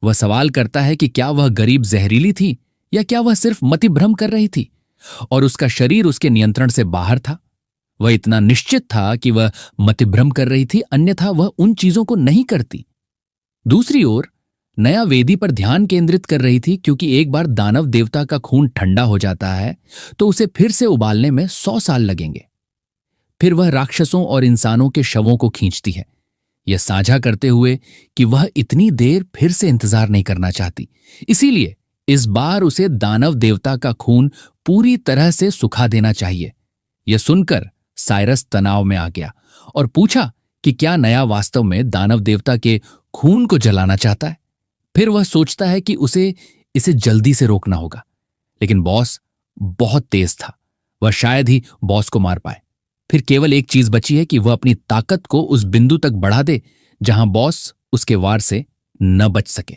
वह सवाल करता है कि क्या वह गरीब जहरीली थी या क्या वह सिर्फ मतिभ्रम कर रही थी और उसका शरीर उसके नियंत्रण से बाहर था। वह इतना निश्चित था कि वह मतिभ्रम कर रही थी, अन्यथा वह उन चीजों को नहीं करती। दूसरी ओर नया वेदी पर ध्यान केंद्रित कर रही थी, क्योंकि एक बार दानव देवता का खून ठंडा हो जाता है तो उसे फिर से उबालने में 100 साल लगेंगे। फिर वह राक्षसों और इंसानों के शवों को खींचती है, यह साझा करते हुए कि वह इतनी देर फिर से इंतजार नहीं करना चाहती। इसीलिए इस बार उसे दानव देवता का खून पूरी तरह से सुखा देना चाहिए। यह सुनकर साइरस तनाव में आ गया और पूछा कि क्या नया वास्तव में दानव देवता के खून को जलाना चाहता है। फिर वह सोचता है कि उसे इसे जल्दी से रोकना होगा, लेकिन बॉस बहुत तेज था, वह शायद ही बॉस को मार पाए। फिर केवल एक चीज बची है कि वह अपनी ताकत को उस बिंदु तक बढ़ा दे जहां बॉस उसके वार से न बच सके।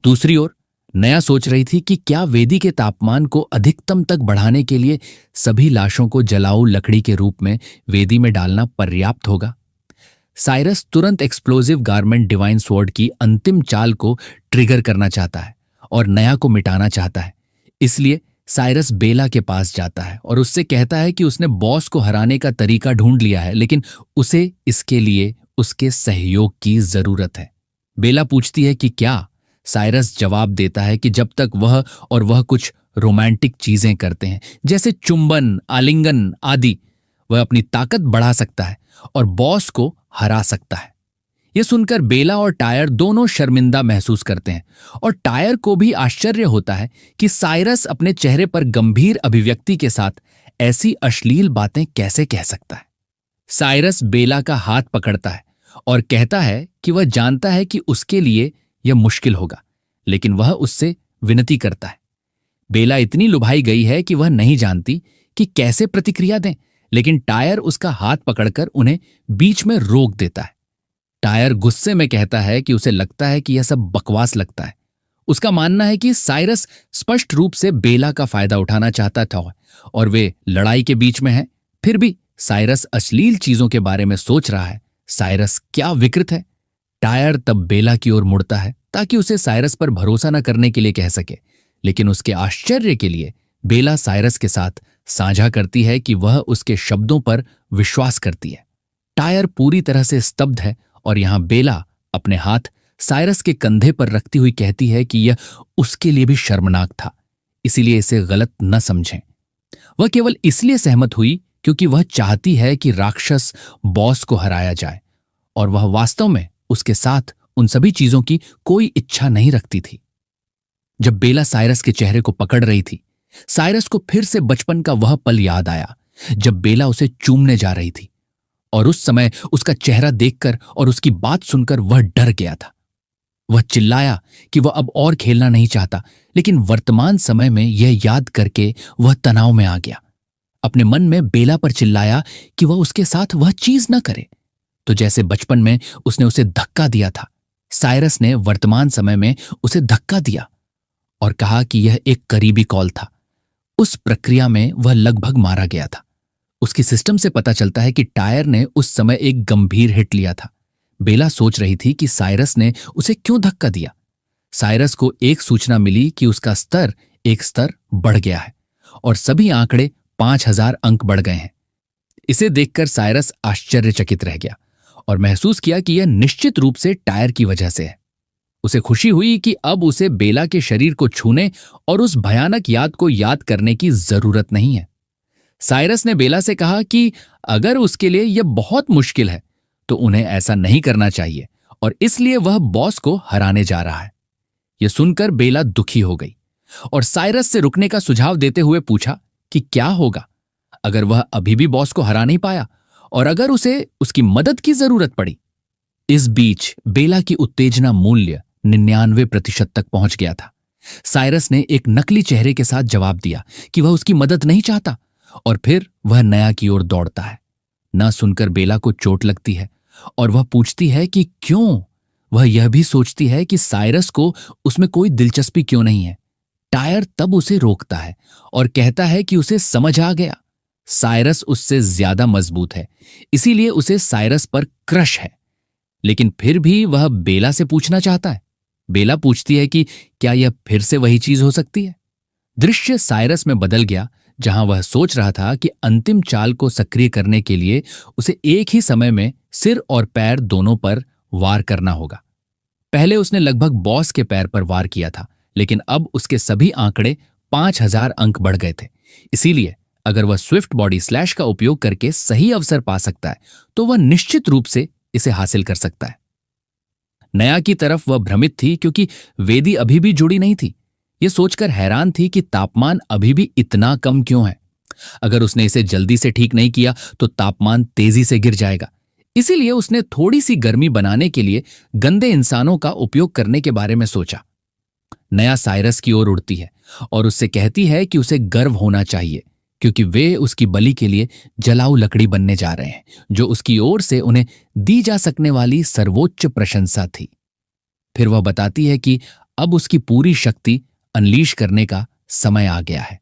दूसरी ओर नया सोच रही थी कि क्या वेदी के तापमान को अधिकतम तक बढ़ाने के लिए सभी लाशों को जलाऊ लकड़ी के रूप में वेदी में डालना पर्याप्त होगा। साइरस तुरंत एक्सप्लोजिव गारमेंट डिवाइन स्वॉर्ड की अंतिम चाल को ट्रिगर करना चाहता है और नया को मिटाना चाहता है। इसलिए साइरस बेला के पास जाता है और उससे कहता है कि उसने बॉस को हराने का तरीका ढूंढ लिया है, लेकिन उसे इसके लिए उसके सहयोग की जरूरत है। बेला पूछती है कि क्या। साइरस जवाब देता है कि जब तक वह कुछ रोमांटिक चीजें करते हैं, जैसे चुंबन, आलिंगन आदि, वह अपनी ताकत बढ़ा सकता है और बॉस को हरा सकता है। यह सुनकर बेला और टायर दोनों शर्मिंदा महसूस करते हैं और टायर को भी आश्चर्य होता है कि साइरस अपने चेहरे पर गंभीर अभिव्यक्ति के साथ ऐसी अश्लील बातें कैसे कह सकता है। साइरस बेला का हाथ पकड़ता है और कहता है कि वह जानता है कि उसके लिए यह मुश्किल होगा, लेकिन वह उससे विनती करता है। बेला इतनी लुभाई गई है कि वह नहीं जानती कि कैसे प्रतिक्रिया दें, लेकिन टायर उसका हाथ पकड़कर उन्हें बीच में रोक देता है। टायर गुस्से में कहता है कि उसे लगता है कि यह सब बकवास लगता है। उसका मानना है कि साइरस स्पष्ट रूप से बेला का फायदा उठाना चाहता था और वे लड़ाई के बीच में हैं। फिर भी साइरस अश्लील चीजों के बारे में सोच रहा है। साइरस क्या विकृत है। टायर तब बेला की ओर मुड़ता है ताकि उसे साइरस पर भरोसा न करने के लिए कह सके, लेकिन उसके आश्चर्य के लिए बेला साइरस के साथ साझा करती है कि वह उसके शब्दों पर विश्वास करती है। टायर पूरी तरह से स्तब्ध है और यहां बेला अपने हाथ साइरस के कंधे पर रखती हुई कहती है कि यह उसके लिए भी शर्मनाक था, इसीलिए इसे गलत न समझें। वह केवल इसलिए सहमत हुई क्योंकि वह चाहती है कि राक्षस बॉस को हराया जाए और वह वास्तव में उसके साथ उन सभी चीजों की कोई इच्छा नहीं रखती थी। जब बेला साइरस के चेहरे को पकड़ रही थी, साइरस को फिर से बचपन का वह पल याद आया जब बेला उसे चूमने जा रही थी, और उस समय उसका चेहरा देखकर और उसकी बात सुनकर वह डर गया था। वह चिल्लाया कि वह अब और खेलना नहीं चाहता, लेकिन वर्तमान समय में यह याद करके वह तनाव में आ गया। अपने मन में बेला पर चिल्लाया कि वह उसके साथ वह चीज न करे, तो जैसे बचपन में उसने उसे धक्का दिया था, साइरस ने वर्तमान समय में उसे धक्का दिया और कहा कि यह एक करीबी कॉल था। उस प्रक्रिया में वह लगभग मारा गया था। उसकी सिस्टम से पता चलता है कि टायर ने उस समय एक गंभीर हिट लिया था। बेला सोच रही थी कि साइरस ने उसे क्यों धक्का दिया। साइरस को एक सूचना मिली कि उसका स्तर एक स्तर बढ़ गया है और सभी आंकड़े 5000 अंक बढ़ गए हैं। इसे देखकर साइरस आश्चर्यचकित रह गया और महसूस किया कि यह निश्चित रूप से टायर की वजह से है। उसे खुशी हुई कि अब उसे बेला के शरीर को छूने और उस भयानक याद को याद करने की जरूरत नहीं है। साइरस ने बेला से कहा कि अगर उसके लिए यह बहुत मुश्किल है तो उन्हें ऐसा नहीं करना चाहिए और इसलिए वह बॉस को हराने जा रहा है। यह सुनकर बेला दुखी हो गई। और साइरस से रुकने का सुझाव देते हुए पूछा कि क्या होगा अगर वह अभी भी बॉस को हरा नहीं पाया और अगर उसे उसकी मदद की जरूरत पड़ी। इस बीच बेला की उत्तेजना मूल्य 99% तक पहुंच गया था। साइरस ने एक नकली चेहरे के साथ जवाब दिया कि वह उसकी मदद नहीं चाहता और फिर वह नया की ओर दौड़ता है। न सुनकर बेला को चोट लगती है और वह पूछती है कि क्यों। वह यह भी सोचती है कि साइरस को उसमें कोई दिलचस्पी क्यों नहीं है। टायर तब उसे रोकता है और कहता है कि उसे समझ आ गया, साइरस उससे ज्यादा मजबूत है, इसीलिए उसे साइरस पर क्रश है। लेकिन फिर भी वह बेला से पूछना चाहता है। बेला पूछती है कि क्या यह फिर से वही चीज हो सकती है। दृश्य साइरस में बदल गया, जहां वह सोच रहा था कि अंतिम चाल को सक्रिय करने के लिए उसे एक ही समय में सिर और पैर दोनों पर वार करना होगा। पहले उसने लगभग बॉस के पैर पर वार किया था, लेकिन अब उसके सभी आंकड़े 5000 अंक बढ़ गए थे। इसीलिए अगर वह स्विफ्ट बॉडी स्लैश का उपयोग करके सही अवसर पा सकता है तो वह निश्चित रूप से इसे हासिल कर सकता है। नया की तरफ वह भ्रमित थी क्योंकि वेदी अभी भी जुड़ी नहीं थी। यह सोचकर हैरान थी कि तापमान अभी भी इतना कम क्यों है। अगर उसने इसे जल्दी से ठीक नहीं किया तो तापमान तेजी से गिर जाएगा। इसीलिए उसने थोड़ी सी गर्मी बनाने के लिए गंदे इंसानों का उपयोग करने के बारे में सोचा। नया साइरस की ओर उड़ती है और उससे कहती है कि उसे गर्व होना चाहिए क्योंकि वे उसकी बलि के लिए जलाऊ लकड़ी बनने जा रहे हैं, जो उसकी ओर से उन्हें दी जा सकने वाली सर्वोच्च प्रशंसा थी। फिर वह बताती है कि अब उसकी पूरी शक्ति अनलीश करने का समय आ गया है।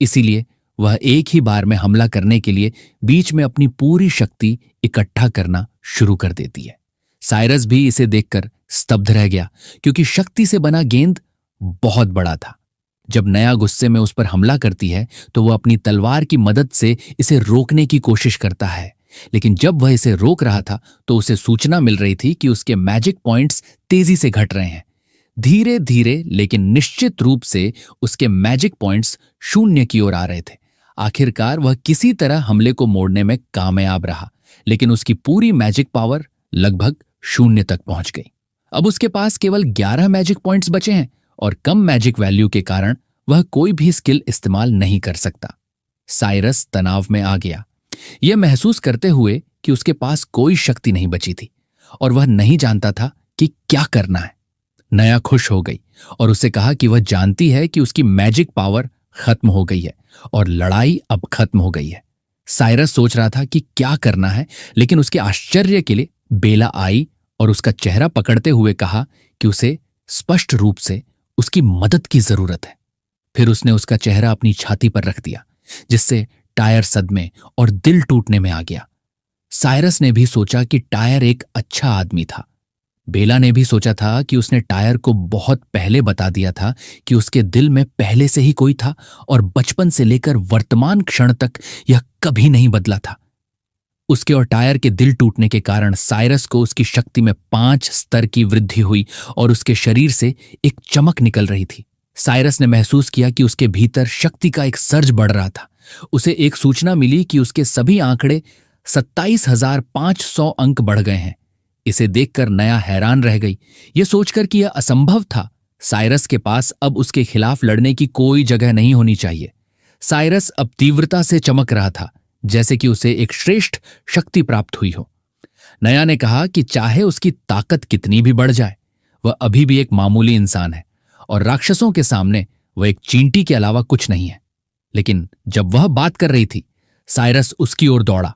इसीलिए वह एक ही बार में हमला करने के लिए बीच में अपनी पूरी शक्ति इकट्ठा करना शुरू कर देती है। साइरस भी इसे देखकर स्तब्ध रह गया क्योंकि शक्ति से बना गेंद बहुत बड़ा था। जब नया गुस्से में उस पर हमला करती है तो वह अपनी तलवार की मदद से इसे रोकने की कोशिश करता है, लेकिन जब वह इसे रोक रहा था तो उसे सूचना मिल रही थी कि उसके मैजिक पॉइंट्स तेजी से घट रहे हैं। धीरे धीरे लेकिन निश्चित रूप से उसके मैजिक पॉइंट्स शून्य की ओर आ रहे थे। आखिरकार वह किसी तरह हमले को मोड़ने में कामयाब रहा, लेकिन उसकी पूरी मैजिक पावर लगभग शून्य तक पहुंच गई। अब उसके पास केवल 11 मैजिक पॉइंट्स बचे हैं और कम मैजिक वैल्यू के कारण वह कोई भी स्किल इस्तेमाल नहीं कर सकता। साइरस तनाव में आ गया, यह महसूस करते हुए कि उसके पास कोई शक्ति नहीं बची थी और वह नहीं जानता था कि क्या करना है। नया खुश हो गई और उससे कहा कि वह जानती है कि उसकी मैजिक पावर खत्म हो गई है और लड़ाई अब खत्म हो गई है। साइरस सोच रहा था कि क्या करना है, लेकिन उसके आश्चर्य के लिए बेला आई और उसका चेहरा पकड़ते हुए कहा कि उसे स्पष्ट रूप से उसकी मदद की जरूरत है। फिर उसने उसका चेहरा अपनी छाती पर रख दिया, जिससे टायर सदमे और दिल टूटने में आ गया। साइरस ने भी सोचा कि टायर एक अच्छा आदमी था। बेला ने भी सोचा था कि उसने टायर को बहुत पहले बता दिया था कि उसके दिल में पहले से ही कोई था और बचपन से लेकर वर्तमान क्षण तक यह कभी नहीं बदला था। उसके और टायर के दिल टूटने के कारण साइरस को उसकी शक्ति में 5 स्तर की वृद्धि हुई और उसके शरीर से एक चमक निकल रही थी। साइरस ने महसूस किया कि उसके भीतर शक्ति का एक सर्ज बढ़ रहा था। उसे एक सूचना मिली कि उसके सभी आंकड़े 27,500 अंक बढ़ गए हैं। इसे देखकर नया हैरान रह गई, यह सोचकर कि यह असंभव था। साइरस के पास अब उसके खिलाफ लड़ने की कोई जगह नहीं होनी चाहिए। साइरस अब तीव्रता से चमक रहा था, जैसे कि उसे एक श्रेष्ठ शक्ति प्राप्त हुई हो। नया ने कहा कि चाहे उसकी ताकत कितनी भी बढ़ जाए, वह अभी भी एक मामूली इंसान है और राक्षसों के सामने वह एक चींटी के अलावा कुछ नहीं है। लेकिन जब वह बात कर रही थी, साइरस उसकी ओर दौड़ा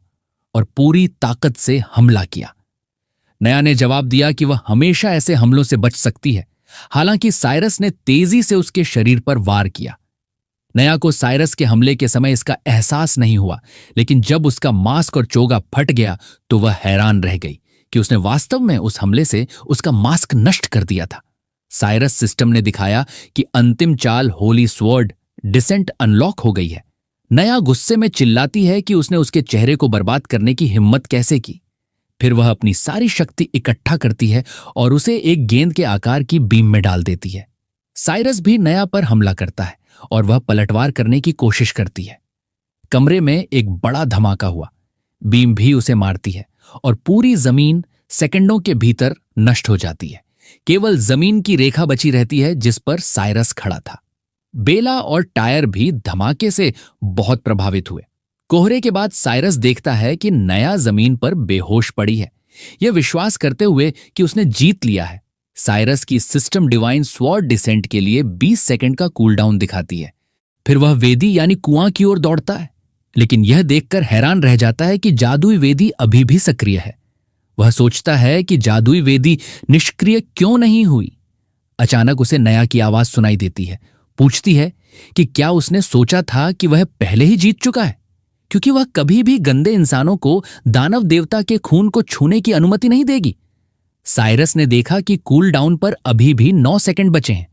और पूरी ताकत से हमला किया। नया ने जवाब दिया कि वह हमेशा ऐसे हमलों से बच सकती है। हालांकि साइरस ने तेजी से उसके शरीर पर वार किया। नया को साइरस के हमले के समय इसका एहसास नहीं हुआ, लेकिन जब उसका मास्क और चोगा फट गया तो वह हैरान रह गई कि उसने वास्तव में उस हमले से उसका मास्क नष्ट कर दिया था। साइरस सिस्टम ने दिखाया कि अंतिम चाल होली स्वॉर्ड डिसेंट अनलॉक हो गई है। नया गुस्से में चिल्लाती है कि उसने उसके चेहरे को बर्बाद करने की हिम्मत कैसे की। फिर वह अपनी सारी शक्ति इकट्ठा करती है और उसे एक गेंद के आकार की बीम में डाल देती है। साइरस भी नया पर हमला करता है और वह पलटवार करने की कोशिश करती है। कमरे में एक बड़ा धमाका हुआ, बीम भी उसे मारती है और पूरी जमीन सेकंडों के भीतर नष्ट हो जाती है। केवल जमीन की रेखा बची रहती है जिस पर साइरस खड़ा था। बेला और टायर भी धमाके से बहुत प्रभावित हुए। कोहरे के बाद साइरस देखता है कि नया जमीन पर बेहोश पड़ी है। यह विश्वास करते हुए कि उसने जीत लिया है, साइरस की सिस्टम डिवाइन स्वॉर्ड डिसेंट के लिए 20 सेकंड का कूलडाउन दिखाती है। फिर वह वेदी यानी कुआं की ओर दौड़ता है, लेकिन यह देखकर हैरान रह जाता है कि जादुई वेदी अभी भी सक्रिय है। वह सोचता है कि जादुई वेदी निष्क्रिय क्यों नहीं हुई। अचानक उसे नया की आवाज सुनाई देती है। पूछती है कि क्या उसने सोचा था कि वह पहले ही जीत चुका है, क्योंकि वह कभी भी गंदे इंसानों को दानव देवता के खून को छूने की अनुमति नहीं देगी। साइरस ने देखा कि कूल डाउन पर अभी भी 9 सेकंड बचे हैं।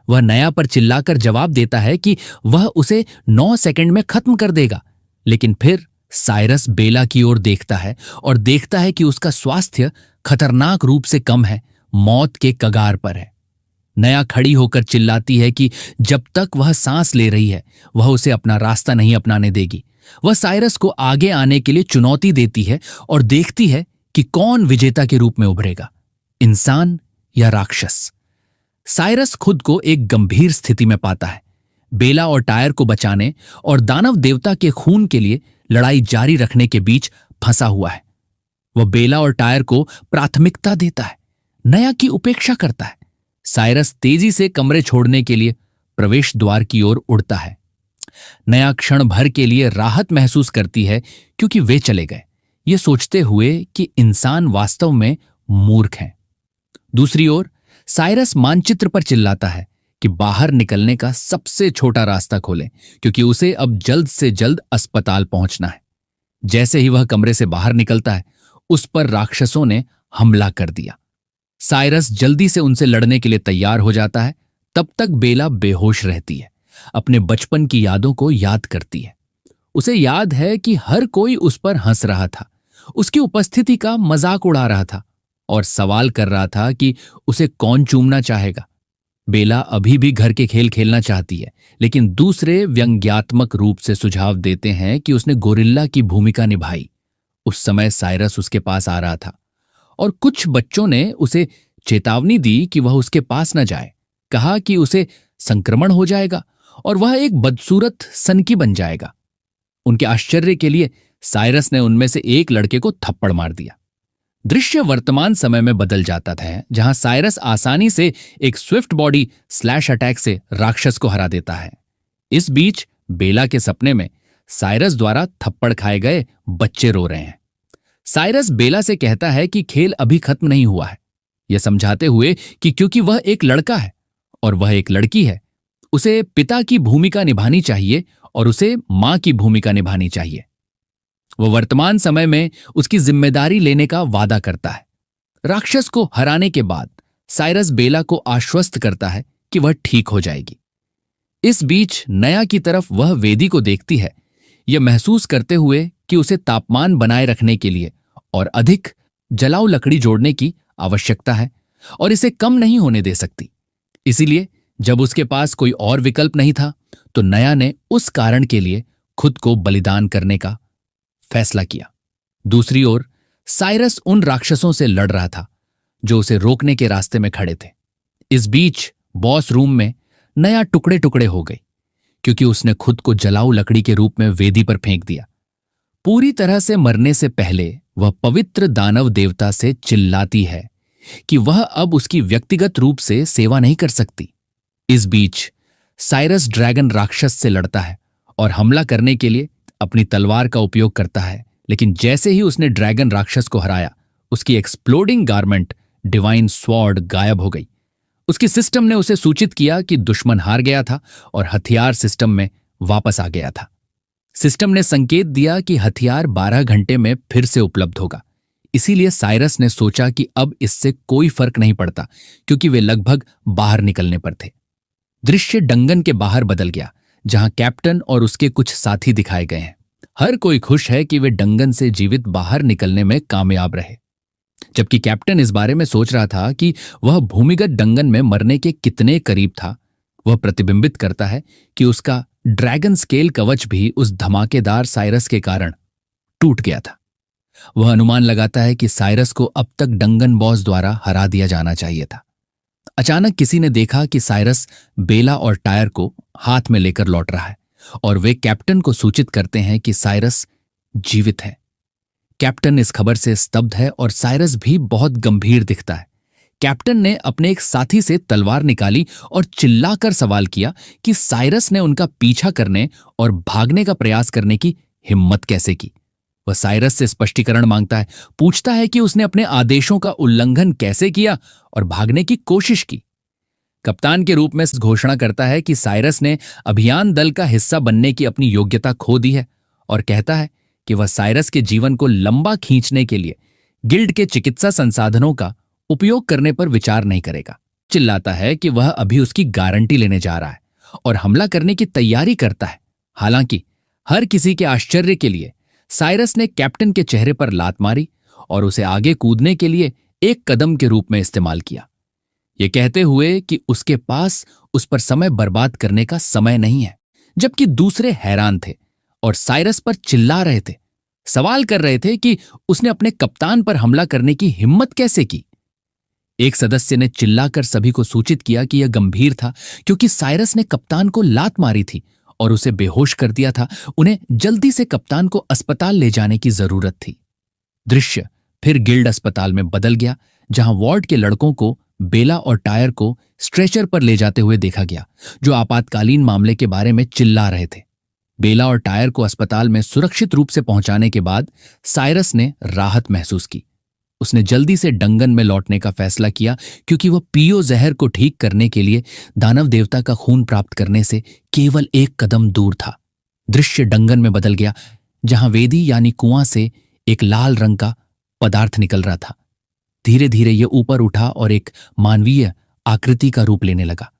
वह नया पर चिल्लाकर जवाब देता है कि वह उसे 9 सेकंड में खत्म कर देगा, लेकिन फिर साइरस बेला की ओर देखता है और देखता है कि उसका स्वास्थ्य खतरनाक रूप से कम है, मौत के कगार पर है। नया खड़ी होकर चिल्लाती है कि जब तक वह सांस ले रही है वह उसे अपना रास्ता नहीं अपनाने देगी। वह साइरस को आगे आने के लिए चुनौती देती है और देखती है कि कौन विजेता के रूप में उभरेगा, इंसान या राक्षस। साइरस खुद को एक गंभीर स्थिति में पाता है। बेला और टायर को बचाने और दानव देवता के खून के लिए लड़ाई जारी रखने के बीच फंसा हुआ है। वह बेला और टायर को प्राथमिकता देता है, नया की उपेक्षा करता है। साइरस तेजी से कमरे छोड़ने के लिए प्रवेश द्वार की ओर उड़ता है। नया क्षण भर के लिए राहत महसूस करती है क्योंकि वे चले गए, ये सोचते हुए कि इंसान वास्तव में मूर्ख हैं। दूसरी ओर साइरस मानचित्र पर चिल्लाता है कि बाहर निकलने का सबसे छोटा रास्ता खोलें, क्योंकि उसे अब जल्द से जल्द अस्पताल पहुंचना है। जैसे ही वह कमरे से बाहर निकलता है, उस पर राक्षसों ने हमला कर दिया। साइरस जल्दी से उनसे लड़ने के लिए तैयार हो जाता है। तब तक बेला बेहोश रहती है, अपने बचपन की यादों को याद करती है। उसे याद है कि हर कोई उस पर हंस रहा था, उसकी उपस्थिति का मजाक उड़ा रहा था और सवाल कर रहा था कि उसे कौन चूमना चाहेगा। बेला अभी भी घर के खेल खेलना चाहती है, लेकिन दूसरे व्यंग्यात्मक रूप से सुझाव देते हैं कि उसने गोरिल्ला की भूमिका निभाई। उस समय साइरस उसके पास आ रहा था और कुछ बच्चों ने उसे चेतावनी दी कि वह उसके पास न जाए। कहा कि उसे संक्रमण हो जाएगा और वह एक बदसूरत सनकी बन जाएगा। उनके आश्चर्य के लिए साइरस ने उनमें से एक लड़के को थप्पड़ मार दिया। दृश्य वर्तमान समय में बदल जाता था, जहां साइरस आसानी से एक स्विफ्ट बॉडी स्लैश अटैक से राक्षस को हरा देता है। इस बीच बेला के सपने में साइरस द्वारा थप्पड़ खाए गए बच्चे रो रहे हैं। साइरस बेला से कहता है कि खेल अभी खत्म नहीं हुआ है, यह समझाते हुए कि क्योंकि वह एक लड़का है और वह एक लड़की है, उसे पिता की भूमिका निभानी चाहिए और उसे मां की भूमिका निभानी चाहिए। वह वर्तमान समय में उसकी जिम्मेदारी लेने का वादा करता है। राक्षस को हराने के बाद साइरस बेला को आश्वस्त करता है कि वह ठीक हो जाएगी। इस बीच नया की तरफ वह वेदी को देखती है, यह महसूस करते हुए कि उसे तापमान बनाए रखने के लिए और अधिक जलाऊ लकड़ी जोड़ने की आवश्यकता है और इसे कम नहीं होने दे सकती। इसीलिए जब उसके पास कोई और विकल्प नहीं था, तो नया ने उस कारण के लिए खुद को बलिदान करने का फैसला किया। दूसरी ओर साइरस उन राक्षसों से लड़ रहा था जो उसे रोकने के रास्ते में खड़े थे। इस बीच बॉस रूम में नया टुकड़े टुकड़े हो गई, क्योंकि उसने खुद को जलाऊ लकड़ी के रूप में वेदी पर फेंक दिया। पूरी तरह से मरने से पहले वह पवित्र दानव देवता से चिल्लाती है कि वह अब उसकी व्यक्तिगत रूप से सेवा नहीं कर सकती। इस बीच साइरस ड्रैगन राक्षस से लड़ता है और हमला करने के लिए अपनी तलवार का उपयोग करता है, लेकिन जैसे ही उसने ड्रैगन राक्षस को हराया, उसकी एक्सप्लोडिंग गारमेंट डिवाइन स्वॉर्ड गायब हो गई। उसकी सिस्टम ने उसे सूचित किया कि दुश्मन हार गया था और हथियार सिस्टम में वापस आ गया था। सिस्टम ने संकेत दिया कि हथियार 12 घंटे में फिर से उपलब्ध होगा। इसीलिए साइरस ने सोचा कि अब इससे कोई फर्क नहीं पड़ता, क्योंकि वे लगभग बाहर निकलने पर थे। दृश्य डंगन के बाहर बदल गया, जहां कैप्टन और उसके कुछ साथी दिखाए गए हैं। हर कोई खुश है कि वे डंगन से जीवित बाहर निकलने में कामयाब रहे, जबकि कैप्टन इस बारे में सोच रहा था कि वह भूमिगत डंगन में मरने के कितने करीब था। वह प्रतिबिंबित करता है कि उसका ड्रैगन स्केल कवच भी उस धमाकेदार साइरस के कारण टूट गया था। वह अनुमान लगाता है कि साइरस को अब तक डंगन बॉस द्वारा हरा दिया जाना चाहिए था। अचानक किसी ने देखा कि साइरस बेला और टायर को हाथ में लेकर लौट रहा है और वे कैप्टन को सूचित करते हैं कि साइरस जीवित है। कैप्टन इस खबर से स्तब्ध है और साइरस भी बहुत गंभीर दिखता है। कैप्टन ने अपने एक साथी से तलवार निकाली और चिल्लाकर सवाल किया कि साइरस ने उनका पीछा करने और भागने का प्रयास करने की हिम्मत कैसे की। वह साइरस से स्पष्टीकरण मांगता है, पूछता है कि उसने अपने आदेशों का उल्लंघन कैसे किया और भागने की कोशिश की। कप्तान के रूप में घोषणा करता है कि साइरस ने अभियान दल का हिस्सा बनने की अपनी योग्यता खो दी है और कहता है कि वह साइरस के जीवन को लंबा खींचने के लिए गिल्ड के चिकित्सा संसाधनों का उपयोग करने पर विचार नहीं करेगा। चिल्लाता है कि वह अभी उसकी गारंटी लेने जा रहा है और हमला करने की तैयारी करता है। हालांकि हर किसी के आश्चर्य के लिए साइरस ने कैप्टन के चेहरे पर लात मारी और उसे आगे कूदने के लिए एक कदम के रूप में इस्तेमाल किया, ये कहते हुए कि उसके पास उस पर समय बर्बाद करने का समय नहीं है। जबकि दूसरे हैरान थे और साइरस पर चिल्ला रहे थे, सवाल कर रहे थे कि उसने अपने कप्तान पर हमला करने की हिम्मत कैसे की। एक सदस्य ने चिल्लाकर सभी को सूचित किया कि यह गंभीर था क्योंकि साइरस ने कप्तान को लात मारी थी और उसे बेहोश कर दिया था। उन्हें जल्दी से कप्तान को अस्पताल ले जाने की जरूरत थी। दृश्य फिर गिल्ड अस्पताल में बदल गया, जहां वार्ड के लड़कों को बेला और टायर को स्ट्रेचर पर ले जाते हुए देखा गया, जो आपातकालीन मामले के बारे में चिल्ला रहे थे। बेला और टायर को अस्पताल में सुरक्षित रूप से पहुंचाने के बाद साइरस ने राहत महसूस की। उसने जल्दी से डंगन में लौटने का फैसला किया क्योंकि वह पीओ जहर को ठीक करने के लिए दानव देवता का खून प्राप्त करने से केवल एक कदम दूर था। दृश्य डंगन में बदल गया, जहां वेदी यानी कुआं से एक लाल रंग का पदार्थ निकल रहा था। धीरे धीरे यह ऊपर उठा और एक मानवीय आकृति का रूप लेने लगा।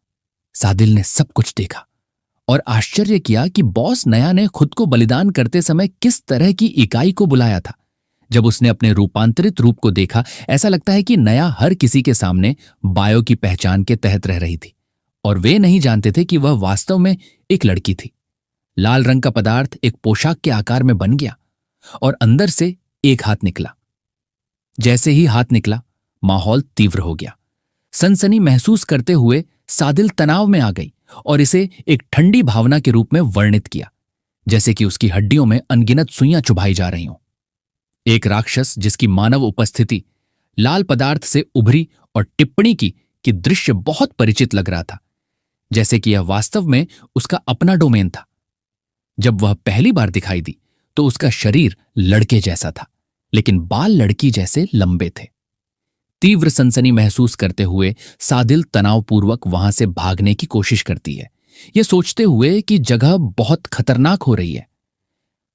सादिल ने सब कुछ देखा और आश्चर्य किया कि बॉस नया ने खुद को बलिदान करते समय किस तरह की इकाई को बुलाया था। जब उसने अपने रूपांतरित रूप को देखा, ऐसा लगता है कि नया हर किसी के सामने बायो की पहचान के तहत रह रही थी और वे नहीं जानते थे कि वह वास्तव में एक लड़की थी। लाल रंग का पदार्थ एक पोशाक के आकार में बन गया और अंदर से एक हाथ निकला। जैसे ही हाथ निकला, माहौल तीव्र हो गया। सनसनी महसूस करते हुए सादिल तनाव में आ गई और इसे एक ठंडी भावना के रूप में वर्णित किया, जैसे कि उसकी हड्डियों में अनगिनत सुइयां चुभाई जा रही हों। एक राक्षस जिसकी मानव उपस्थिति लाल पदार्थ से उभरी और टिप्पणी की कि दृश्य बहुत परिचित लग रहा था, जैसे कि यह वास्तव में उसका अपना डोमेन था। जब वह पहली बार दिखाई दी तो उसका शरीर लड़के जैसा था, लेकिन बाल लड़की जैसे लंबे थे। तीव्र सनसनी महसूस करते हुए सादिल तनावपूर्वक वहां से भागने की कोशिश करती है, यह सोचते हुए कि जगह बहुत खतरनाक हो रही है।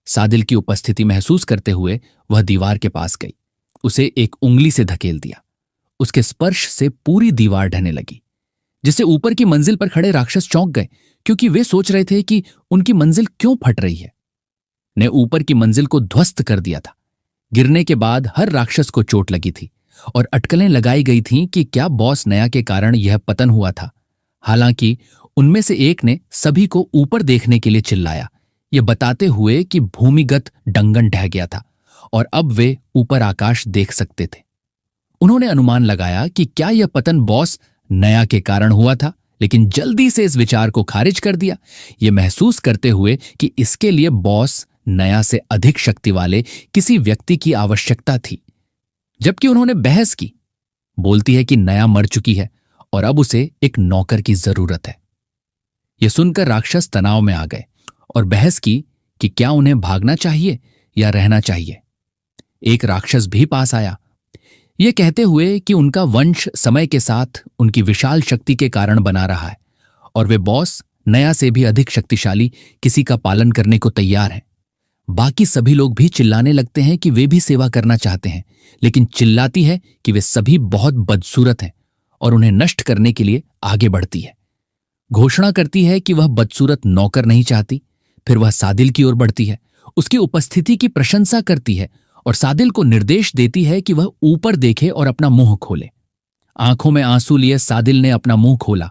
सादिल की उपस्थिति महसूस करते हुए वह दीवार के पास गई, उसे एक उंगली से धकेल दिया। उसके स्पर्श से पूरी दीवार ढहने लगी, जिससे ऊपर की मंजिल पर खड़े राक्षस चौंक गए क्योंकि वे सोच रहे थे कि उनकी मंजिल क्यों फट रही है। ने ऊपर की मंजिल को ध्वस्त कर दिया था। गिरने के बाद हर राक्षस को चोट लगी थी और अटकलें लगाई गई थीं कि क्या बॉस नया के कारण यह पतन हुआ था। हालांकि उनमें से एक ने सभी को ऊपर देखने के लिए चिल्लाया, यह बताते हुए कि भूमिगत डंगन ढह गया था और अब वे ऊपर आकाश देख सकते थे। उन्होंने अनुमान लगाया कि क्या यह पतन बॉस नया के कारण हुआ था, लेकिन जल्दी से इस विचार को खारिज कर दिया, यह महसूस करते हुए कि इसके लिए बॉस नया से अधिक शक्ति वाले किसी व्यक्ति की आवश्यकता थी। जबकि उन्होंने बहस की, बोलती है कि नया मर चुकी है और अब उसे एक नौकर की जरूरत है। यह सुनकर राक्षस तनाव में आ गए और बहस की कि क्या उन्हें भागना चाहिए या रहना चाहिए। एक राक्षस भी पास आया, यह कहते हुए कि उनका वंश समय के साथ उनकी विशाल शक्ति के कारण बना रहा है और वे बॉस नया से भी अधिक शक्तिशाली किसी का पालन करने को तैयार हैं। बाकी सभी लोग भी चिल्लाने लगते हैं कि वे भी सेवा करना चाहते हैं, लेकिन चिल्लाती है कि वे सभी बहुत बदसूरत हैं और उन्हें नष्ट करने के लिए आगे बढ़ती है। घोषणा करती है कि वह बदसूरत नौकर नहीं चाहती। फिर वह सादिल की ओर बढ़ती है, उसकी उपस्थिति की प्रशंसा करती है और सादिल को निर्देश देती है कि वह ऊपर देखे और अपना मुंह खोले। आंखों में आंसू लिए सादिल ने अपना मुंह खोला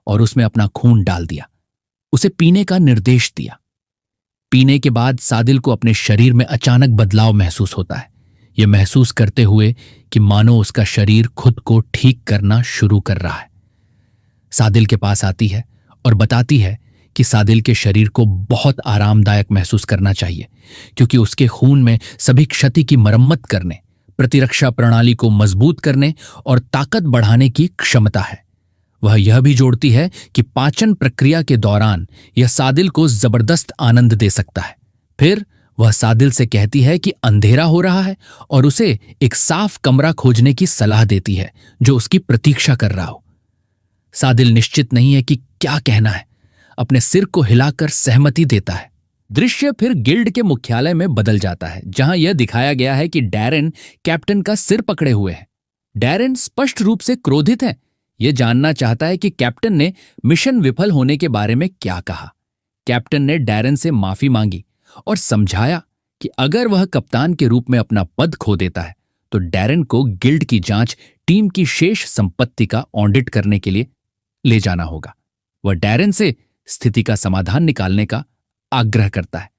और उसमें अपना खून डाल दिया। उसे पीने का निर्देश दिया। पीने के बाद सादिल को अपने शरीर में अचानक बदलाव महसूस होता है, यह महसूस करते हुए कि मानो उसका शरीर खुद को ठीक करना शुरू कर रहा है। सादिल के पास आती है और बताती है कि सादिल के शरीर को बहुत आरामदायक महसूस करना चाहिए, क्योंकि उसके खून में सभी क्षति की मरम्मत करने, प्रतिरक्षा प्रणाली को मजबूत करने और ताकत बढ़ाने की क्षमता है। वह यह भी जोड़ती है कि पाचन प्रक्रिया के दौरान यह सादिल को जबरदस्त आनंद दे सकता है। फिर वह सादिल से कहती है कि अंधेरा हो रहा है और उसे एक साफ कमरा खोजने की सलाह देती है जो उसकी प्रतीक्षा कर रहा हो। सादिल निश्चित नहीं है कि क्या कहना है, अपने सिर को हिलाकर सहमति देता है। दृश्य फिर गिल्ड के मुख्यालय में बदल जाता है, जहां यह दिखाया गया है कि डैरेन कैप्टन का सिर पकड़े हुए है। डैरेन स्पष्ट रूप से क्रोधित है। यह जानना चाहता है कि कैप्टन ने मिशन विफल होने के बारे में क्या कहा। कैप्टन ने डैरेन से माफी मांगी और समझाया कि अगर वह कप्तान के रूप में अपना पद खो देता है तो डैरेन को गिल्ड की जांच टीम की शेष संपत्ति का ऑडिट करने के लिए ले जाना होगा। वह डैरेन से स्थिति का समाधान निकालने का आग्रह करता है।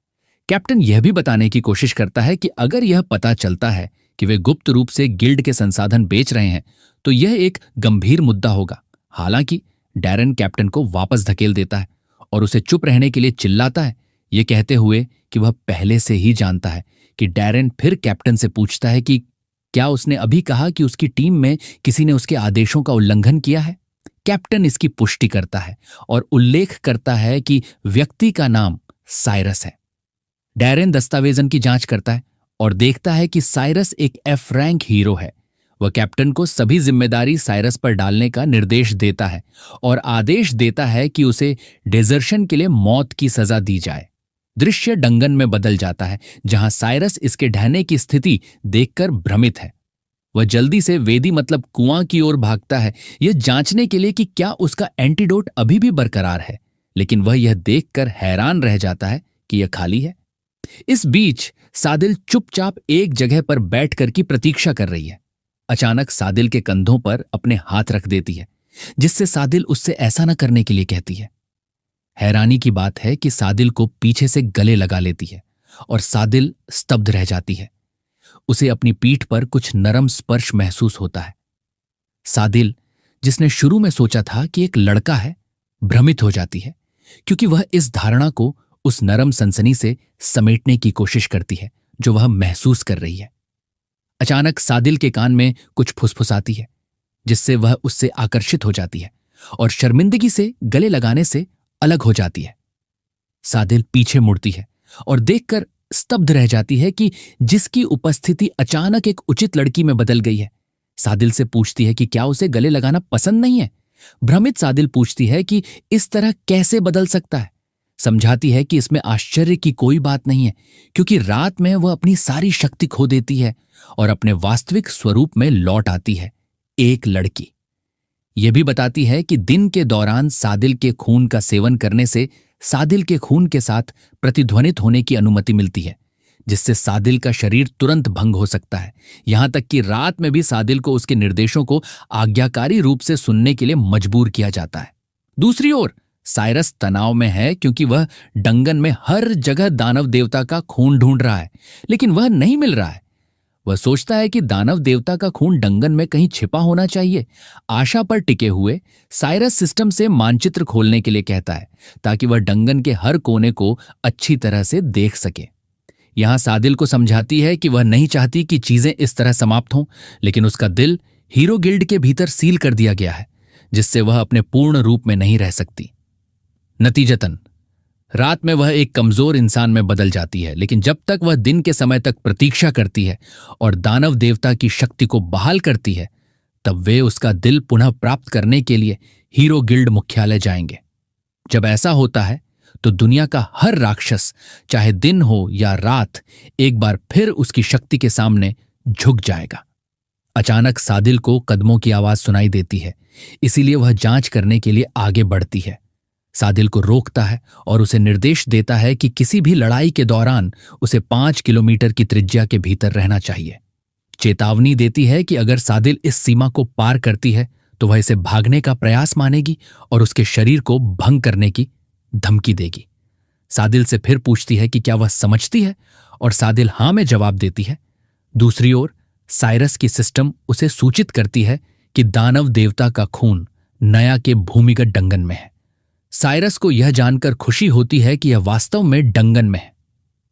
कैप्टन यह भी बताने की कोशिश करता है कि अगर यह पता चलता है कि वे गुप्त रूप से गिल्ड के संसाधन बेच रहे हैं तो यह एक गंभीर मुद्दा होगा। हालांकि डैरेन कैप्टन को वापस धकेल देता है और उसे चुप रहने के लिए चिल्लाता है, यह कहते हुए कि वह पहले से ही जानता है कि डैरेन फिर कैप्टन से पूछता है कि क्या उसने अभी कहा कि उसकी टीम में किसी ने उसके आदेशों का उल्लंघन किया है। कैप्टन इसकी पुष्टि करता है और उल्लेख करता है कि व्यक्ति का नाम साइरस है। डैरेन दस्तावेजन की जांच करता है और देखता है कि साइरस एक एफ रैंक हीरो है। वह कैप्टन को सभी जिम्मेदारी साइरस पर डालने का निर्देश देता है और आदेश देता है कि उसे डेजर्शन के लिए मौत की सजा दी जाए। दृश्य डंगन में बदल जाता है, जहां साइरस इसके ढहने की स्थिति देखकर भ्रमित है। वह जल्दी से वेदी मतलब कुआं की ओर भागता है, यह जांचने के लिए कि क्या उसका एंटीडोट अभी भी बरकरार है, लेकिन वह यह देखकर हैरान रह जाता है कि यह खाली है। इस बीच सादिल चुपचाप एक जगह पर बैठकर की प्रतीक्षा कर रही है। अचानक सादिल के कंधों पर अपने हाथ रख देती है, जिससे सादिल उससे ऐसा न करने के लिए कहती है। हैरानी की बात है कि सादिल को पीछे से गले लगा लेती है और सादिल स्तब्ध रह जाती है। उसे अपनी पीठ पर कुछ नरम स्पर्श महसूस होता है। सादिल, जिसने शुरू में सोचा था कि एक लड़का है, भ्रमित हो जाती है, क्योंकि वह इस धारणा को उस नरम सनसनी से समेटने की कोशिश करती है जो वह महसूस कर रही है। अचानक सादिल के कान में कुछ फुसफुसाती है, जिससे वह उससे आकर्षित हो जाती है और शर्मिंदगी से गले लगाने से अलग हो जाती है। सादिल पीछे मुड़ती है और देखकर स्तब्ध रह जाती है कि जिसकी उपस्थिति अचानक एक उचित लड़की में बदल गई है। सादिल से पूछती है कि क्या उसे गले लगाना पसंद नहीं है। भ्रमित सादिल पूछती है कि इस तरह कैसे बदल सकता है। समझाती है कि इसमें आश्चर्य की कोई बात नहीं है, क्योंकि रात में वह अपनी सारी शक्ति खो देती है और अपने वास्तविक स्वरूप में लौट आती है, एक लड़की। यह भी बताती है कि दिन के दौरान सादिल के खून का सेवन करने से सादिल के खून के साथ प्रतिध्वनित होने की अनुमति मिलती है, जिससे सादिल का शरीर तुरंत भंग हो सकता है। यहां तक कि रात में भी सादिल को उसके निर्देशों को आज्ञाकारी रूप से सुनने के लिए मजबूर किया जाता है। दूसरी ओर साइरस तनाव में है, क्योंकि वह डंगन में हर जगह दानव देवता का खून ढूंढ रहा है, लेकिन वह नहीं मिल रहा है। वह सोचता है कि दानव देवता का खून डंगन में कहीं छिपा होना चाहिए। आशा पर टिके हुए साइरस सिस्टम से मानचित्र खोलने के लिए कहता है, ताकि वह डंगन के हर कोने को अच्छी तरह से देख सके। यहां सादिल को समझाती है कि वह नहीं चाहती कि चीजें इस तरह समाप्त हों, लेकिन उसका दिल हीरो गिल्ड के भीतर सील कर दिया गया है, जिससे वह अपने पूर्ण रूप में नहीं रह सकती। नतीजतन रात में वह एक कमजोर इंसान में बदल जाती है, लेकिन जब तक वह दिन के समय तक प्रतीक्षा करती है और दानव देवता की शक्ति को बहाल करती है, तब वे उसका दिल पुनः प्राप्त करने के लिए हीरो गिल्ड मुख्यालय जाएंगे। जब ऐसा होता है तो दुनिया का हर राक्षस, चाहे दिन हो या रात, एक बार फिर उसकी शक्ति के सामने झुक जाएगा। अचानक सादिल को कदमों की आवाज सुनाई देती है, इसीलिए वह जांच करने के लिए आगे बढ़ती है। सादिल को रोकता है और उसे निर्देश देता है कि किसी भी लड़ाई के दौरान उसे 5 किलोमीटर की त्रिज्या के भीतर रहना चाहिए। चेतावनी देती है कि अगर सादिल इस सीमा को पार करती है तो वह इसे भागने का प्रयास मानेगी और उसके शरीर को भंग करने की धमकी देगी। सादिल से फिर पूछती है कि क्या वह समझती है, और सादिल हां में जवाब देती है। दूसरी ओर साइरस की सिस्टम उसे सूचित करती है कि दानव देवता का खून नया के भूमिगत डंगन में है। साइरस को यह जानकर खुशी होती है कि यह वास्तव में डंगन में है।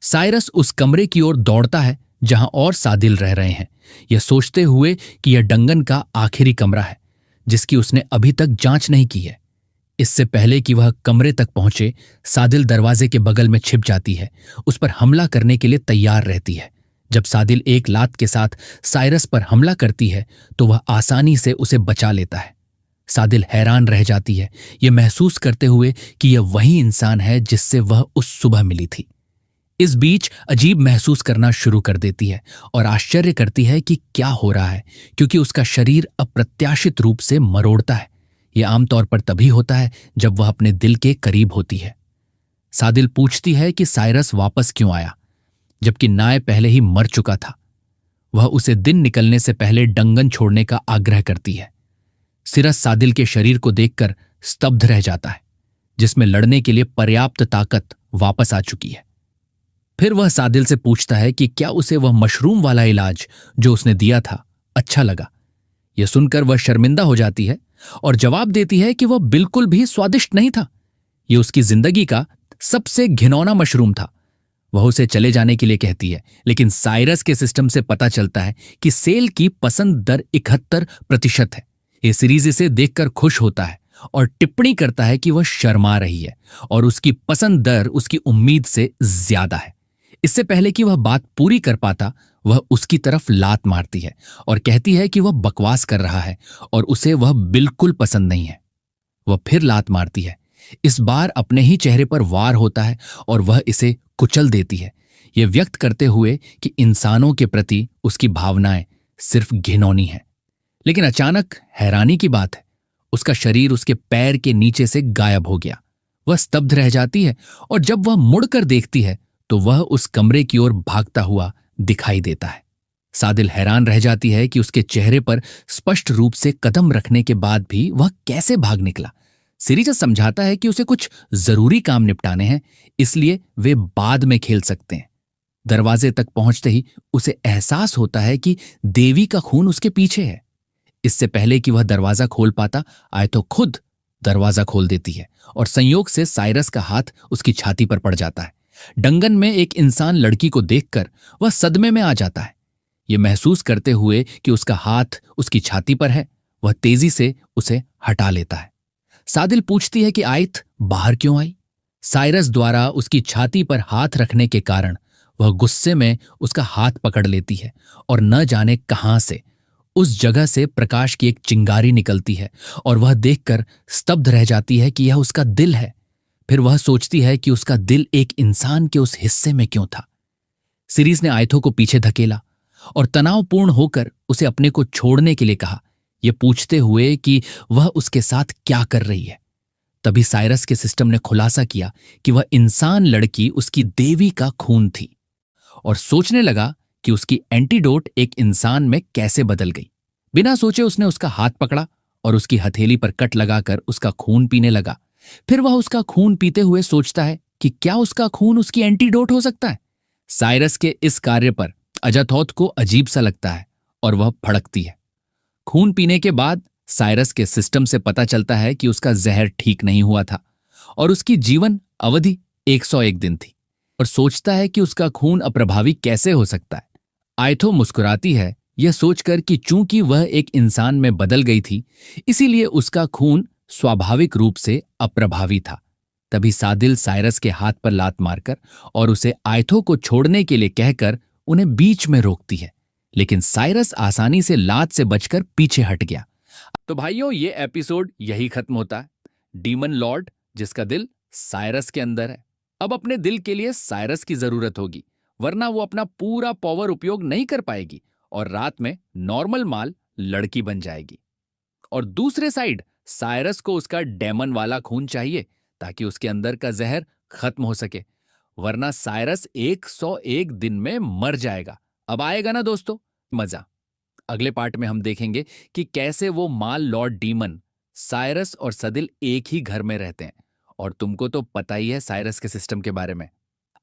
साइरस उस कमरे की ओर दौड़ता है जहां और सादिल रह रहे हैं, यह सोचते हुए कि यह डंगन का आखिरी कमरा है जिसकी उसने अभी तक जांच नहीं की है। इससे पहले कि वह कमरे तक पहुंचे, सादिल दरवाजे के बगल में छिप जाती है, उस पर हमला करने के लिए तैयार रहती है। जब सादिल एक लात के साथ साइरस पर हमला करती है तो वह आसानी से उसे बचा लेता है। सादिल हैरान रह जाती है, यह महसूस करते हुए कि यह वही इंसान है जिससे वह उस सुबह मिली थी। इस बीच अजीब महसूस करना शुरू कर देती है और आश्चर्य करती है कि क्या हो रहा है, क्योंकि उसका शरीर अप्रत्याशित रूप से मरोड़ता है। यह आमतौर पर तभी होता है जब वह अपने दिल के करीब होती है। सादिल पूछती है कि साइरस वापस क्यों आया, जबकि नाय पहले ही मर चुका था। वह उसे दिन निकलने से पहले डंगन छोड़ने का आग्रह करती है। सिरस सादिल के शरीर को देखकर स्तब्ध रह जाता है, जिसमें लड़ने के लिए पर्याप्त ताकत वापस आ चुकी है। फिर वह सादिल से पूछता है कि क्या उसे वह मशरूम वाला इलाज जो उसने दिया था अच्छा लगा। यह सुनकर वह शर्मिंदा हो जाती है और जवाब देती है कि वह बिल्कुल भी स्वादिष्ट नहीं था। यह उसकी जिंदगी का सबसे घिनौना मशरूम था। वह उसे चले जाने के लिए कहती है, लेकिन साइरस के सिस्टम से पता चलता है कि सेल की पसंद दर 71% है। यह सीरीज इसे देखकर खुश होता है और टिप्पणी करता है कि वह शर्मा रही है और उसकी पसंद दर उसकी उम्मीद से ज्यादा है। इससे पहले कि वह बात पूरी कर पाता, वह उसकी तरफ लात मारती है और कहती है कि वह बकवास कर रहा है और उसे वह बिल्कुल पसंद नहीं है। वह फिर लात मारती है। इस बार अपने ही चेहरे पर वार होता है और वह इसे कुचल देती है, यह व्यक्त करते हुए कि इंसानों के प्रति उसकी भावनाएं सिर्फ घिनौनी हैं। लेकिन अचानक हैरानी की बात है, उसका शरीर उसके पैर के नीचे से गायब हो गया। वह स्तब्ध रह जाती है और जब वह मुड़कर देखती है तो वह उस कमरे की ओर भागता हुआ दिखाई देता है। सादिल हैरान रह जाती है कि उसके चेहरे पर स्पष्ट रूप से कदम रखने के बाद भी वह कैसे भाग निकला। सिरिजा समझाता है कि उसे कुछ जरूरी काम निपटाने हैं, इसलिए वे बाद में खेल सकते हैं। दरवाजे तक पहुंचते ही उसे एहसास होता है कि देवी का खून उसके पीछे है। इससे पहले कि वह दरवाजा खोल पाता, आयतो खुद दरवाजा खोल देती है और संयोग से साइरस का हाथ उसकी छाती पर पड़ जाता है। डंगन में एक इंसान लड़की को देखकर वह सदमे में आ जाता है। यह महसूस करते हुए कि उसका हाथ उसकी छाती पर है, वह तेजी से उसे हटा लेता है। सादिल पूछती है कि आयत बाहर क्यों आई। साइरस द्वारा उसकी छाती पर हाथ रखने के कारण वह गुस्से में उसका हाथ पकड़ लेती है और न जाने कहां से उस जगह से प्रकाश की एक चिंगारी निकलती है और वह देखकर स्तब्ध रह जाती है कि यह उसका दिल है। फिर वह सोचती है कि उसका दिल एक इंसान के उस हिस्से में क्यों था। सीरीज ने आयथो को पीछे धकेला और तनावपूर्ण होकर उसे अपने को छोड़ने के लिए कहा, यह पूछते हुए कि वह उसके साथ क्या कर रही है। तभी साइरस के सिस्टम ने खुलासा किया कि वह इंसान लड़की उसकी देवी का खून थी और सोचने लगा कि उसकी एंटीडोट एक इंसान में कैसे बदल गई। बिना सोचे उसने उसका हाथ पकड़ा और उसकी हथेली पर कट लगाकर उसका खून पीने लगा। फिर वह उसका खून पीते हुए सोचता है कि क्या उसका खून उसकी एंटीडोट हो सकता है। साइरस के इस कार्य पर अजाथोथ को अजीब सा लगता है और वह भड़कती है। खून पीने के बाद साइरस के सिस्टम से पता चलता है कि उसका जहर ठीक नहीं हुआ था और उसकी जीवन अवधि 101 दिन थी और सोचता है कि उसका खून अप्रभावी कैसे हो सकता है। आयथो मुस्कुराती है, यह सोचकर कि चूंकि वह एक इंसान में बदल गई थी, इसीलिए उसका खून स्वाभाविक रूप से अप्रभावी था। तभी सादिल साइरस के हाथ पर लात मारकर और उसे आयथो को छोड़ने के लिए कहकर उन्हें बीच में रोकती है, लेकिन साइरस आसानी से लात से बचकर पीछे हट गया। तो भाइयों, ये एपिसोड यही खत्म होता है। डीमन लॉर्ड, जिसका दिल साइरस के अंदर है, अब अपने दिल के लिए साइरस की जरूरत होगी, वरना वो अपना पूरा पावर उपयोग नहीं कर पाएगी और रात में नॉर्मल माल लड़की बन जाएगी। और दूसरे साइड साइरस को उसका डेमन वाला खून चाहिए ताकि उसके अंदर का जहर खत्म हो सके, वरना साइरस 101 दिन में मर जाएगा। अब आएगा ना दोस्तों मजा। अगले पार्ट में हम देखेंगे कि कैसे वो माल लॉर्ड डीमन, साइरस और सदिल एक ही घर में रहते हैं। और तुमको तो पता ही है साइरस के सिस्टम के बारे में।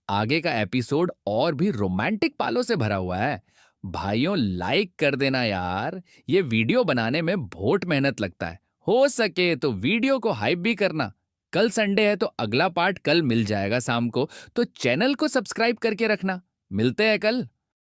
आगे का एपिसोड और भी रोमांटिक पालों से भरा हुआ है। भाइयों, लाइक कर देना यार, ये वीडियो बनाने में बहुत मेहनत लगता है। हो सके तो वीडियो को हाइप भी करना। कल संडे है तो अगला पार्ट कल मिल जाएगा शाम को, तो चैनल को सब्सक्राइब करके रखना। मिलते हैं कल।